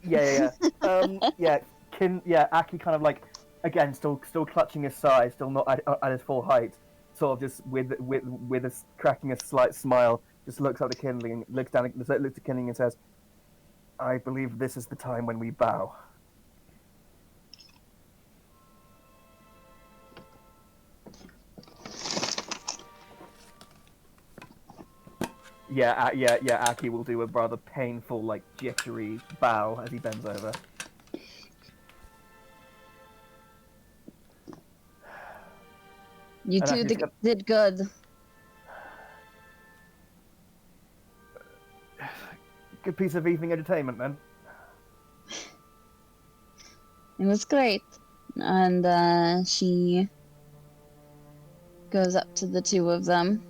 Yeah. Aki kind of like, again, still clutching his side, still not at his full height, sort of just with cracking a slight smile, just looks up to Kindling, looks to Kindling and says, "I believe this is the time when we bow." Yeah. Aki will do a rather painful, like jittery bow as he bends over. You And two Aki's did good. Good piece of evening entertainment, then. It was great. And she goes up to the two of them.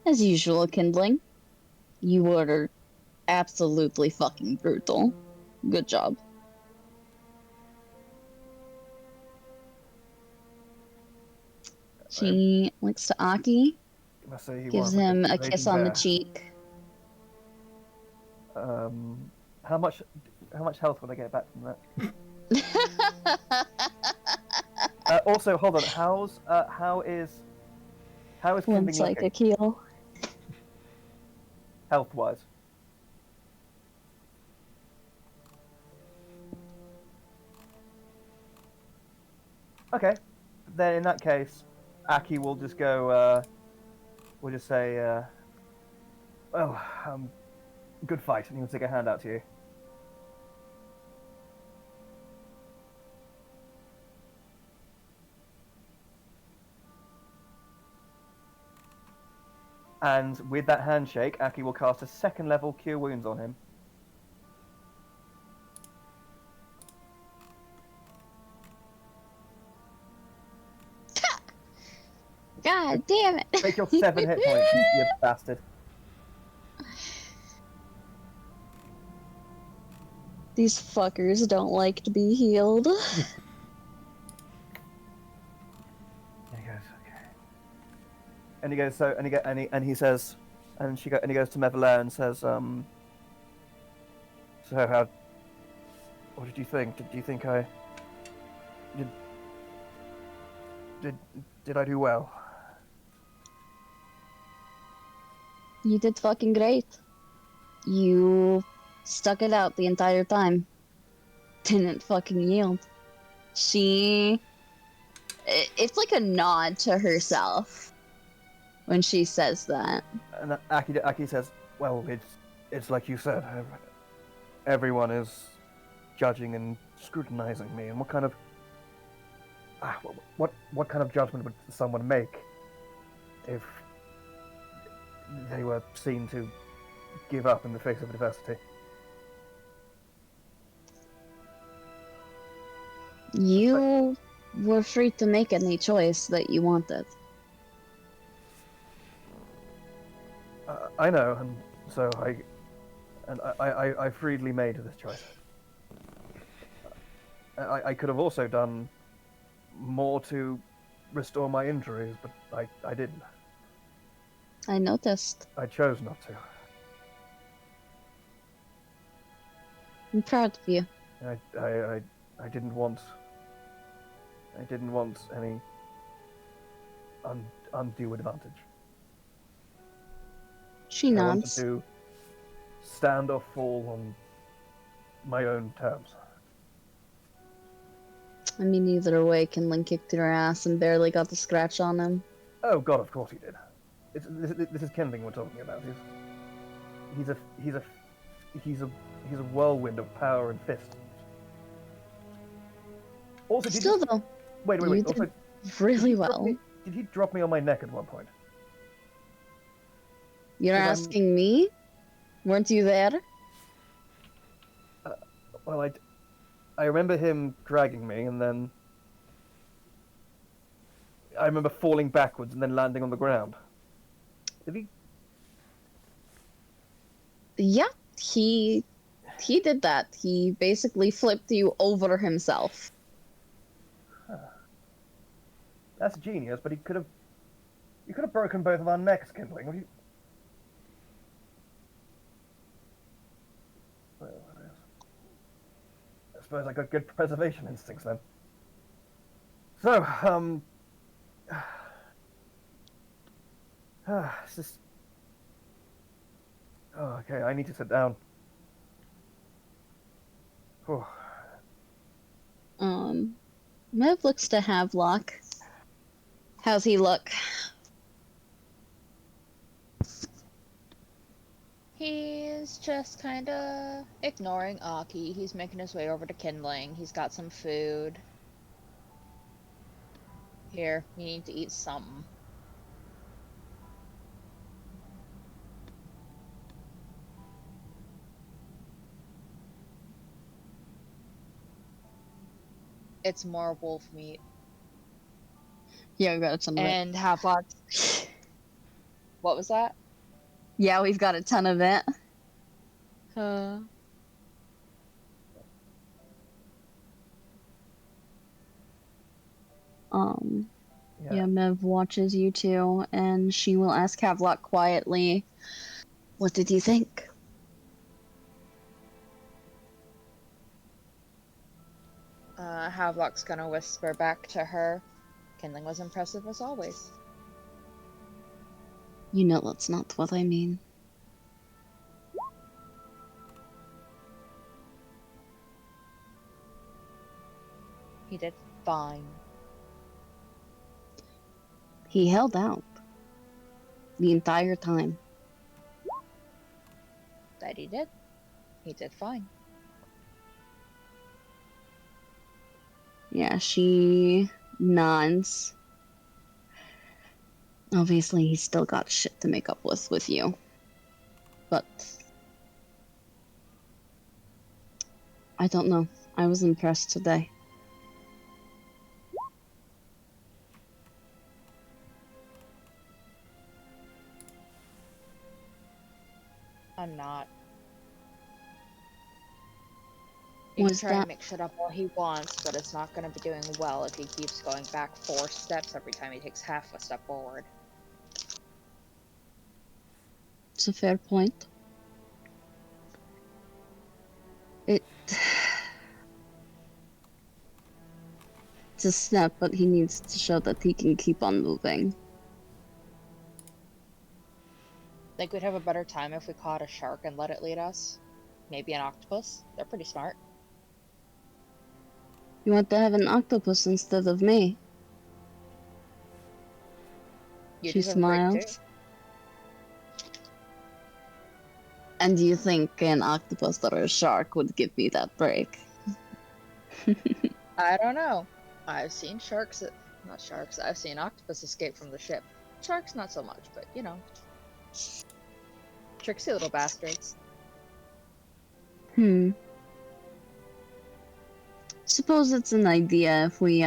As usual, Kindling. You were absolutely fucking brutal. Good job. She looks to Aki, I say he gives was like him a raging kiss on the bear. cheek. How much health would I get back from that? Also, hold on. How is One Kindling looking psychic heal. health-wise? Okay, then in that case, Aki will just go. We'll just say, good fight, and he'll stick a hand out to you. And with that handshake, Aki will cast a 2nd level Cure Wounds on him. God damn it! Take your 7 hit points, you bastard. These fuckers don't like to be healed. He goes, okay. And he goes, he says, and he goes to Mevelair and says, so what did you think? Did you think did I do well? You did fucking great. You stuck it out the entire time. Didn't fucking yield. It's like a nod to herself when she says that. And Aki says, well, it's like you said, everyone is judging and scrutinizing me, and what kind of judgment would someone make if they were seen to give up in the face of adversity? You were free to make any choice that you wanted. I know, and so I freely made this choice. I could have also done more to restore my injuries, but I didn't. I noticed. I chose not to. I'm proud of you. I didn't want any undue advantage. She I wanted nods. to stand or fall on my own terms. I mean, either way, Kindling kicked her ass and barely got the scratch on him. Oh God, of course he did. This is Kendling we're talking about. He's a whirlwind of power and fist. Also, Still, though, wait. you Also, did really well. Did he drop me on my neck at one point? You're 'Cause I'm- asking me? Weren't you there? Well, I remember him dragging me, and then I remember falling backwards and then landing on the ground. Did he? Yeah, he did that. He basically flipped you over himself. That's genius, but you could have broken both of our necks, Kindling. What do you? Well, I suppose I got good preservation instincts then. So, it's just. Oh, okay, I need to sit down. Whew. Mev looks to Havelock. How's he look? He's just kind of ignoring Aki. He's making his way over to Kindling. He's got some food. Here, you need to eat something. It's more wolf meat. Yeah, we've got a ton of it. And Havelock. What was that? Yeah, we've got a ton of it. Yeah, Mev watches you two, and she will ask Havelock quietly, "What did you think?" Havelock's gonna whisper back to her. Kindling was impressive as always. You know that's not what I mean. He did fine. He held out the entire time. That he did. He did fine. Yeah, she nods. Obviously, he's still got shit to make up with you. But I don't know. I was impressed today. I'm not. He can Was try that and make shit up all he wants, but it's not going to be doing well if he keeps going back 4 steps every time he takes half a step forward. it's a fair point. It's a step, but he needs to show that he can keep on moving. Think we'd have a better time if we caught a shark and let it lead us? Maybe an octopus? They're pretty smart. You want to have an octopus instead of me? You She deserve a break, too. smiles. And do you think an octopus or a shark would give me that break? I don't know. I've seen sharks, not sharks, I've seen octopus escape from the ship. Sharks not so much, but you know. Tricksy little bastards. Suppose it's an idea if we,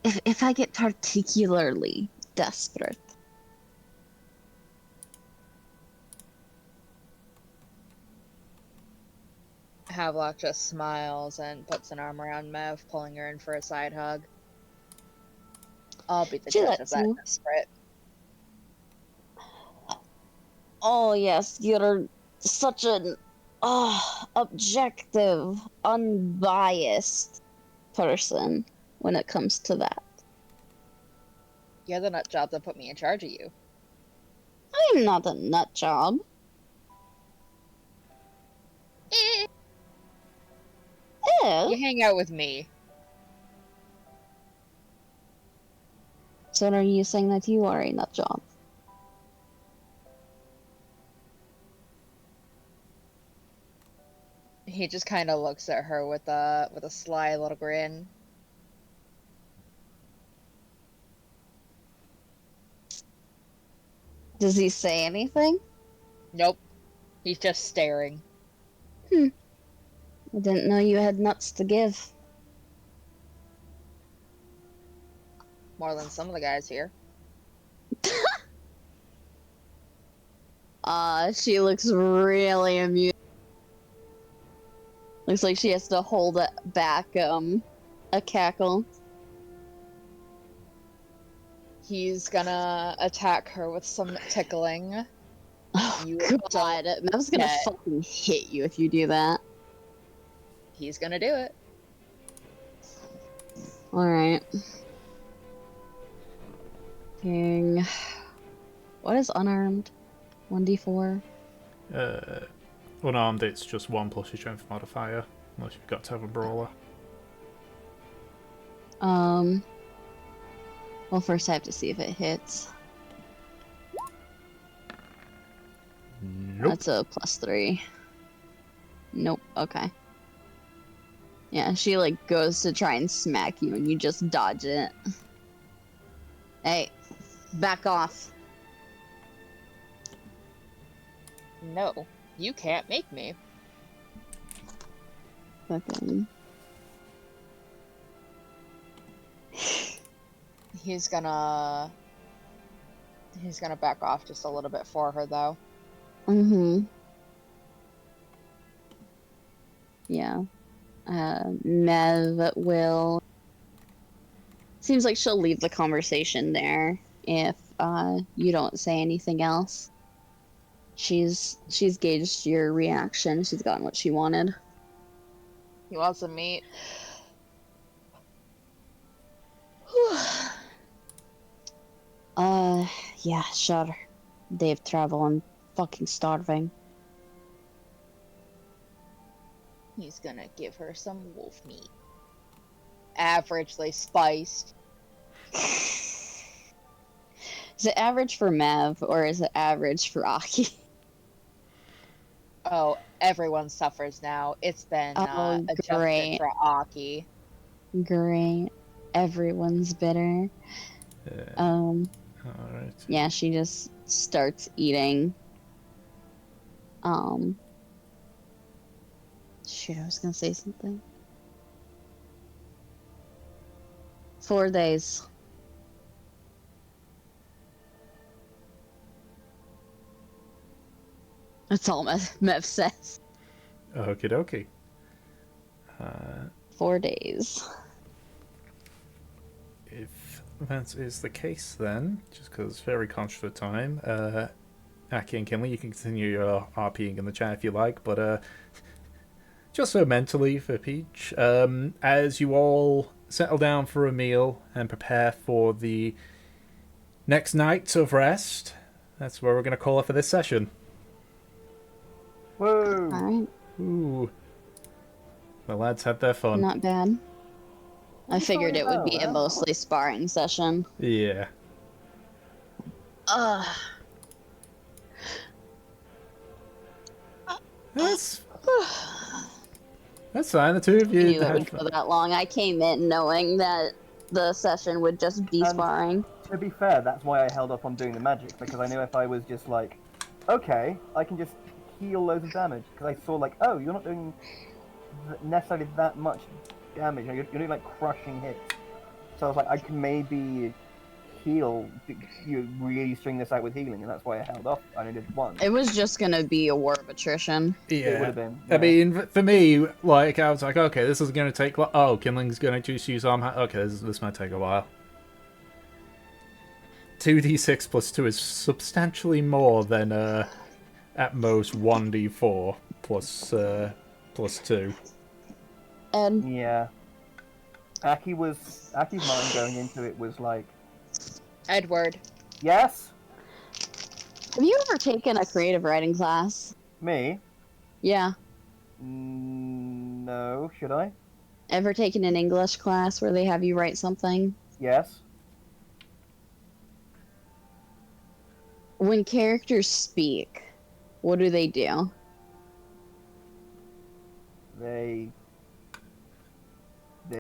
If I get particularly desperate. Havelock just smiles and puts an arm around Mev, pulling her in for a side hug. I'll be the She judge of lets that you. desperate. Oh yes, you're such an objective, unbiased person when it comes to that. You're the nut job that put me in charge of you. I'm not a nut job. Eh, Ew. you hang out with me. So are you saying that you are a nut job? He just kind of looks at her with a sly little grin. Does he say anything? Nope. He's just staring. I didn't know you had nuts to give. More than some of the guys here. She looks really amused. Looks like she has to hold it back, a cackle. He's gonna attack her with some tickling. Oh, You God. Mev's gonna get- fucking hit you if you do that. He's gonna do it. Alright. King. What is unarmed? 1d4? Unarmed, it's just 1 plus your strength modifier, unless you've got to have a brawler. Well, first I have to see if it hits. Nope. That's a +3. Nope, okay. Yeah, she, like, goes to try and smack you, and you just dodge it. Hey, back off. No, you can't make me. Fucking... He's gonna back off just a little bit for her, though. Mm-hmm. Yeah. Mev will... Seems like she'll leave the conversation there if, you don't say anything else. She's gauged your reaction. She's gotten what she wanted. He wants to meet. Yeah, sure. Day of travel, I'm fucking starving. He's gonna give her some wolf meat. Averagely spiced. Is it average for Mev, or is it average for Aki? Oh, everyone suffers now. It's been Oh, adjusted great. for Aki. Great. Everyone's bitter. Alright. Yeah, she just starts eating. Shoot, I was gonna say something. 4 days. That's all Mev says. Okie dokie. 4 days. If that is the case, then, just because very conscious of time, Aki and Kinley, you can continue your RPing in the chat if you like, but just so mentally for Peach, as you all settle down for a meal and prepare for the next night of rest, that's where we're going to call it for this session. Whoa! Alright, Ooh. The lads had their fun. not bad. I figured it would be a about? mostly sparring session. Yeah. That's fine. The two of I you knew it had would fun. go that long. I came in knowing that the session would just be And- sparring. To be fair, that's why I held up on doing the magic, because I knew if I was just like, okay, I can just heal loads of damage, because I saw like, oh, you're not doing necessarily that much damage, you're doing like crushing hits. So I was like, I can maybe heal, you really string this out with healing, and that's why I held off. I only did one. It was just gonna be a war of attrition. It would Yeah. have been. I mean, for me, like, I was like, okay, this is going to take... Oh, Kinling's going to just use arm... Okay, this might take a while. 2d6 plus 2 is substantially more than at most 1d4 plus 2. And Yeah. Aki's mind going into it was like, Edward. yes, have you ever taken a creative writing class? me. Yeah. No, should I? Ever taken an English class where they have you write something? Yes. When characters speak, what do? They